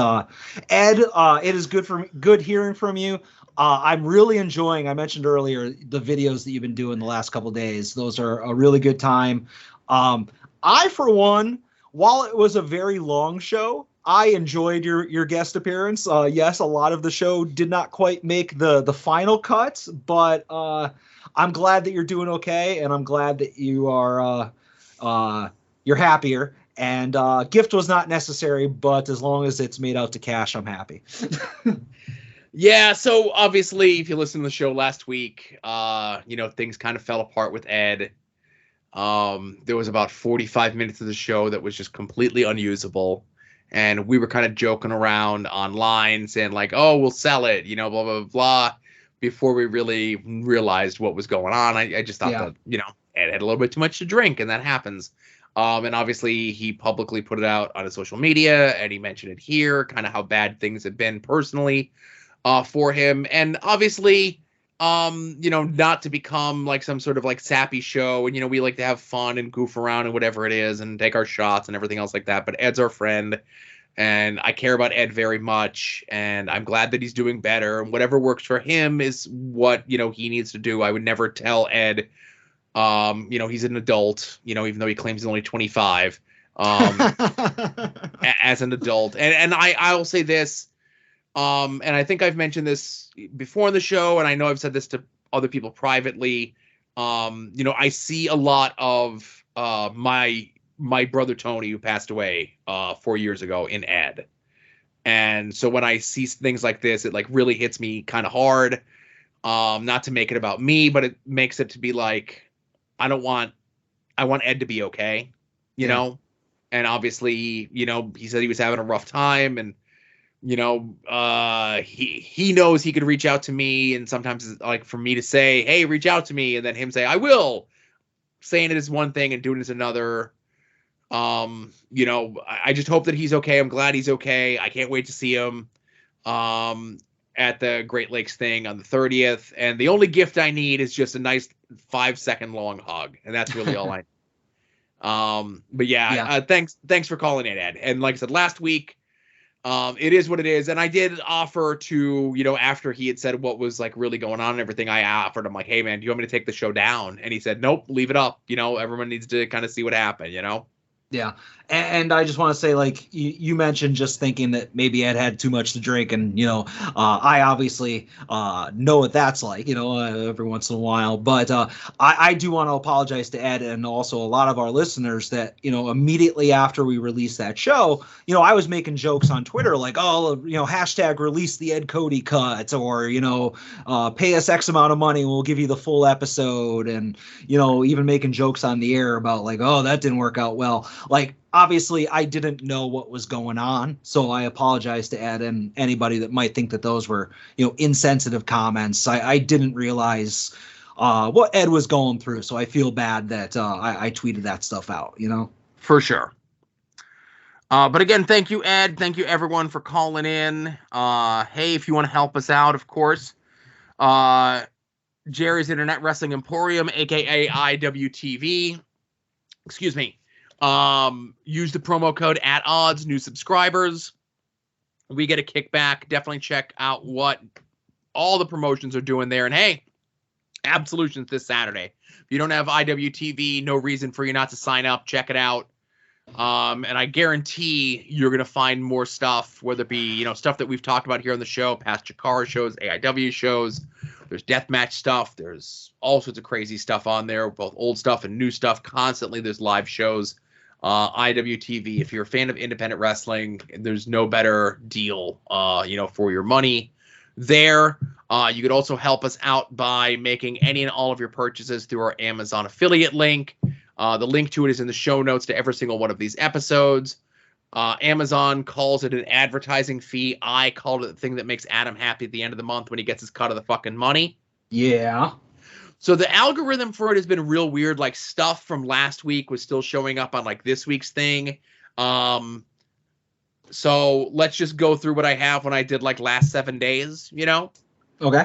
Ed, it is good hearing from you. I'm really enjoying, I mentioned earlier, the videos that you've been doing the last couple of days. Those are a really good time. I, for one, while it was a very long show, I enjoyed your guest appearance. Yes, a lot of the show did not quite make the final cut, but I'm glad that you're doing okay, and I'm glad that you are you're happier. And gift was not necessary, but as long as it's made out to cash, I'm happy. Yeah, so obviously, if you listened to the show last week, things kind of fell apart with Ed. There was about 45 minutes of the show that was just completely unusable. And we were kind of joking around online saying like, oh, we'll sell it, blah, blah, blah, before we really realized what was going on. I just thought that, Ed had a little bit too much to drink, and that happens. And obviously he publicly put it out on his social media, and he mentioned it here, kind of how bad things have been personally for him. And obviously, not to become like some sort of like sappy show. And, we like to have fun and goof around and whatever it is and take our shots and everything else like that. But Ed's our friend, and I care about Ed very much. And I'm glad that he's doing better. And whatever works for him is what, he needs to do. I would never tell Ed, he's an adult, even though he claims he's only 25, as an adult. And I will say this, and I think I've mentioned this before in the show, and I know I've said this to other people privately. I see a lot of my brother Tony, who passed away 4 years ago, in Ed. And so when I see things like this, it like really hits me kind of hard. Not to make it about me, but it makes it to be like, I want Ed to be okay, you know? And obviously, he said he was having a rough time, and he knows he could reach out to me, and sometimes it's like for me to say, hey, reach out to me, and then him say, I will. Saying it is one thing and doing it is another. I just hope that he's okay. I'm glad he's okay. I can't wait to see him at the Great Lakes thing on the 30th. And the only gift I need is just a nice 5-second long hug. And that's really all I need. But thanks for calling in, Ed. And like I said, last week, it is what it is. And I did offer to, after he had said what was like really going on and everything, I offered him like, hey man, do you want me to take the show down? And he said, nope, leave it up. Everyone needs to kind of see what happened, Yeah. And I just want to say, like, you mentioned just thinking that maybe Ed had too much to drink. And, I obviously know what that's like, every once in a while. But I do want to apologize to Ed and also a lot of our listeners that, immediately after we released that show, I was making jokes on Twitter like, oh, hashtag release the Ed Cody cut, or, pay us X amount of money and we'll give you the full episode. And, even making jokes on the air about like, oh, that didn't work out well. Like, obviously, I didn't know what was going on, so I apologize to Ed and anybody that might think that those were, insensitive comments. I didn't realize what Ed was going through, so I feel bad that I tweeted that stuff out, For sure. But again, thank you, Ed. Thank you, everyone, for calling in. Hey, if you want to help us out, of course, Jerry's Internet Wrestling Emporium, a.k.a. IWTV. Excuse me. Use the promo code @odds, new subscribers. We get a kickback. Definitely check out what all the promotions are doing there. And hey, Absolution's this Saturday. If you don't have IWTV, no reason for you not to sign up. Check it out. And I guarantee you're going to find more stuff, whether it be, stuff that we've talked about here on the show, past Chikara shows, AIW shows. There's deathmatch stuff. There's all sorts of crazy stuff on there, both old stuff and new stuff. Constantly there's live shows. IWTV, if you're a fan of independent wrestling, there's no better deal, for your money there. You could also help us out by making any and all of your purchases through our Amazon affiliate link. The link to it is in the show notes to every single one of these episodes. Amazon calls it an advertising fee. I called it the thing that makes Adam happy at the end of the month when he gets his cut of the fucking money. Yeah. So the algorithm for it has been real weird. Like, stuff from last week was still showing up on, like, this week's thing. So let's just go through what I have when I did, like, last 7 days, Okay.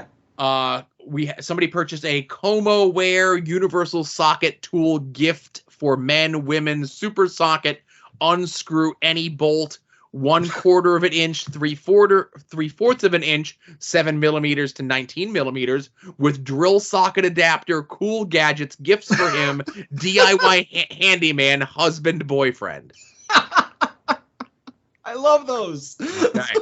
Somebody purchased a Como Wear Universal Socket Tool gift for men, women, super socket, unscrew any bolt, 1/4 of an inch, 3/4 of an inch, 7 millimeters to 19 millimeters, with drill socket adapter, cool gadgets, gifts for him, DIY handyman, husband, boyfriend. I love those. Okay.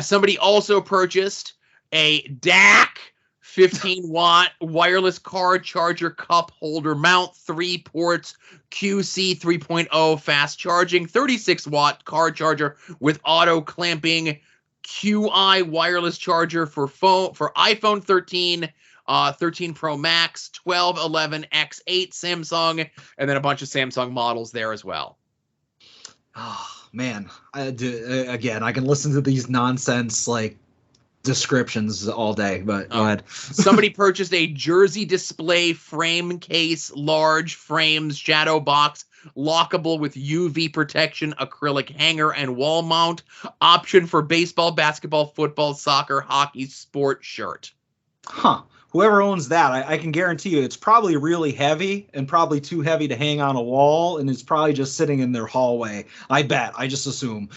Somebody also purchased a DAC 15-watt wireless car charger cup holder mount, 3 ports, QC 3.0 fast charging, 36-watt car charger with auto clamping, QI wireless charger for iPhone 13, 13 Pro Max, 12, 11, X8 Samsung, and then a bunch of Samsung models there as well. Oh, man. Again, I can listen to these nonsense, descriptions all day, but go ahead. Somebody purchased a jersey display frame case, large frames, shadow box, lockable with UV protection, acrylic hanger, and wall mount. Option for baseball, basketball, football, soccer, hockey, sport shirt. Huh. Whoever owns that, I can guarantee you it's probably really heavy and probably too heavy to hang on a wall, and it's probably just sitting in their hallway. I bet. I just assume.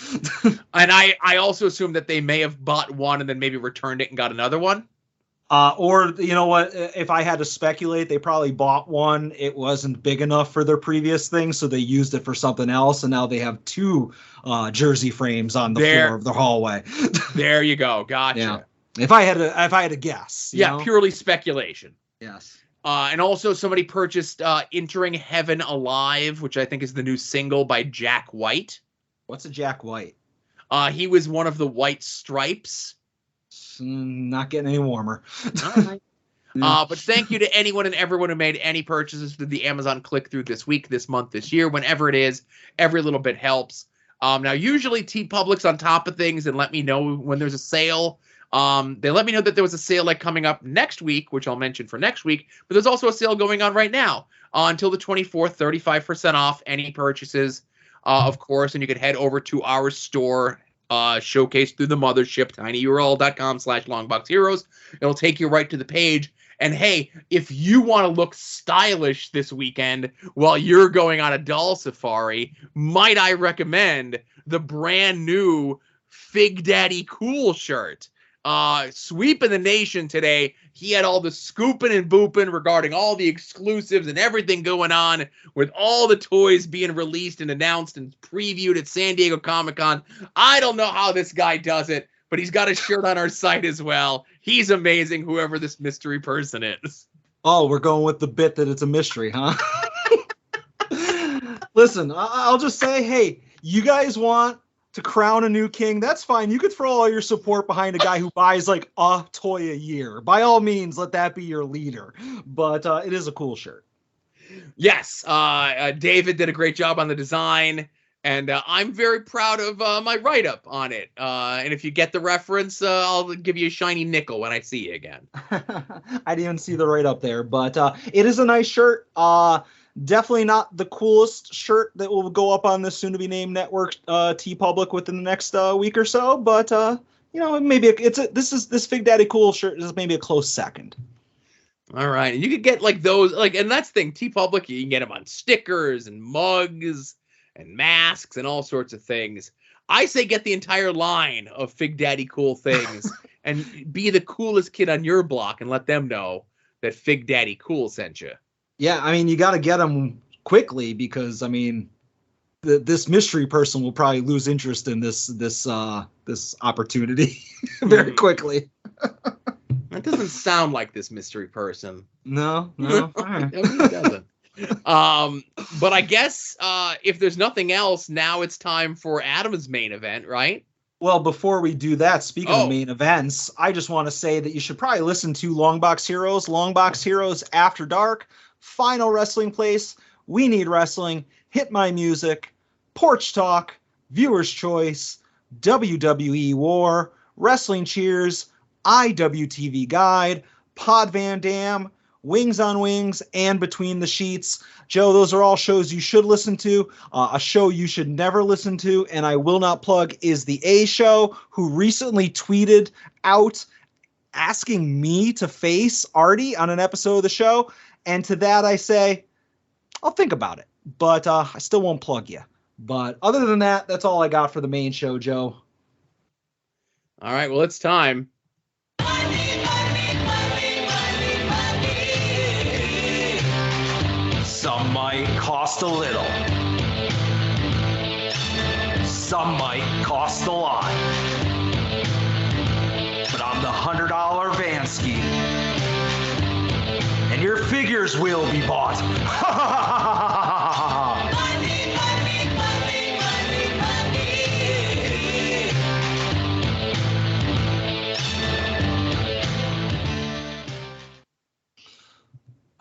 And I also assume that they may have bought one and then maybe returned it and got another one. Or, you know what, if I had to speculate, they probably bought one. It wasn't big enough for their previous thing, so they used it for something else, and now they have 2 jersey frames on the floor of their hallway. There you go. Gotcha. Yeah. If I had to guess. You know? Purely speculation. Yes. And also somebody purchased Entering Heaven Alive, which I think is the new single by Jack White. What's a Jack White? He was one of the White Stripes. Not getting any warmer. All right. But thank you to anyone and everyone who made any purchases through the Amazon click-through this week, this month, this year, whenever it is. Every little bit helps. Now, usually TeePublic's on top of things and let me know when there's a sale. They let me know that there was a sale coming up next week, which I'll mention for next week, but there's also a sale going on right now until the 24th, 35% off any purchases, of course, and you can head over to our store, showcased through the mothership, tinyurl.com/longboxheroes. It'll take you right to the page. And hey, if you want to look stylish this weekend while you're going on a doll safari, might I recommend the brand new Fig Daddy Cool shirt. Sweeping the nation today. He had all the scooping and booping regarding all the exclusives and everything going on with all the toys being released and announced and previewed at San Diego Comic-Con. I don't know how this guy does it, but he's got a shirt on our site as well. He's amazing, whoever this mystery person is. Oh, we're going with the bit that it's a mystery, huh? Listen, I'll just say, hey, you guys want to crown a new king, that's fine. You could throw all your support behind a guy who buys a toy a year. By all means, let that be your leader. But it is a cool shirt. Yes, David did a great job on the design, and I'm very proud of my write-up on it. And if you get the reference, I'll give you a shiny nickel when I see you again. I didn't even see the write-up there, but it is a nice shirt. Definitely not the coolest shirt that will go up on the soon-to-be-named network, TeePublic, within the next week or so. But maybe this Fig Daddy Cool shirt is maybe a close second. All right, and you could get those and that's the thing. TeePublic, you can get them on stickers and mugs and masks and all sorts of things. I say get the entire line of Fig Daddy Cool things and be the coolest kid on your block and let them know that Fig Daddy Cool sent you. Yeah, I mean, you got to get them quickly because I mean, this mystery person will probably lose interest in this opportunity very quickly. That doesn't sound like this mystery person. No. All right. No, he doesn't. But I guess if there's nothing else, now it's time for Adam's main event, right? Well, before we do that, speaking of main events, I just want to say that you should probably listen to Longbox Heroes After Dark, Final Wrestling Place, We Need Wrestling, Hit My Music, Porch Talk, Viewer's Choice, WWE War, Wrestling Cheers, IWTV Guide, Pod Van Dam, Wings on Wings, and Between the Sheets. Joe, those are all shows you should listen to. A show you should never listen to, and I will not plug, is The A Show, who recently tweeted out asking me to face Artie on an episode of the show. And to that I say, I'll think about it, but I still won't plug you. But other than that, that's all I got for the main show, Joe. All right, well, it's time. Some might cost a little. Some might cost a lot. But I'm the $100 Vansky. And your figures will be bought.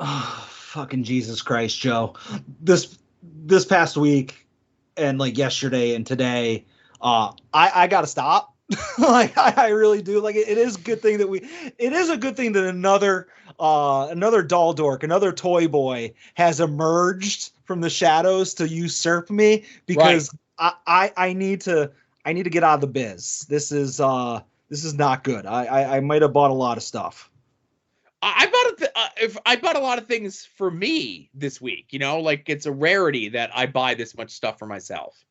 Oh, fucking Jesus Christ, Joe. This past week and like yesterday and today, I gotta stop. Like I really do. Like it is a good thing that another doll dork, another toy boy has emerged from the shadows to usurp me, because I need to get out of the biz. This is not good. I might have bought a lot of stuff. I bought a lot of things for me this week, you know, like it's a rarity that I buy this much stuff for myself.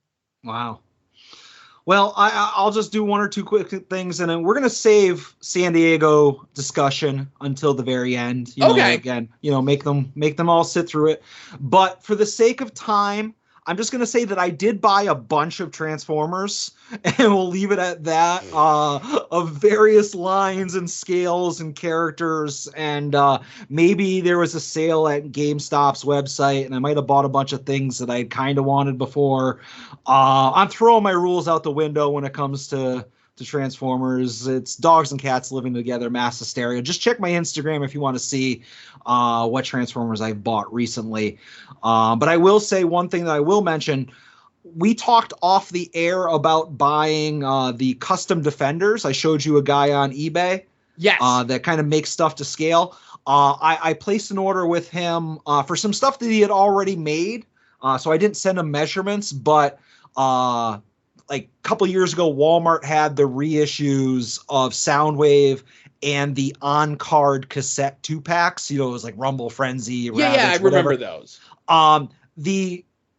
Wow. Well, I'll just do one or two quick things, and then we're gonna save San Diego discussion until the very end. You know, again, you know, make them all sit through it. But for the sake of time, I'm just gonna say that I did buy a bunch of Transformers, and we'll leave it at that. Of various lines and scales and characters, and maybe there was a sale at GameStop's website, and I might have bought a bunch of things that I kind of wanted before. I'm throwing my rules out the window when it comes to Transformers. It's dogs and cats living together, mass hysteria. Just check my Instagram if you want to see what Transformers I've bought recently. But I will say one thing that I will mention. We talked off the air about buying the custom Defenders. I showed you a guy on eBay. Yes. That kind of makes stuff to scale. I placed an order with him for some stuff that he had already made. So I didn't send him measurements, but like a couple years ago, Walmart had the reissues of Soundwave and the on-card cassette 2-packs. You know, it was like Rumble Frenzy. Ravage, I remember those.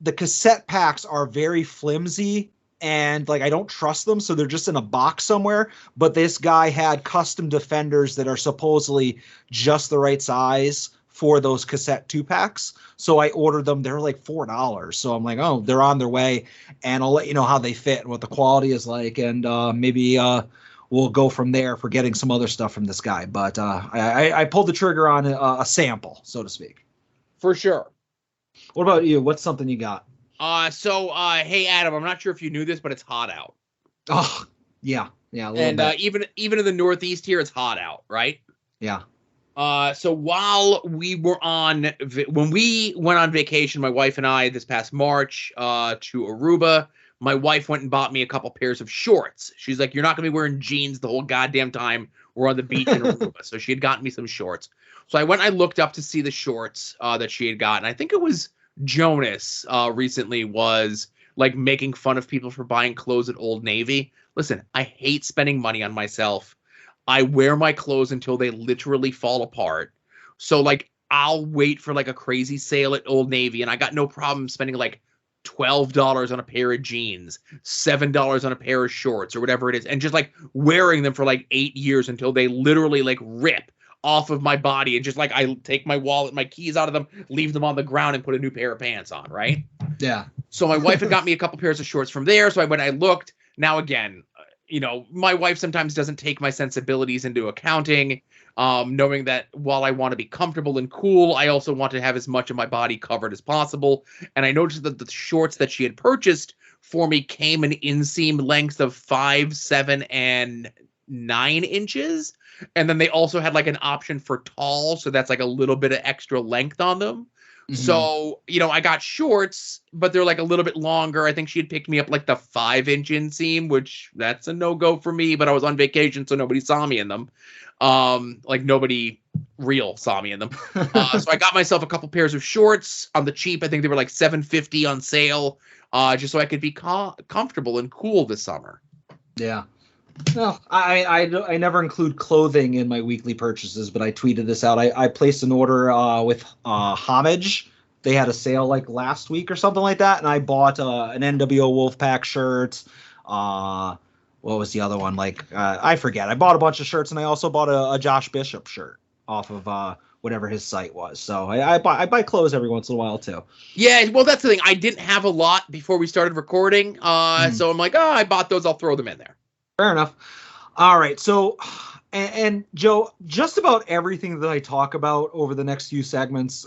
The cassette packs are very flimsy, and like I don't trust them, so they're just in a box somewhere. But this guy had custom Defenders that are supposedly just the right size for those cassette 2-packs. So I ordered them. They're like $4. So I'm like, oh, they're on their way, and I'll let you know how they fit and what the quality is like, and maybe we'll go from there for getting some other stuff from this guy. But I pulled the trigger on a sample, so to speak. For sure. What about you? What's something you got? Hey Adam, I'm not sure if you knew this, but it's hot out. Oh, yeah, a little and bit. even in the Northeast here, it's hot out, right? Yeah. So while we were when we went on vacation, my wife and I this past March to Aruba, my wife went and bought me a couple pairs of shorts. She's like, "You're not gonna be wearing jeans the whole goddamn time we're on the beach in Aruba." So she had gotten me some shorts. So I went and I looked up to see the shorts that she had gotten. I think it was Jonas recently was like making fun of people for buying clothes at Old Navy. Listen, I hate spending money on myself. I wear my clothes until they literally fall apart. So like I'll wait for like a crazy sale at Old Navy, and I got no problem spending like $12 on a pair of jeans, $7 on a pair of shorts or whatever it is, and just like wearing them for like 8 years until they literally like rip off of my body, and just like I take my wallet, my keys out of them, leave them on the ground, and put a new pair of pants on, right? Yeah. So my wife had got me a couple pairs of shorts from there. So when I looked, now again, my wife sometimes doesn't take my sensibilities into accounting, knowing that while I want to be comfortable and cool, I also want to have as much of my body covered as possible. And I noticed that the shorts that she had purchased for me came in inseam lengths of 5, 7, and 9 inches. And then they also had like an option for tall. So that's like a little bit of extra length on them. Mm-hmm. So, I got shorts, but they're like a little bit longer. I think she had picked me up like the 5-inch inseam, which that's a no-go for me, but I was on vacation, so nobody saw me in them. Like nobody real saw me in them. So I got myself a couple pairs of shorts on the cheap. I think they were like $7.50 on sale, just so I could be comfortable and cool this summer. Yeah. No, I never include clothing in my weekly purchases, but I tweeted this out. I placed an order with Homage. They had a sale like last week or something like that, and I bought an NWO Wolfpack shirt. What was the other one? I forget. I bought a bunch of shirts, and I also bought a Josh Bishop shirt off of whatever his site was. So I buy clothes every once in a while too. Yeah, well, that's the thing. I didn't have a lot before we started recording, so I'm like, I bought those. I'll throw them in there. Fair enough. All right. So, and Joe, just about everything that I talk about over the next few segments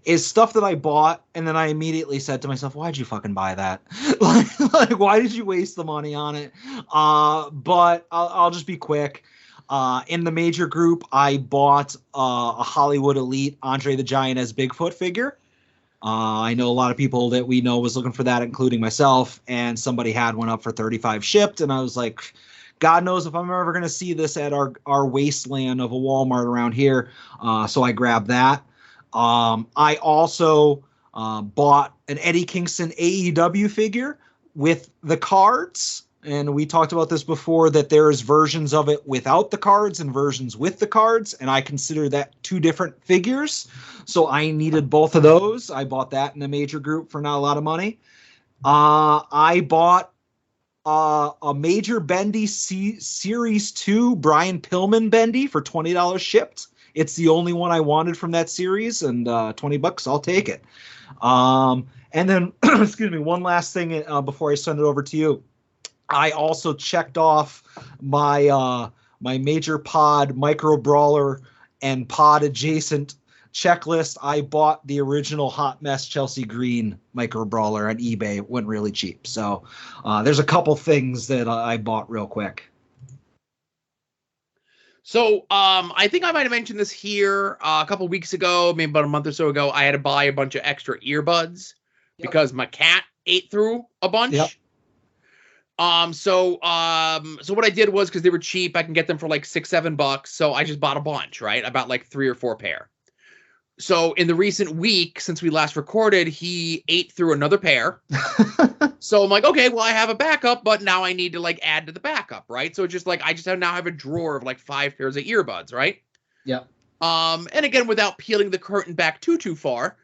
is stuff that I bought, and then I immediately said to myself, "Why'd you fucking buy that? like, why did you waste the money on it?" But I'll just be quick. In the major group, I bought a Hollywood Elite Andre the Giant as Bigfoot figure. I know a lot of people that we know was looking for that, including myself, and somebody had one up for $35 shipped, and I was like, God knows if I'm ever going to see this at our wasteland of a Walmart around here. So I grabbed that. I also bought an Eddie Kingston AEW figure with the cards. And we talked about this before, that there's versions of it without the cards and versions with the cards. And I consider that two different figures. So I needed both of those. I bought that in a major group for not a lot of money. I bought a major Bendy Series 2 Brian Pillman Bendy for $20 shipped. It's the only one I wanted from that series, and $20, I'll take it. And then, excuse me, one last thing before I send it over to you. I also checked off my my major pod, micro brawler, and pod adjacent checklist. I bought the original Hot Mess Chelsea Green micro brawler on eBay. It went really cheap. So there's a couple things that I bought real quick. So I think I might have mentioned this here a couple weeks ago, maybe about a month or so ago. I had to buy a bunch of extra earbuds because my cat ate through a bunch. Yep. So what I did was, because they were cheap, I can get them for like $6-7. So I just bought a bunch, right? I bought like 3 or 4 pair. So in the recent week, since we last recorded, he ate through another pair. So I'm like, okay, well, I have a backup, but now I need to like add to the backup, right? So it's just like, I just now have a drawer of like 5 pairs of earbuds, right? Yeah. And again, without peeling the curtain back too far,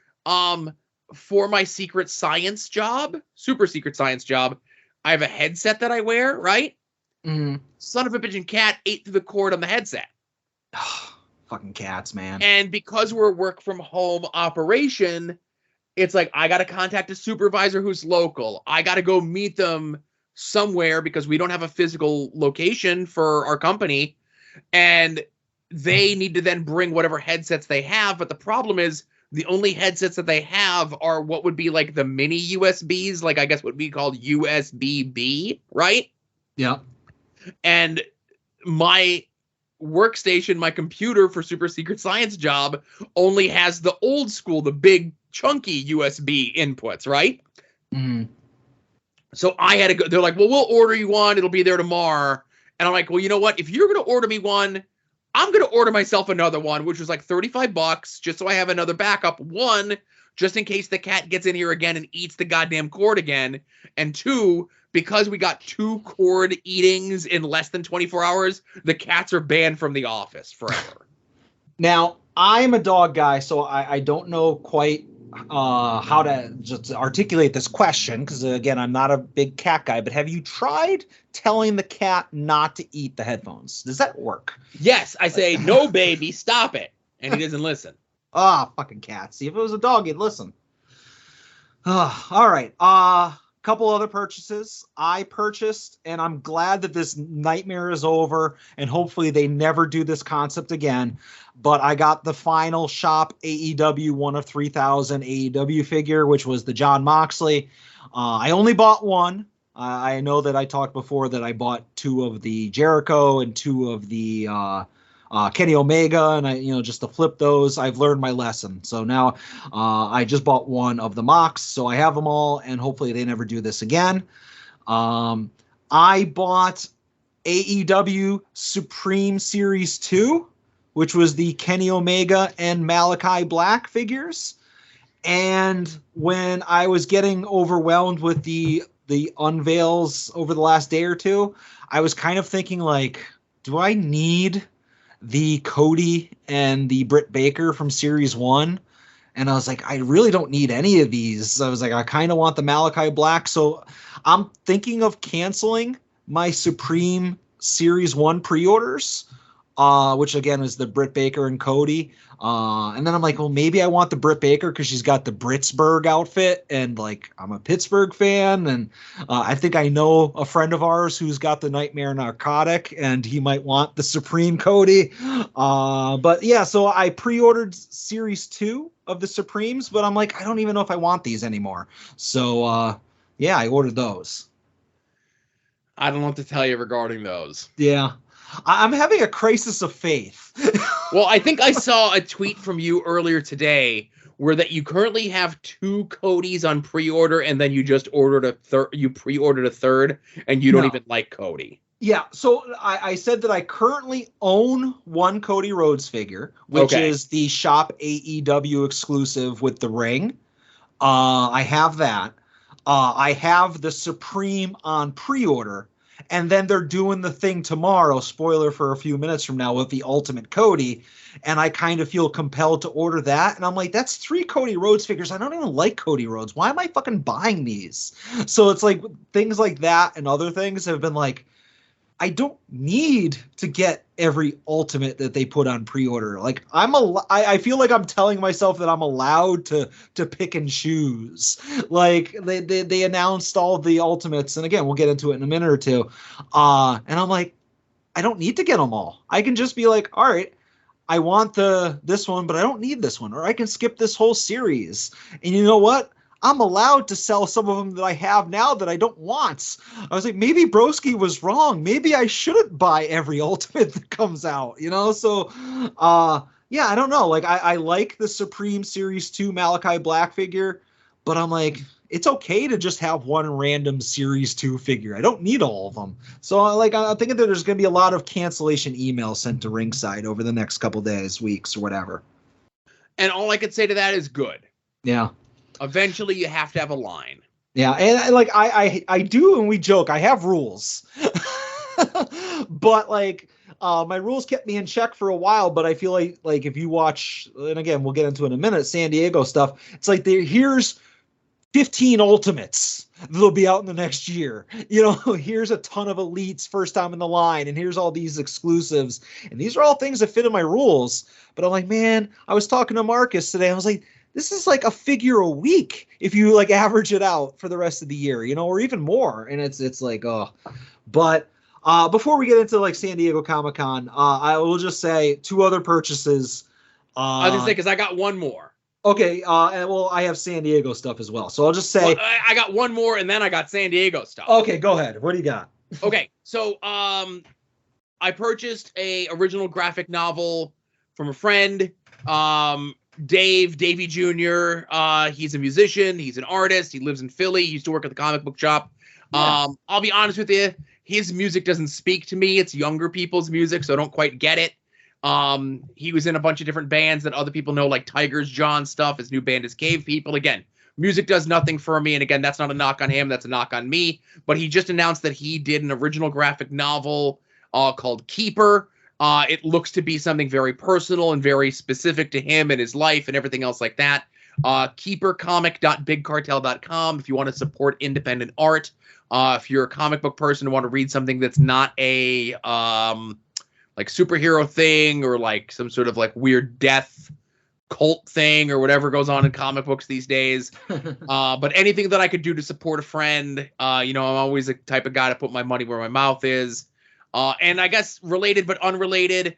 for my secret science job, super secret science job, I have a headset that I wear, right? Mm. Son of a bitch and cat ate through the cord on the headset. Fucking cats, man. And because we're a work from home operation, it's like, I got to contact a supervisor who's local. I got to go meet them somewhere because we don't have a physical location for our company. And they need to then bring whatever headsets they have. But the problem is, the only headsets that they have are what would be like the mini USBs, like I guess what would be called USB-B, right? Yeah. And my workstation, my computer for super secret science job only has the old school, the big chunky USB inputs, right? Mm. So I had to go, they're like, well, we'll order you one. It'll be there tomorrow. And I'm like, well, you know what? If you're going to order me one, I'm going to order myself another one, which was like $35, just so I have another backup. 1, just in case the cat gets in here again and eats the goddamn cord again. And 2, because we got 2 cord eatings in less than 24 hours, the cats are banned from the office forever. Now, I'm a dog guy, so I don't know quite how to just articulate this question, because again, I'm not a big cat guy, but have you tried telling the cat not to eat the headphones? Does that work? Yes, I say, no, baby, stop it. And he doesn't listen. Fucking cat. See, if it was a dog, he'd listen. All right. Couple other purchases. I purchased, and I'm glad that this nightmare is over, and hopefully they never do this concept again. But I got the final Shop AEW 1 of 3,000 AEW figure, which was the Jon Moxley. I only bought one. I know that I talked before that I bought 2 of the Jericho and 2 of the Kenny Omega, and I, just to flip those. I've learned my lesson. So now I just bought 1 of the Mox, so I have them all, and hopefully they never do this again. I bought AEW Supreme Series 2, which was the Kenny Omega and Malachi Black figures. And when I was getting overwhelmed with the unveils over the last day or two, I was kind of thinking, like, do I need the Cody and the Britt Baker from Series 1? And I was like, I really don't need any of these. I was like, I kind of want the Malachi Black. So I'm thinking of canceling my Supreme Series 1 pre-orders, which again is the Britt Baker and Cody. And then I'm like, well, maybe I want the Britt Baker because she's got the Britsburg outfit, and like I'm a Pittsburgh fan, and I think I know a friend of ours who's got the Nightmare Narcotic, and he might want the Supreme Cody. But yeah, so I pre-ordered Series 2 of the Supremes, but I'm like, I don't even know if I want these anymore. So yeah, I ordered those. I don't know what to tell you regarding those. Yeah. I'm having a crisis of faith. Well, I think I saw a tweet from you earlier today where that you currently have 2 Codys on pre-order, and then you just ordered a third. You pre-ordered a third, and you don't even like Cody. Yeah, so I said that I currently own 1 Cody Rhodes figure, which is the Shop AEW exclusive with the ring. I have that. I have the Supreme on pre-order. And then they're doing the thing tomorrow, spoiler for a few minutes from now, with the Ultimate Cody. And I kind of feel compelled to order that. And I'm like, that's 3 Cody Rhodes figures. I don't even like Cody Rhodes. Why am I fucking buying these? So it's like things like that and other things have been like, I don't need to get every Ultimate that they put on pre-order. Like I feel like I'm telling myself that I'm allowed to pick and choose. Like they announced all the Ultimates, and again, we'll get into it in a minute or two. And I'm like, I don't need to get them all. I can just be like, all right, I want this one, but I don't need this one, or I can skip this whole series. And you know what? I'm allowed to sell some of them that I have now that I don't want. I was like, maybe Broski was wrong. Maybe I shouldn't buy every Ultimate that comes out, So, yeah, I don't know. Like, I like the Supreme Series 2 Malachi Black figure, but I'm like, it's okay to just have 1 random Series 2 figure. I don't need all of them. So, like, I'm thinking that there's going to be a lot of cancellation emails sent to Ringside over the next couple days, weeks, or whatever. And all I could say to that is good. Yeah. Eventually, you have to have a line. Yeah, and like I do, and we joke, I have rules. But like my rules kept me in check for a while, but I feel like if you watch, and again, we'll get into it in a minute, San Diego stuff, it's like here's 15 Ultimates that'll be out in the next year. Here's a ton of Elites first time in the line, and here's all these exclusives. And these are all things that fit in my rules. But I'm like, man, I was talking to Marcus today. I was like, this is like a figure a week if you like average it out for the rest of the year, or even more. And it's like, oh, but before we get into like San Diego Comic-Con, I will just say 2 other purchases. I was gonna say, because I got 1 more. Okay. And well, I have San Diego stuff as well. So I'll just say, I got 1 more, and then I got San Diego stuff. Okay, go ahead. What do you got? Okay. So, I purchased a original graphic novel from a friend. Davey Jr. He's a musician. He's an artist. He lives in Philly. He used to work at the comic book shop. Yeah. I'll be honest with you. His music doesn't speak to me. It's younger people's music, so I don't quite get it. He was in a bunch of different bands that other people know, like Tigers John stuff. His new band is Cave People. Again, music does nothing for me. And again, that's not a knock on him. That's a knock on me. But he just announced that he did an original graphic novel called Keeper. It looks to be something very personal and very specific to him and his life and everything else like that. keepercomic.bigcartel.com if you want to support independent art. If you're a comic book person and want to read something that's not a like superhero thing or like some sort of like weird death cult thing or whatever goes on in comic books these days. But anything that I could do to support a friend, I'm always the type of guy to put my money where my mouth is. And I guess related but unrelated,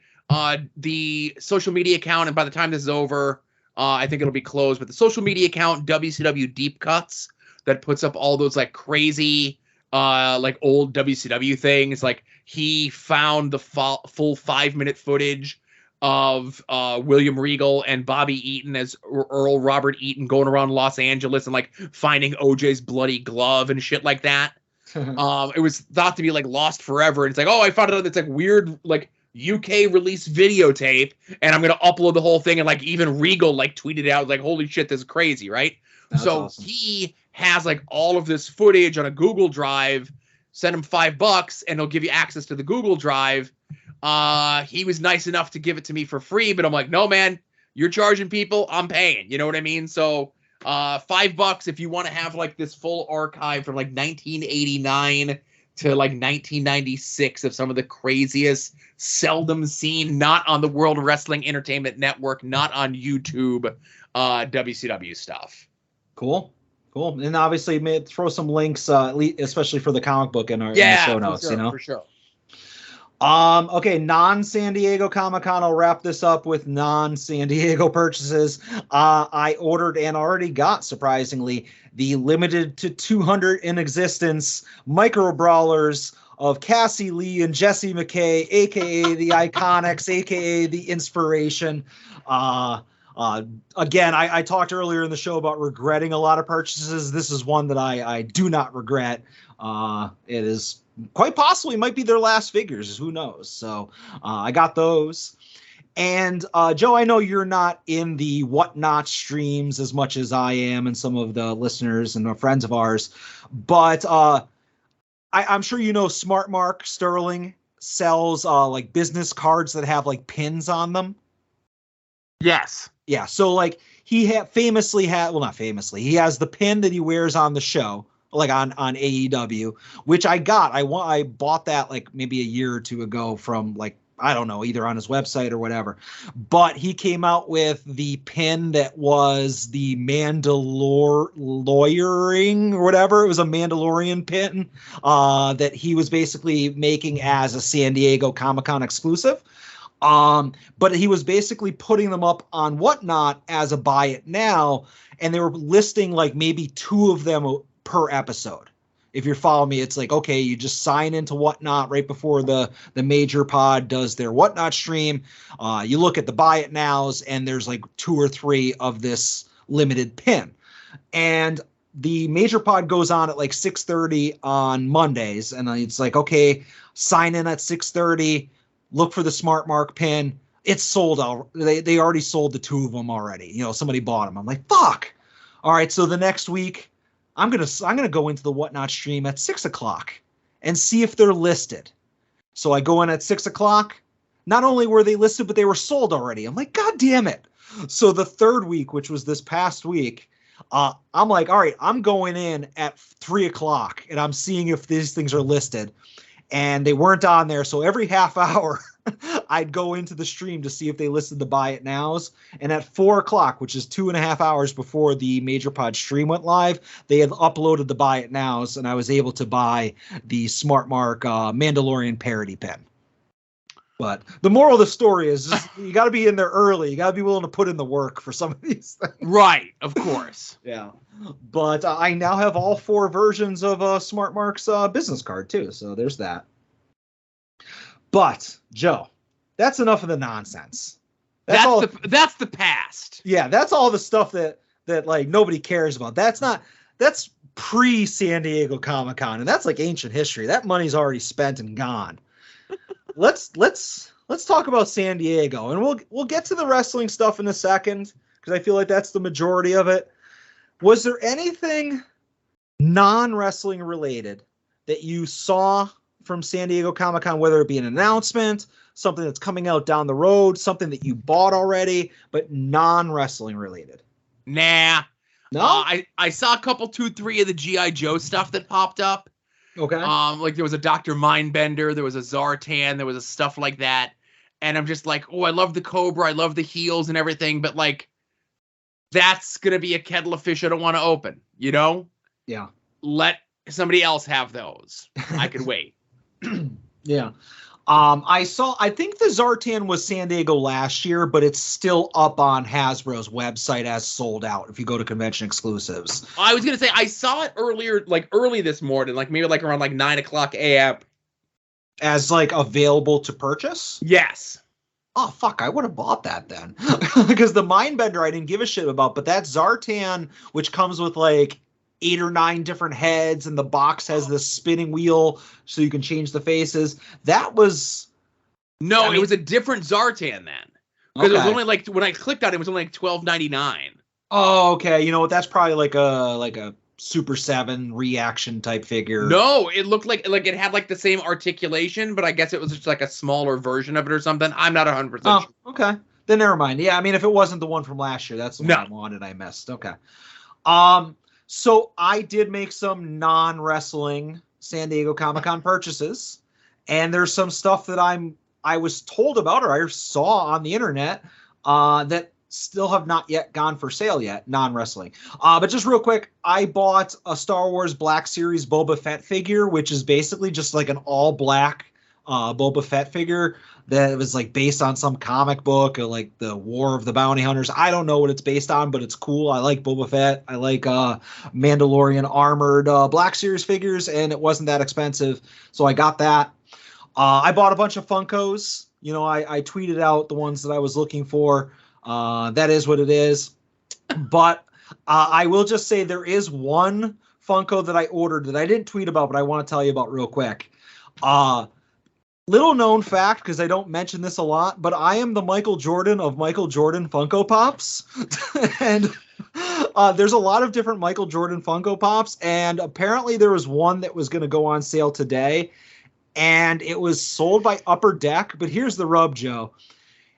the social media account, and by the time this is over, I think it'll be closed, but the social media account, WCW Deep Cuts, that puts up all those like crazy, like old WCW things. Like he found the full 5-minute footage of William Regal and Bobby Eaton as Earl Robert Eaton going around Los Angeles and like finding OJ's bloody glove and shit like that. It was thought to be like lost forever, and it's like, oh, I found it on this like weird like UK release videotape, and I'm gonna upload the whole thing. And like even Regal like tweeted out like, holy shit, this is crazy, right? That's so awesome. He has like all of this footage on a Google Drive. Send him $5 and he'll give you access to the Google Drive. He was nice enough to give it to me for free, but I'm like, no, man, you're charging people, I'm paying. You know what I mean? So $5 if you want to have like this full archive from like 1989 to like 1996 of some of the craziest, seldom seen, not on the World Wrestling Entertainment Network, not on YouTube, WCW stuff. Cool. And obviously throw some links, especially for the comic book in the show notes, for sure. Okay, non-San Diego Comic-Con. I'll wrap this up with non-San Diego purchases. I ordered and already got, surprisingly, the limited to 200 in existence micro brawlers of Cassie Lee and Jesse McKay, aka the Iconics, aka the Inspiration. Again, I talked earlier in the show about regretting a lot of purchases. This is one that I do not regret. It is quite possibly might be their last figures. Who knows? So I got those. And Joe, I know you're not in the Whatnot streams as much as I am and some of the listeners and friends of ours, but I'm sure you know Smart Mark Sterling sells like business cards that have like pins on them. Yes. Yeah, so like he he has the pin that he wears on the show, like on AEW, which I got. I bought that like maybe a year or two ago from like, I don't know, either on his website or whatever. But he came out with the pin that was the Mandalorian or whatever. It was a Mandalorian pin that he was basically making as a San Diego Comic-Con exclusive. But he was basically putting them up on Whatnot as a buy it now, and they were listing like maybe 2 of them per episode. If you're following me, it's like, okay, you just sign into Whatnot right before the major pod does their Whatnot stream. You look at the buy it nows, and there's like 2 or 3 of this limited pin. And the major pod goes on at like 6:30 on Mondays, and it's like, okay, sign in at 6:30. Look for the Smart Mark pin. It's sold out. They already sold the 2 of them already. Somebody bought them. I'm like, fuck. All right, so the next week, I'm gonna go into the Whatnot stream at 6:00 and see if they're listed. So I go in at 6:00. Not only were they listed, but they were sold already. I'm like, God damn it. So the 3rd week, which was this past week, I'm like, all right, I'm going in at 3:00 and I'm seeing if these things are listed. And they weren't on there. So every half hour, I'd go into the stream to see if they listed the buy it nows. And at 4:00, which is 2.5 hours before the Major Pod stream went live, they had uploaded the buy it nows, and I was able to buy the Smart Mark Mandalorian parody pen. But the moral of the story is just, you got to be in there early. You got to be willing to put in the work for some of these things. Right, of course. Yeah. But I now have all 4 versions of Smart Mark's business card, too. So there's that. But, Joe, that's enough of the nonsense. That's the past. Yeah, that's all the stuff that like nobody cares about. That's pre-San Diego Comic-Con, and that's like ancient history. That money's already spent and gone. Let's talk about San Diego, and we'll get to the wrestling stuff in a second because I feel like that's the majority of it. Was there anything non-wrestling related that you saw from San Diego Comic-Con, whether it be an announcement, something that's coming out down the road, something that you bought already, but non-wrestling related? Nah. No? I saw a couple, 2, 3 of the G.I. Joe stuff that popped up. Okay. Like there was a Dr. Mindbender, there was a Zartan, there was a stuff like that. And I'm just like, oh, I love the Cobra, I love the heels and everything, but like, that's going to be a kettle of fish I don't want to open, you know? Yeah. Let somebody else have those. I could wait. Yeah. I think the Zartan was San Diego last year, but it's still up on Hasbro's website as sold out if you go to convention exclusives. I was going to say, I saw it earlier, like early this morning, like maybe like around like 9 o'clock a.m. As like available to purchase? Yes. Oh, fuck, I would have bought that then. Because the Mindbender I didn't give a shit about, but that Zartan, which comes with like 8 or 9 different heads, and the box has this spinning wheel so you can change the faces. That was... No, it was a different Zartan then. Because it was Okay. only like, when I clicked on it, it was only like $12.99. Oh, okay. You know what? That's probably like a Super 7 reaction type figure. No, it looked like it had like the same articulation, but I guess it was just like a smaller version of it or something. I'm not 100% Oh, sure. okay. Then never mind. Yeah, I mean, if it wasn't the one from last year, that's the one I wanted. I missed. Okay. So I did make some non-wrestling San Diego Comic-Con purchases, and there's some stuff that I was told about or I saw on the internet that still have not yet gone for sale yet, non-wrestling. But just real quick, I bought a Star Wars Black Series Boba Fett figure, which is basically just like an all-black Boba Fett figure that was like based on some comic book or like the War of the Bounty Hunters. I don't know what it's based on, but it's cool. I like Boba Fett. I like Mandalorian armored Black Series figures, and it wasn't that expensive, so I got that. I bought a bunch of Funkos. You know, I tweeted out the ones that I was looking for. That is what it is. But I will just say there is one Funko that I ordered that I didn't tweet about, but I want to tell you about real quick. Little known fact, because I don't mention this a lot, but I am the Michael Jordan of Michael Jordan Funko Pops. And there's a lot of different Michael Jordan Funko Pops, and apparently there was one that was going to go on sale today, and it was sold by Upper Deck. But here's the rub, Joe.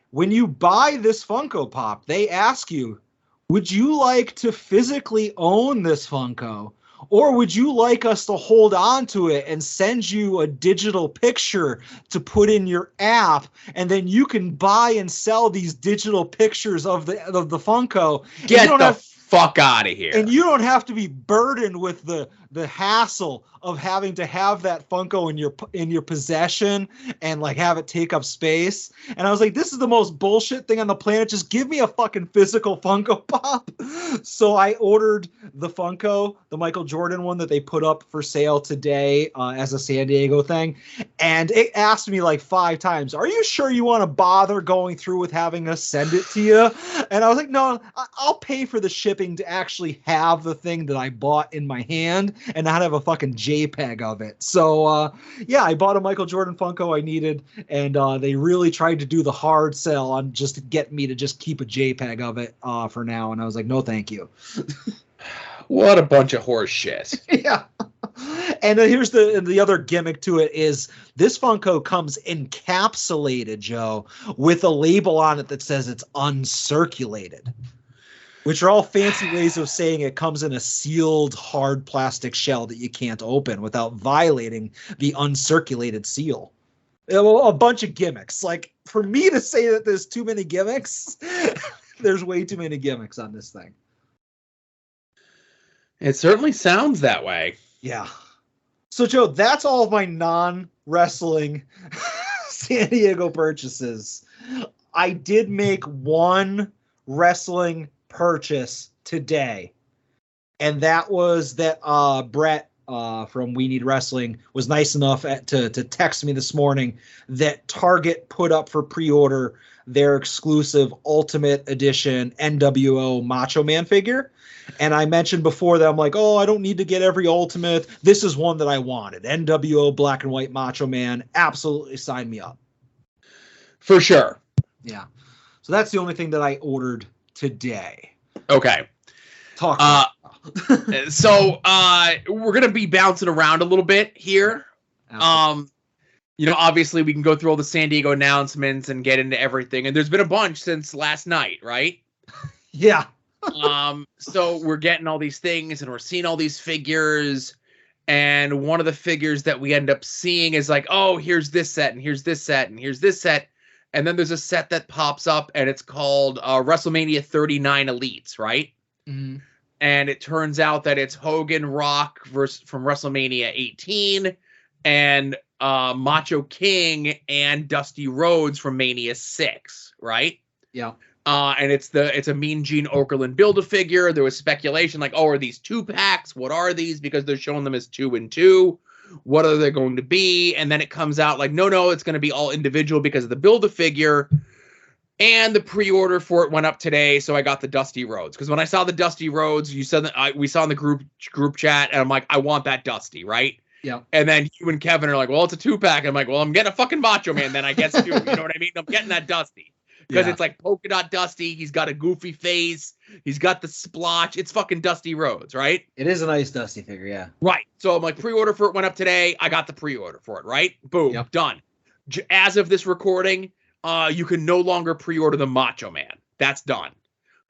When you buy this Funko Pop, they ask you, would you like to physically own this Funko? Or would you like us to hold on to it and send you a digital picture to put in your app, and then you can buy and sell these digital pictures of the Funko? Get the fuck out of here. And you don't have to be burdened with the hassle of having to have that Funko in your possession and like have it take up space. And I was like, this is the most bullshit thing on the planet. Just give me a fucking physical Funko Pop. So I ordered the Funko, the Michael Jordan one that they put up for sale today as a San Diego thing. And it asked me like 5 times, are you sure you want to bother going through with having us send it to you? And I was like, no, I'll pay for the shipping to actually have the thing that I bought in my hand and not have a fucking JPEG of it. So yeah, I bought a Michael Jordan Funko I needed, and they really tried to do the hard sell on just to get me to just keep a JPEG of it for now. And I was like, no, thank you. What a bunch of horse shit. Yeah. And here's the other gimmick to it is this Funko comes encapsulated, Joe, with a label on it that says it's uncirculated, which are all fancy ways of saying it comes in a sealed hard plastic shell that you can't open without violating the uncirculated seal. A bunch of gimmicks. Like, for me to say that there's too many gimmicks, there's way too many gimmicks on this thing. It certainly sounds that way. Yeah. So, Joe, that's all of my non-wrestling San Diego purchases. I did make one wrestling purchase today, and that was that Brett from We Need Wrestling was nice enough to text me this morning that Target put up for pre-order their exclusive Ultimate Edition NWO Macho Man figure. And I mentioned before that I'm like, oh, I don't need to get every Ultimate. This is one that I wanted. NWO Black and White Macho Man. Absolutely sign me up. For sure. Yeah. So that's the only thing that I ordered today. Okay. Talk. So we're gonna be bouncing around a little bit here. You know, obviously we can go through all the San Diego announcements and get into everything, and there's been a bunch since last night, right? Yeah. So we're getting all these things and we're seeing all these figures. And one of the figures that we end up seeing is like, oh, here's this set and here's this set and here's this set. And then there's a set that pops up and it's called WrestleMania 39 Elites, right? Mm-hmm. And it turns out that it's Hogan, Rock from WrestleMania 18 and Macho King and Dusty Rhodes from Mania 6, right? Yeah. And it's a Mean Gene Okerlund Build-A-Figure. There was speculation like, oh, are these 2-packs? What are these? Because they're showing them as 2 and 2. What are they going to be? And then it comes out like, no, it's going to be all individual because of the Build-A-Figure. And the pre-order for it went up today, so I got the Dusty Rhodes. Because when I saw the Dusty Rhodes, you said that we saw in the group chat, and I'm like, I want that Dusty, right? Yeah. And then you and Kevin are like, well, it's a 2-pack. I'm like, well, I'm getting a fucking Macho Man, then I guess 2. You know what I mean? I'm getting that Dusty. Because it's like polka dot Dusty. He's got a goofy face. He's got the splotch. It's fucking Dusty Rhodes, right? It is a nice Dusty figure, yeah. Right. So I'm like, pre-order for it went up today. I got the pre-order for it, right? Boom. Yep. Done. As of this recording, you can no longer pre-order the Macho Man. That's done.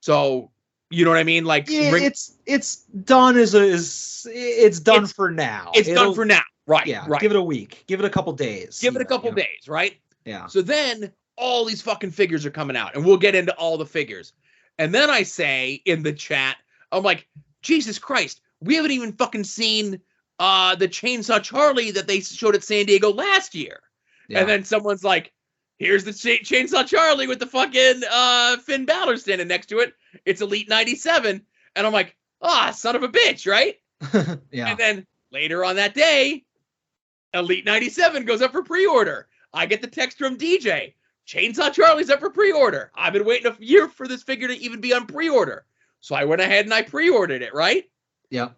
So, you know what I mean? Like, yeah, it's done it's done for now. It's done for now. Right. Yeah. Right. Give it a week. Give it a couple days. Give it a couple days, right? Yeah. So then all these fucking figures are coming out, and we'll get into all the figures. And then I say in the chat, I'm like, Jesus Christ, we haven't even fucking seen the Chainsaw Charlie that they showed at San Diego last year. Yeah. And then someone's like, here's the Chainsaw Charlie with the fucking Finn Balor standing next to it. It's Elite 97. And I'm like, son of a bitch, right? Yeah. And then later on that day, Elite 97 goes up for pre-order. I get the text from DJ. Chainsaw Charlie's up for pre-order. I've been waiting a year for this figure to even be on pre-order. So I went ahead and I pre-ordered it, right? Yeah.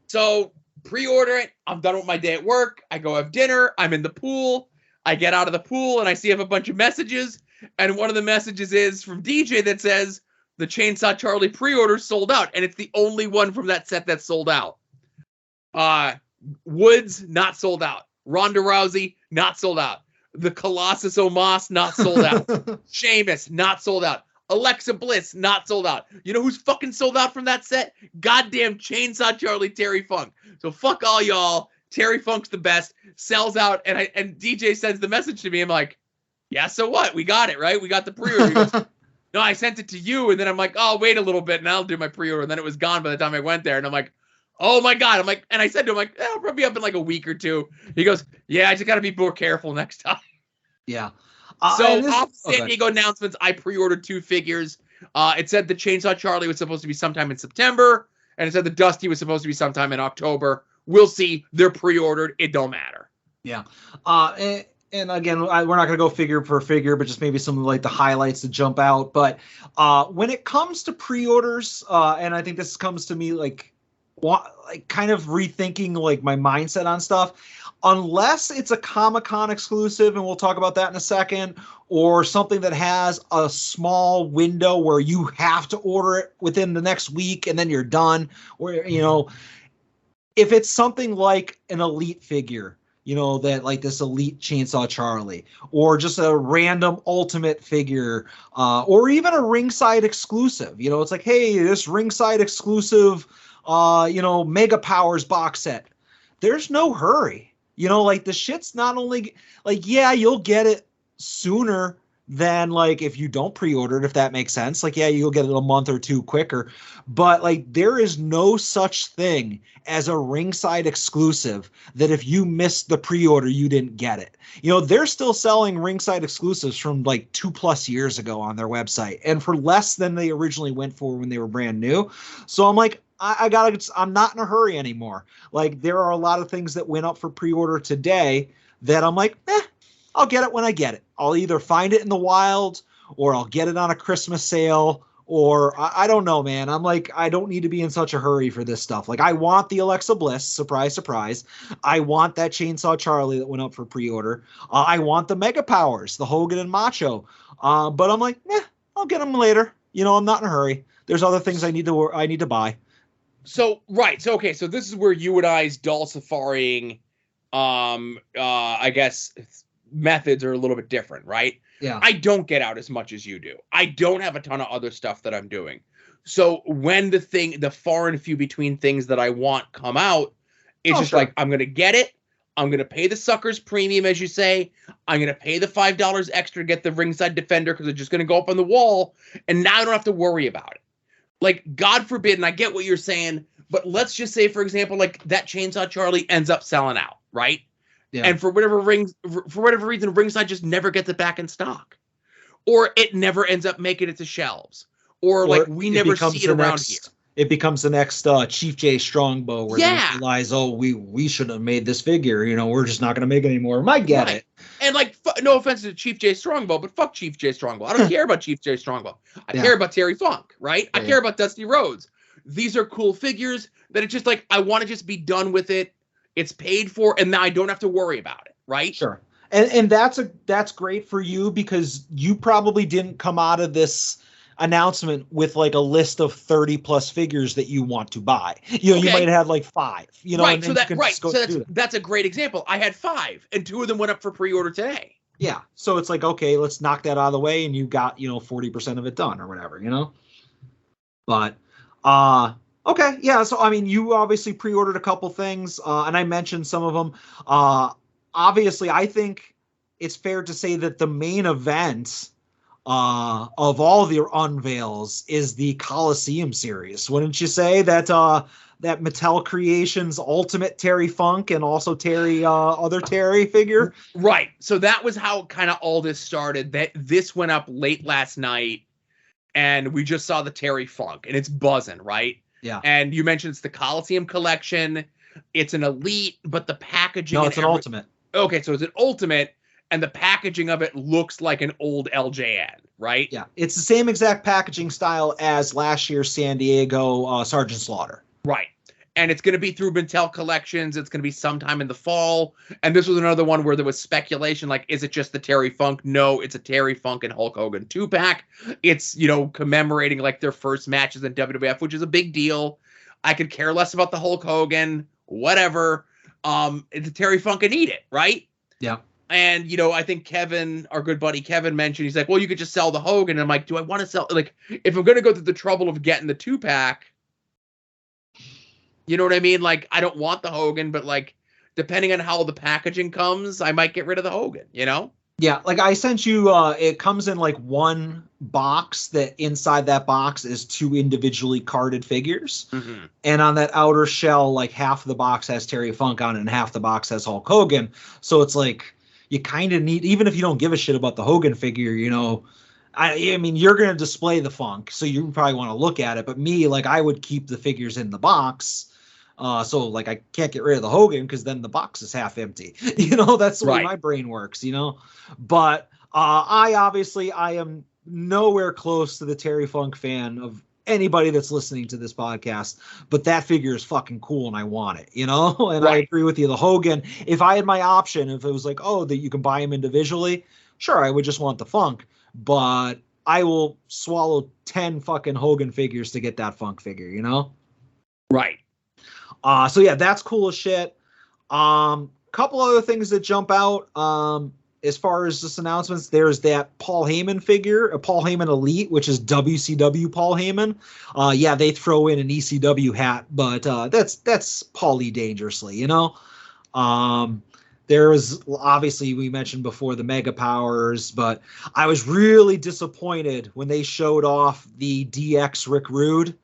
So pre-order it. I'm done with my day at work. I go have dinner. I'm in the pool. I get out of the pool and I see I have a bunch of messages. And one of the messages is from DJ that says the Chainsaw Charlie pre-order sold out. And it's the only one from that set that's sold out. Woods, not sold out. Ronda Rousey, not sold out. The Colossus Omos, not sold out. Sheamus, not sold out. Alexa Bliss, not sold out. You know who's fucking sold out from that set? Goddamn Chainsaw Charlie, Terry Funk. So fuck all y'all. Terry Funk's the best. Sells out, and DJ sends the message to me. I'm like, yeah, so what? We got it, right? We got the pre-order. He goes, no, I sent it to you, and then I'm like, oh, wait a little bit, and I'll do my pre-order. And then it was gone by the time I went there, and I'm like, oh my God. I'm like, and I said to him, like, I'll probably be up in like a week or two. He goes, yeah, I just got to be more careful next time. Yeah. So off San Diego announcements, I pre-ordered 2 figures. It said the Chainsaw Charlie was supposed to be sometime in September, and it said the Dusty was supposed to be sometime in October. We'll see. They're pre-ordered. It don't matter. Yeah. And again, we're not going to go figure per figure, but just maybe some of like the highlights to jump out. But when it comes to pre-orders, and I think this comes to me like kind of rethinking like my mindset on stuff. Unless it's a Comic-Con exclusive, and we'll talk about that in a second, or something that has a small window where you have to order it within the next week and then you're done, or, you know, if it's something like an Elite figure, you know, that like this Elite Chainsaw Charlie, or just a random Ultimate figure, or even a ringside exclusive, you know, it's like, hey, this ringside exclusive, you know, Mega Powers box set. There's no hurry. You know, like the shit's not only like, yeah, you'll get it sooner than like if you don't pre-order it, if that makes sense. Like, yeah, you'll get it a month or 2 quicker. But like there is no such thing as a ringside exclusive that if you missed the pre-order, you didn't get it. You know, they're still selling ringside exclusives from like 2+ years ago on their website, and for less than they originally went for when they were brand new. So I'm like, I'm not in a hurry anymore. Like there are a lot of things that went up for pre-order today that I'm like, I'll get it when I get it. I'll either find it in the wild or I'll get it on a Christmas sale, or I don't know, man. I'm like, I don't need to be in such a hurry for this stuff. Like I want the Alexa Bliss, surprise, surprise. I want that Chainsaw Charlie that went up for pre-order. I want the Mega Powers, the Hogan and Macho. But I'm like, I'll get them later. You know, I'm not in a hurry. There's other things I need to buy. So, right. So, okay. So this is where you and I's doll safaring, I guess, methods are a little bit different, right? Yeah. I don't get out as much as you do. I don't have a ton of other stuff that I'm doing. So when the far and few between things that I want come out, it's just sure. like, I'm going to get it. I'm going to pay the suckers premium, as you say. I'm going to pay the $5 extra to get the ringside defender because it's just going to go up on the wall. And now I don't have to worry about it. Like, God forbid, and I get what you're saying, but let's just say, for example, like that Chainsaw Charlie ends up selling out, right? Yeah. And for whatever reason, ringside just never gets it back in stock. Or it never ends up making it to shelves. Or like, we never see it around here. It becomes the next Chief J Strongbow where they realize, oh, we shouldn't have made this figure. You know, we're just not going to make it anymore. I get it. And like, no offense to Chief J Strongbow, but fuck Chief J Strongbow. I don't care about Chief J Strongbow. I care about Terry Funk, right? I care about Dusty Rhodes. These are cool figures that it's just like, I want to just be done with it. It's paid for, and now I don't have to worry about it, right? Sure. And that's great for you because you probably didn't come out of this announcement with like a list of 30 plus figures that you want to buy. You know, you might have had like 5. You know, right? So that's a great example. I had 5, and 2 of them went up for pre-order today. Yeah. So it's like, okay, let's knock that out of the way, and you got 40% of it done or whatever. You know. But okay, yeah. So I mean, you obviously pre-ordered a couple things, and I mentioned some of them. Obviously, I think it's fair to say that the main event of all the unveils is the Coliseum series. Wouldn't you say that that Mattel Creations Ultimate Terry Funk and also Terry other Terry figure? Right. So that was how kind of all this started. That this went up late last night, and we just saw the Terry Funk, and it's buzzing, right? Yeah. And you mentioned it's the Coliseum collection. It's an elite, but the packaging. No, it's an ultimate. Okay, so it's an ultimate. And the packaging of it looks like an old LJN, right? Yeah, it's the same exact packaging style as last year's San Diego Sergeant Slaughter. Right. And it's going to be through Mattel Collections. It's going to be sometime in the fall. And this was another one where there was speculation, like, is it just the Terry Funk? No, it's a Terry Funk and Hulk Hogan 2-pack. It's, commemorating, like, their first matches in WWF, which is a big deal. I could care less about the Hulk Hogan, whatever. It's a Terry Funk and eat it, right? Yeah. And, I think Kevin, our good buddy Kevin, mentioned, he's like, well, you could just sell the Hogan. And I'm like, do I want to sell? Like, if I'm going to go through the trouble of getting the 2-pack, you know what I mean? Like, I don't want the Hogan, but, like, depending on how the packaging comes, I might get rid of the Hogan, Yeah, like I sent you, it comes in like one box that inside that box is 2 individually carded figures. Mm-hmm. And on that outer shell, like half of the box has Terry Funk on it and half the box has Hulk Hogan. So it's like, you kind of need, even if you don't give a shit about the Hogan figure, I mean, you're going to display the Funk, so you probably want to look at it. But me, like, I would keep the figures in the box. So, like, I can't get rid of the Hogan because then the box is half empty. That's the way my brain works, But I am nowhere close to the Terry Funk fan of anybody that's listening to this podcast, but that figure is fucking cool and I want it, and I agree with you. The Hogan, if I had my option, if it was like, oh, that you can buy him individually, sure, I would just want the Funk, but I will swallow 10 fucking Hogan figures to get that Funk figure, Right. So yeah, that's cool as shit. Couple other things that jump out, as far as this announcements, there's that Paul Heyman figure, a Paul Heyman Elite, which is WCW Paul Heyman. Yeah, they throw in an ECW hat, but that's Paulie dangerously, There was, obviously, we mentioned before the Mega Powers, but I was really disappointed when they showed off the DX Rick Rude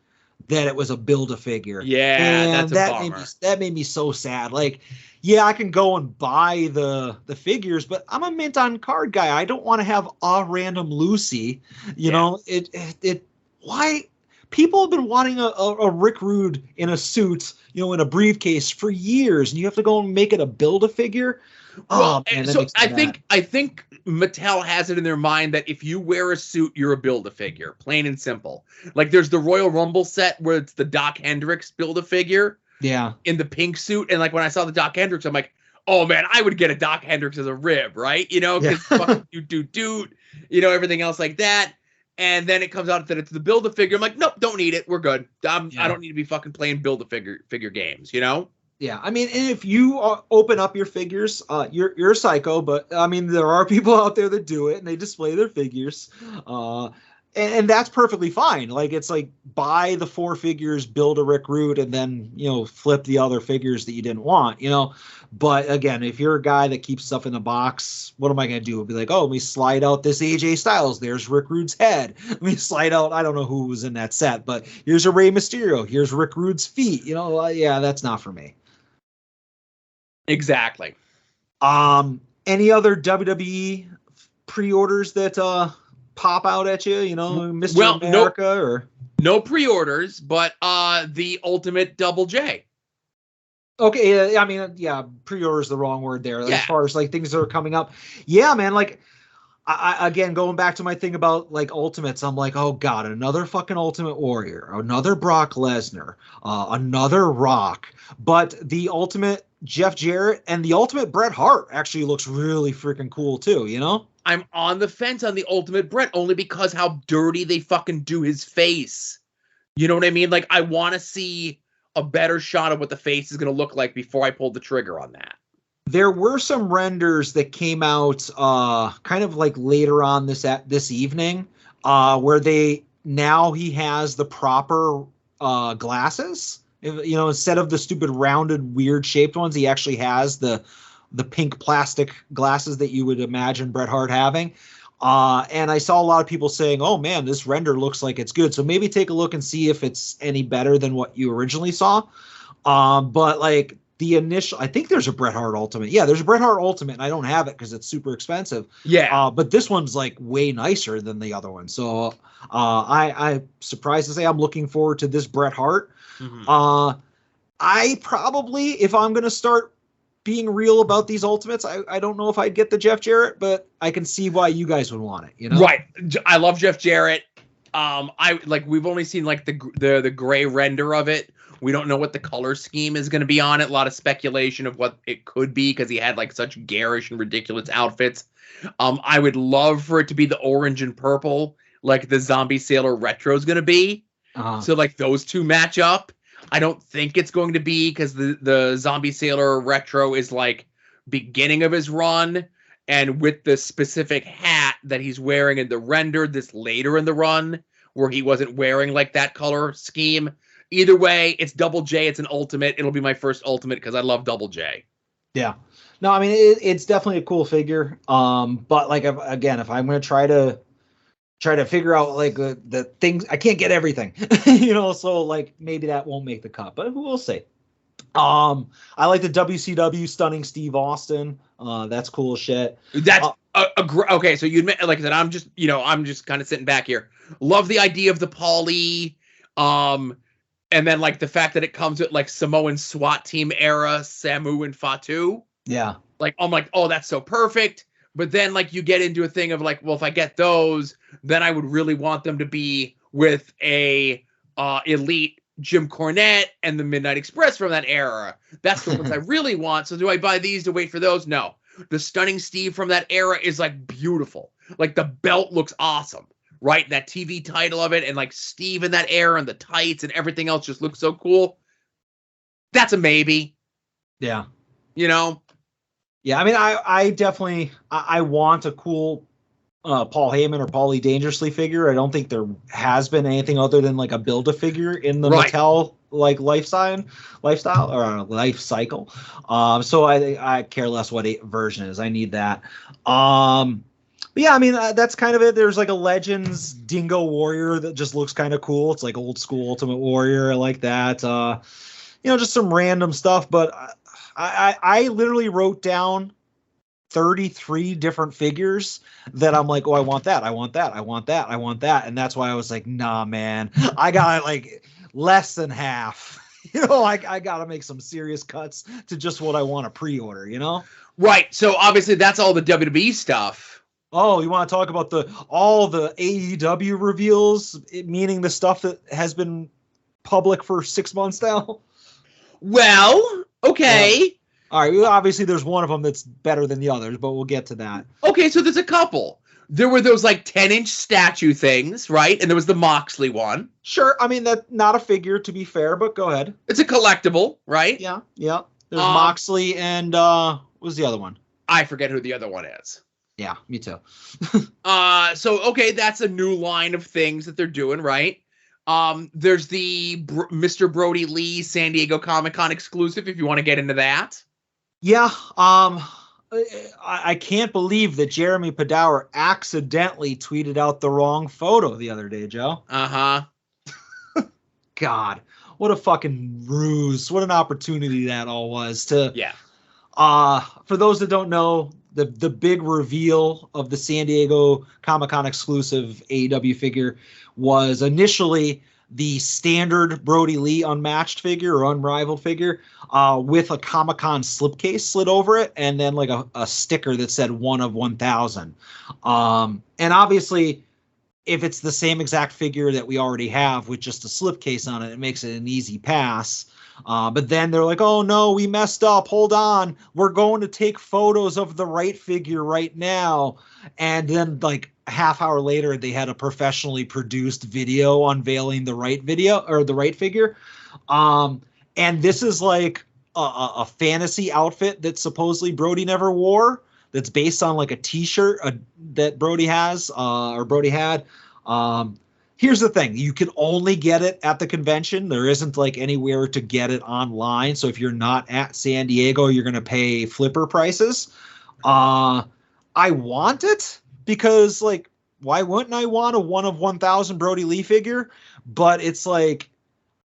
that it was a Build-A-Figure. Yeah, and that's a bummer. That made me so sad. Like, yeah, I can go and buy the figures, but I'm a mint on card guy. I don't want to have a random Lucy. Why? People have been wanting a Rick Rude in a suit, in a briefcase for years, and you have to go and make it a Build-A-Figure. Well, so I think Mattel has it in their mind that if you wear a suit, you're a Build-A-Figure, plain and simple. Like there's the Royal Rumble set where it's the Doc Hendricks Build-A-Figure. Yeah. In the pink suit, and like when I saw the Doc Hendricks, I'm like, oh man, I would get a Doc Hendricks as a rib, right? Because fucking doot, everything else like that. And then it comes out that it's the Build-A-Figure. I'm like, nope, don't need it. We're good. I don't need to be fucking playing Build-A-Figure games, Yeah, I mean, and if you open up your figures, you're a psycho, but I mean, there are people out there that do it and they display their figures. And that's perfectly fine. Like, it's like, buy the 4 figures, build a Rick Rude, and then, flip the other figures that you didn't want, But again, if you're a guy that keeps stuff in the box, what am I going to do? I'll be like, let me slide out this AJ Styles. There's Rick Rude's head. Let me slide out, I don't know who was in that set, but here's a Rey Mysterio. Here's Rick Rude's feet. Yeah, that's not for me. Exactly. Any other WWE pre-orders that pop out at you, Mr. America or no pre-orders, but the Ultimate Double J. Okay, I mean, pre-order is the wrong word there. As far as like things that are coming up, man, like I again going back to my thing about like Ultimates, I'm like, oh god, another fucking Ultimate Warrior, another Brock Lesnar, another Rock, but the Ultimate Jeff Jarrett and the Ultimate Bret Hart actually looks really freaking cool too, I'm on the fence on the Ultimate Bret only because how dirty they fucking do his face. You know what I mean? Like, I want to see a better shot of what the face is going to look like before I pull the trigger on that. There were some renders that came out kind of like later on this evening where he has the proper glasses. Instead of the stupid rounded weird shaped ones, he actually has the pink plastic glasses that you would imagine Bret Hart having. And I saw a lot of people saying, oh man, this render looks like it's good. So maybe take a look and see if it's any better than what you originally saw. But like the initial, I think there's a Bret Hart Ultimate. Yeah, there's a Bret Hart Ultimate, and I don't have it because it's super expensive. Yeah. But this one's like way nicer than the other one. So I'm surprised to say I'm looking forward to this Bret Hart. Mm-hmm. I probably, if I'm going to start being real about these Ultimates, I don't know if I'd get the Jeff Jarrett, but I can see why you guys would want it, Right. I love Jeff Jarrett. We've only seen like the gray render of it. We don't know what the color scheme is going to be on it. A lot of speculation of what it could be because he had like such garish and ridiculous outfits. I would love for it to be the orange and purple, like the Zombie Sailor Retro is going to be. So like those two match up. I don't think it's going to be because the Zombie Sailor Retro is like beginning of his run, and with the specific hat that he's wearing in the render this later in the run where he wasn't wearing like that color scheme. Either way, it's Double J. It's an Ultimate. It'll be my first Ultimate because I love Double J. Yeah. No, I mean, it's definitely a cool figure. But like, if I'm going to try to figure out like the things, I can't get everything, so like maybe that won't make the cut, but we'll see. I like the WCW Stunning Steve Austin. That's cool as shit. That's okay. So you admit, like I said, I'm just kind of sitting back here. Love the idea of the Paulie. And then like the fact that it comes with like Samoan SWAT team era Samu and Fatu. Yeah. Like, I'm like, oh, that's so perfect. But then like you get into a thing of like, well, if I get those, then I would really want them to be with a elite Jim Cornette and the Midnight Express from that era. That's the ones I really want. So do I buy these to wait for those? No. The Stunning Steve from that era is like beautiful. Like the belt looks awesome, right? That TV title of it and like Steve in that era and the tights and everything else just looks so cool. That's a maybe. Yeah. Yeah, I mean, I definitely I want a cool Paul Heyman or Paulie Dangerously figure. I don't think there has been anything other than like a Build-A-Figure in the Mattel like lifestyle or life cycle. So I care less what version is. I need that. But yeah, I mean, that's kind of it. There's like a Legends Dingo Warrior that just looks kind of cool. It's like old school Ultimate Warrior. I like that. Just some random stuff, but I literally wrote down 33 different figures that I'm like, oh, I want that. I want that. I want that. I want that. And that's why I was like, nah, man, I got like less than half. I got to make some serious cuts to just what I want to pre-order, Right. So obviously that's all the WWE stuff. Oh, you want to talk about all the AEW reveals, meaning the stuff that has been public for 6 months now? Well, okay. All right. Well, obviously, there's one of them that's better than the others, but we'll get to that. Okay, so there's a couple. There were those like 10-inch statue things, right? And there was the Moxley one. Sure. I mean, that's not a figure, to be fair, but go ahead. It's a collectible, right? Yeah. There's Moxley and what was the other one? I forget who the other one is. Yeah, me too. So okay, that's a new line of things that they're doing, right? There's the Mr. Brody Lee San Diego Comic-Con exclusive, if you want to get into that. Yeah, I can't believe that Jeremy Padour accidentally tweeted out the wrong photo the other day, Joe. God, what a fucking ruse. What an opportunity that all was to. Yeah. For those that don't know, the big reveal of the San Diego Comic-Con exclusive AEW figure was initially the standard Brody Lee unmatched figure or unrivaled figure with a Comic-Con slipcase slid over it and then like a sticker that said 1 of 1,000. And obviously, if it's the same exact figure that we already have with just a slipcase on it, it makes it an easy pass. But then they're like, oh no, we messed up. Hold on. We're going to take photos of the right figure right now. And then like a half hour later, they had a professionally produced video unveiling the right video or the right figure. And this is like a fantasy outfit that supposedly Brody never wore. That's based on like a t-shirt that Brody has or Brody had. Here's the thing. You can only get it at the convention. There isn't like anywhere to get it online. So if you're not at San Diego, you're going to pay flipper prices. I want it because like, why wouldn't I want a 1 of 1,000 Brody Lee figure? But it's like,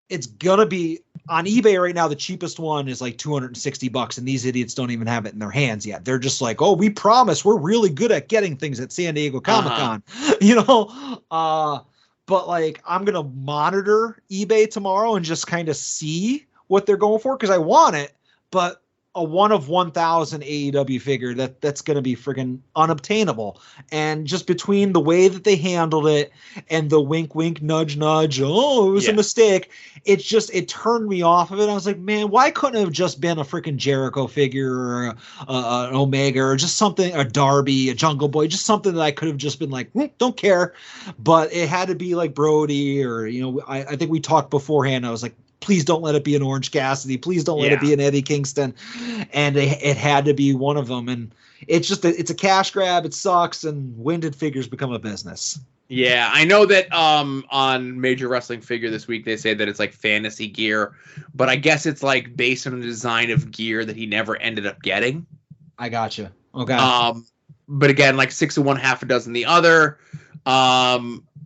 it's going to be on eBay right now. The cheapest one is like $260 and these idiots don't even have it in their hands yet. They're just like, oh, we promise we're really good at getting things at San Diego Comic-Con, you know? But like, I'm going to monitor eBay tomorrow and just kind of see what they're going for. Cause I want it, but a 1 of 1,000 AEW figure that's going to be friggin' unobtainable. And just between the way that they handled it and the wink, wink, nudge, nudge, oh, it was a mistake. It turned me off of it. I was like, man, why couldn't it have just been a freaking Jericho figure or an Omega or just something, a Darby, a Jungle Boy, just something that I could have just been like, don't care. But it had to be like Brody or, you know, I think we talked beforehand. I was like, please don't let it be an Orange Cassidy. Please don't let it be an Eddie Kingston. And it had to be one of them. And it's just, it's a cash grab. It sucks. And when did figures become a business? Yeah, I know that on Major Wrestling Figure this week, they say that it's like fantasy gear, but I guess it's like based on the design of gear that he never ended up getting. I gotcha. Okay. But again, like 6 of one, half a dozen the other.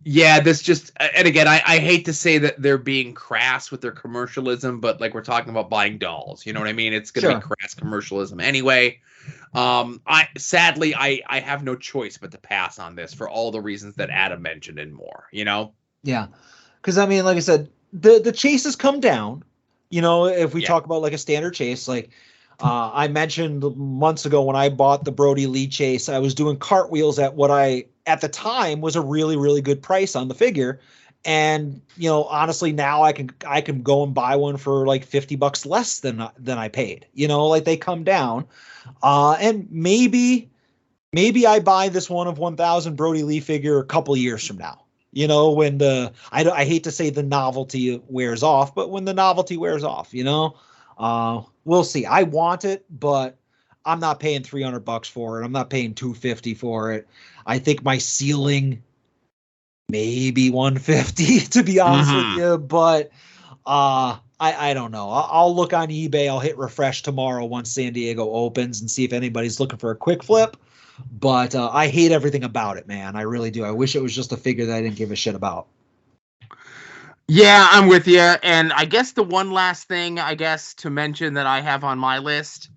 Yeah, this just, and again, I hate to say that they're being crass with their commercialism, but like we're talking about buying dolls, you know what I mean? It's going to be crass commercialism anyway. Sadly, I have no choice but to pass on this for all the reasons that Adam mentioned and more, you know? Yeah. Because I mean, like I said, the chases come down, you know, if we talk about like a standard chase, like I mentioned months ago when I bought the Brody Lee chase, I was doing cartwheels at what at the time was a really, really good price on the figure. And, you know, honestly, now I can go and buy one for like $50 less than I paid, you know, like they come down. And maybe I buy this 1 of 1,000 Brody Lee figure a couple years from now, you know, when I hate to say the novelty wears off, but when the novelty wears off, you know, we'll see. I want it, but I'm not paying $300 for it. I'm not paying $250 for it. I think my ceiling maybe $150 to be honest with you, but I don't know. I'll look on eBay. I'll hit refresh tomorrow once San Diego opens and see if anybody's looking for a quick flip. But I hate everything about it, man. I really do. I wish it was just a figure that I didn't give a shit about. Yeah, I'm with you. And I guess the one last thing, to mention that I have on my list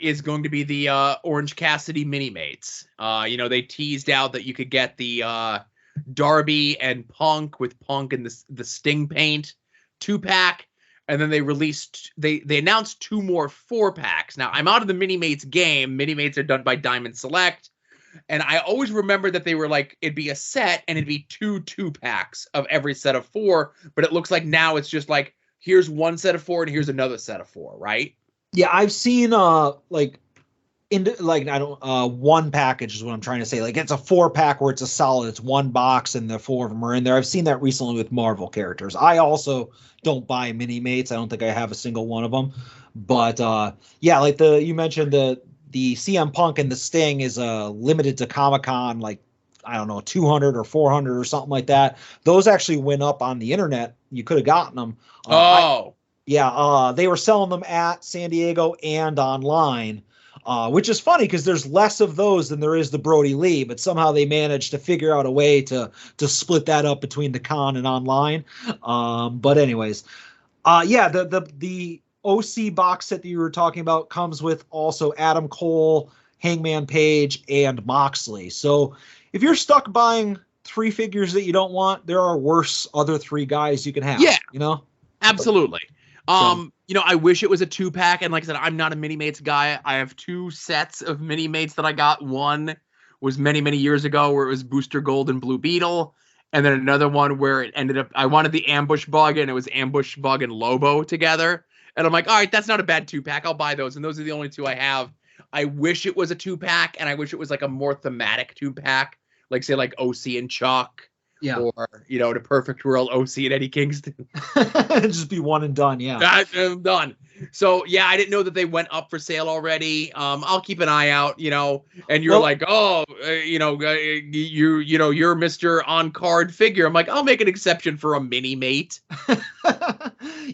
is going to be the Orange Cassidy Mini-Mates. You know, they teased out that you could get the Darby and Punk with Punk and the Sting paint 2-pack. And then they announced 2 more 4-packs. Now, I'm out of the Mini-Mates game. Mini-Mates are done by Diamond Select. And I always remember that they were like, it'd be a set and it'd be 2-packs of every set of 4. But it looks like now it's just like, here's one set of 4 and here's another set of 4, right? Yeah, I've seen one package is what I'm trying to say. Like it's a 4-pack where it's a solid, it's one box and the 4 of them are in there. I've seen that recently with Marvel characters. I also don't buy Mini-Mates. I don't think I have a single one of them. But yeah, like you mentioned the the CM Punk and the Sting is limited to Comic-Con, like, I don't know, 200 or 400 or something like that. Those actually went up on the internet. You could have gotten them. They were selling them at San Diego and online, which is funny because there's less of those than there is the Brody Lee, but somehow they managed to figure out a way to split that up between the con and online. But anyways, the OC box set that you were talking about comes with also Adam Cole, Hangman Page, and Moxley. So if you're stuck buying 3 figures that you don't want, there are worse other 3 guys you can have. Yeah, Absolutely. I wish it was a 2-pack, and like I said, I'm not a mini-mates guy. I have 2 sets of mini-mates that I got. One was many, many years ago where it was Booster Gold and Blue Beetle, and then another one where it ended up, I wanted the Ambush Bug, and it was Ambush Bug and Lobo together. And I'm like, all right, that's not a bad 2-pack. I'll buy those, and those are the only 2 I have. I wish it was a 2-pack, and I wish it was like a more thematic 2-pack, like say like OC and Chuck. Yeah. Or, the Perfect World OC and Eddie Kingston. Just be one and done, yeah. I'm done. So, yeah, I didn't know that they went up for sale already. I'll keep an eye out, and you're you're Mr. On-card figure. I'm like, I'll make an exception for a mini-mate.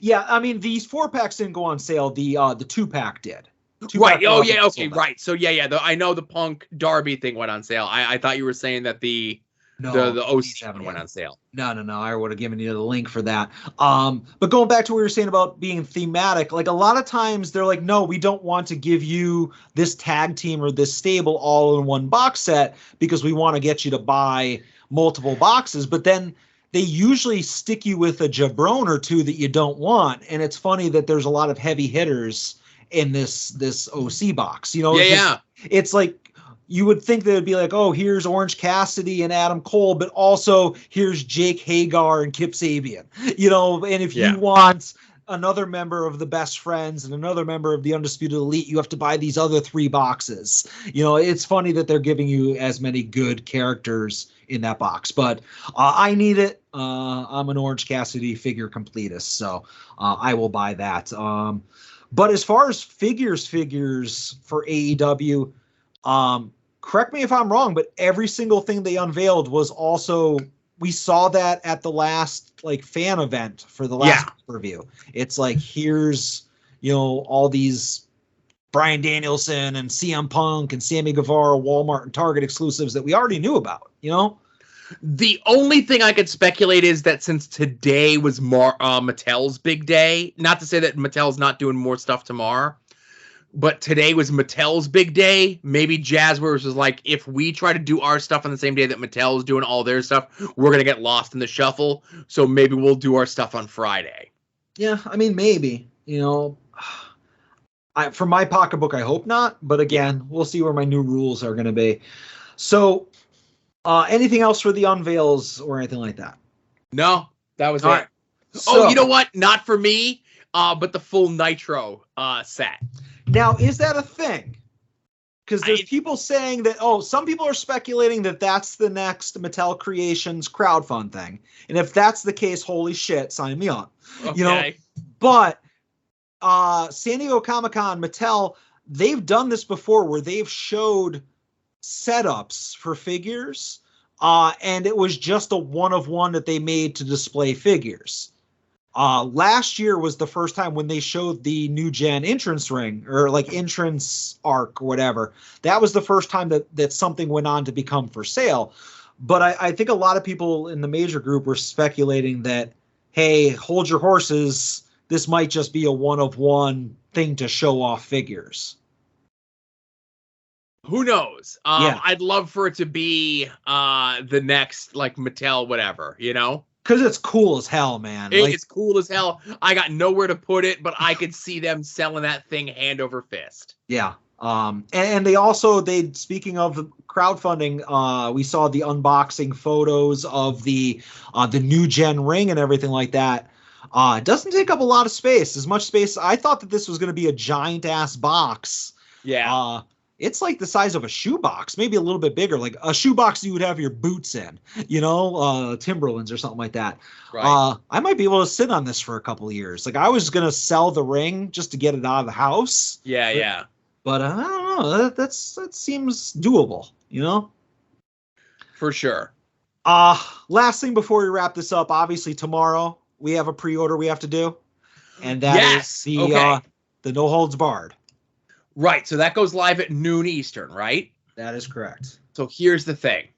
Yeah, I mean, these 4-packs didn't go on sale. The 2-pack did. Right. Oh, yeah, okay, right. So, I know the Punk Darby thing went on sale. I thought you were saying that the OC one went on sale. No. I would have given you the link for that. But going back to what you were saying about being thematic, like a lot of times they're like, no, we don't want to give you this tag team or this stable all in one box set because we want to get you to buy multiple boxes. But then they usually stick you with a jabron or 2 that you don't want. And it's funny that there's a lot of heavy hitters in this OC box. It's like, you would think that it'd be like, oh, here's Orange Cassidy and Adam Cole, but also here's Jake Hagar and Kip Sabian. And if you want another member of the Best Friends and another member of the Undisputed Elite, you have to buy these other 3 boxes. It's funny that they're giving you as many good characters in that box, but I need it. I'm an Orange Cassidy figure completist, so I will buy that. But as far as figures for AEW, correct me if I'm wrong, but every single thing they unveiled was also, we saw that at the last fan event for the last review. It's like, here's, all these Bryan Danielson and CM Punk and Sammy Guevara, Walmart and Target exclusives that we already knew about, The only thing I could speculate is that since today was Mattel's big day, not to say that Mattel's not doing more stuff tomorrow, but today was Mattel's big day. Maybe Jazzwares was like, if we try to do our stuff on the same day that Mattel's doing all their stuff, we're going to get lost in the shuffle. So maybe we'll do our stuff on Friday. Yeah, I mean, maybe. For my pocketbook, I hope not. But again, we'll see where my new rules are going to be. So anything else for the unveils or anything like that? No, that was all it. Right. So, you know what? Not for me, but the full Nitro set. Now, is that a thing? Because there's people saying that, some people are speculating that that's the next Mattel Creations crowdfund thing. And if that's the case, holy shit, sign me up. Okay. But San Diego Comic-Con, Mattel, they've done this before where they've showed setups for figures, and it was just a one-of-one that they made to display figures. Last year was the first time when they showed the new gen entrance ring or entrance arc or whatever. That was the first time that something went on to become for sale. But I think a lot of people in the major group were speculating that, hey, hold your horses. This might just be a one-of-one thing to show off figures. Who knows? I'd love for it to be the next Mattel whatever, Because it's cool as hell, man. It's cool as hell. I got nowhere to put it, but I could see them selling that thing hand over fist. Yeah. And they also, speaking of crowdfunding, we saw the unboxing photos of the new gen ring and everything like that. It doesn't take up a lot of space. As much space. I thought that this was going to be a giant ass box. Yeah. It's like the size of a shoebox, maybe a little bit bigger, like a shoebox you would have your boots in, Timberlands or something like that. Right. I might be able to sit on this for a couple of years. I was going to sell the ring just to get it out of the house. Yeah. But I don't know. That seems doable, you know? For sure. Last thing before we wrap this up, obviously tomorrow we have a pre-order we have to do. And that is the No Holds Barred. Right. So that goes live at noon Eastern, right? That is correct. So here's the thing.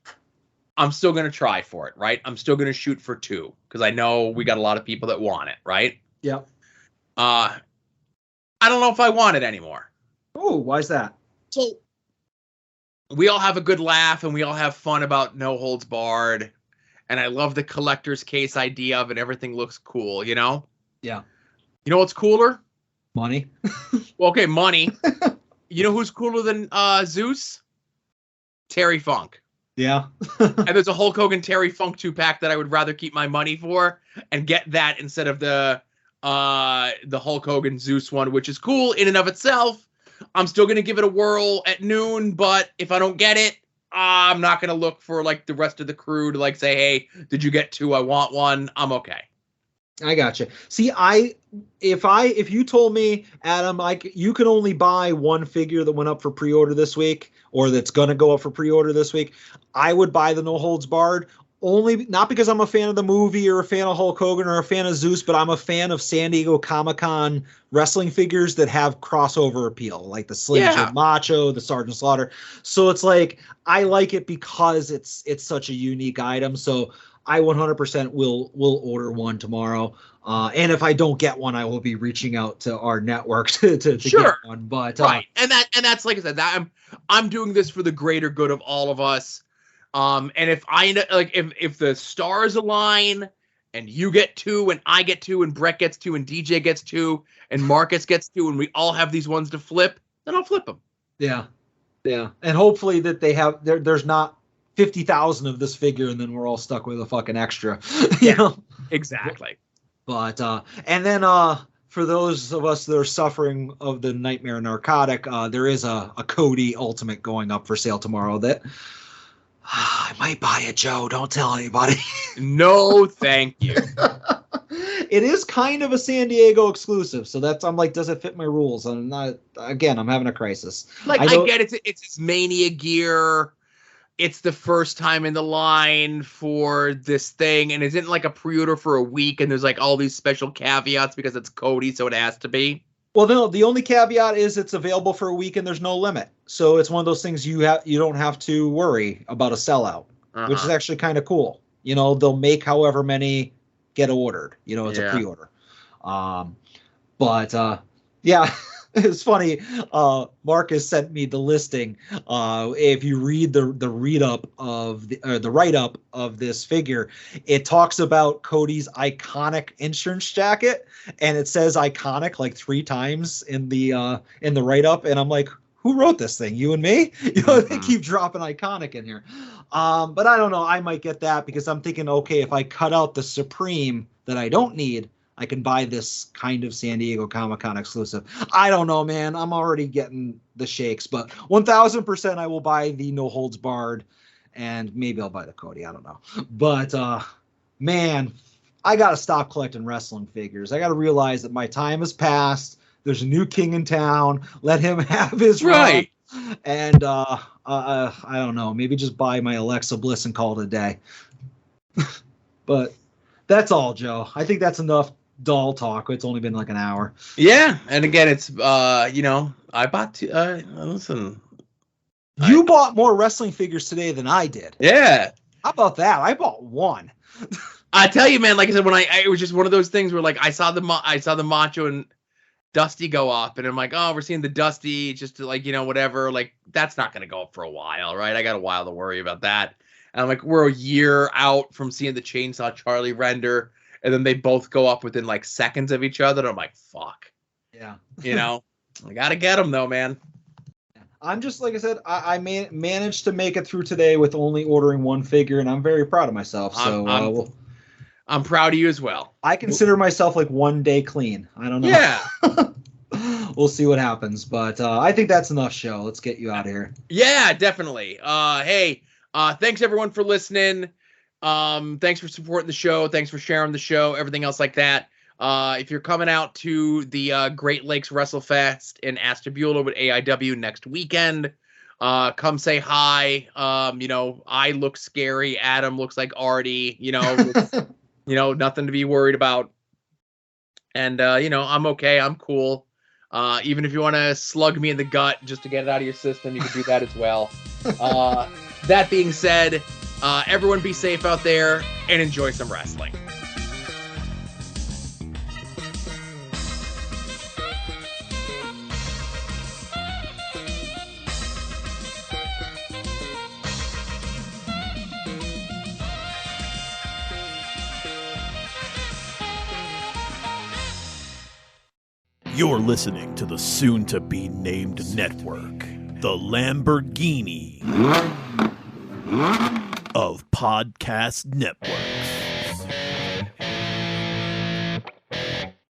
I'm still going to try for it, right? I'm still going to shoot for 2 because I know we got a lot of people that want it, right? Yep. I don't know if I want it anymore. Oh, why is that? So we all have a good laugh and we all have fun about No Holds Barred. And I love the collector's case idea of it. Everything looks cool, you know? Yeah. You know what's cooler? Money. Well, okay, money. You know who's cooler than Zeus? Terry Funk. Yeah. And there's a Hulk Hogan Terry Funk 2-pack that I would rather keep my money for and get that instead of the Hulk Hogan Zeus one, which is cool in and of itself. I'm still going to give it a whirl at noon, but if I don't get it, I'm not going to look for like the rest of the crew to like say, hey, did you get 2? I want 1. I'm okay. I gotcha. See, if you told me, Adam, you can only buy 1 figure that went up for pre-order this week, or that's gonna go up for pre-order this week, I would buy the No Holds Barred. Only not because I'm a fan of the movie or a fan of Hulk Hogan or a fan of Zeus, but I'm a fan of San Diego Comic-Con wrestling figures that have crossover appeal, like the Slim Jim Macho, the Sergeant Slaughter. So it's like I like it because it's such a unique item. So I 100% will order 1 tomorrow. And if I don't get 1, I will be reaching out to our network to get 1. But right, and that's like I said, that I'm doing this for the greater good of all of us. And if I end up, like if the stars align and you get 2 and I get 2 and Brett gets 2 and DJ gets 2 and Marcus gets 2 and we all have these ones to flip, then I'll flip them. Yeah, and hopefully that they have there's not 50,000 of this figure and then we're all stuck with a fucking extra. You know? Exactly. But and then for those of us that are suffering of the nightmare narcotic, there is a Cody Ultimate going up for sale tomorrow that I might buy it, Joe. Don't tell anybody. No, thank you. It is kind of a San Diego exclusive, so I'm like, does it fit my rules? I'm not. Again, I'm having a crisis. Like I get it. It's his Mania gear. It's the first time in the line for this thing, and isn't like a pre-order for a week, and there's like all these special caveats because it's Cody, so it has to be. Well, no, the only caveat is it's available for a week and there's no limit. So it's one of those things you don't have to worry about a sellout, which is actually kind of cool. You know, they'll make however many get ordered. You know, it's a pre-order. Yeah. It's funny. Marcus sent me the listing. If you read the write-up of this figure, it talks about Cody's iconic insurance jacket, and it says iconic like 3 times in the write-up. And I'm like, who wrote this thing? You and me? You know, they keep dropping iconic in here. But I don't know. I might get that because I'm thinking, okay, if I cut out the Supreme that I don't need, I can buy this kind of San Diego Comic-Con exclusive. I don't know, man. I'm already getting the shakes, but 1,000% I will buy the No Holds Barred, and maybe I'll buy the Cody. I don't know. But, man, I got to stop collecting wrestling figures. I got to realize that my time has passed. There's a new king in town. Let him have his run. And I don't know. Maybe just buy my Alexa Bliss and call it a day. But that's all, Joe. I think that's enough doll talk. It's only been like an hour. Yeah, and again, it's I bought listen. You bought more wrestling figures today than I did. Yeah. How about that? I bought 1. I tell you, man, like I said, when it was just one of those things where like I saw the Macho and Dusty go up, and I'm like, oh, we're seeing the Dusty just to like, you know, whatever. Like that's not gonna go up for a while, right? I got a while to worry about that. And I'm like, we're a year out from seeing the Chainsaw Charlie render. And then they both go up within like seconds of each other. And I'm like, fuck. Yeah. You know, I got to get them though, man. I'm just, like I said, I managed to make it through today with only ordering 1 figure. And I'm very proud of myself. So I'm proud of you as well. I consider myself like 1 day clean. I don't know. Yeah. We'll see what happens. But I think that's enough show. Let's get you out of here. Yeah, definitely. Hey, thanks everyone for listening. Thanks for supporting the show. Thanks for sharing the show. Everything else like that. If you're coming out to the Great Lakes WrestleFest in Ashtabula with AIW next weekend, come say hi. I look scary. Adam looks like Artie. Nothing to be worried about. And I'm okay. I'm cool. Even if you want to slug me in the gut just to get it out of your system, you can do that as well. That being said, everyone be safe out there and enjoy some wrestling. You're listening to the soon-to-be-named network, the Lamborghini of Podcast Network.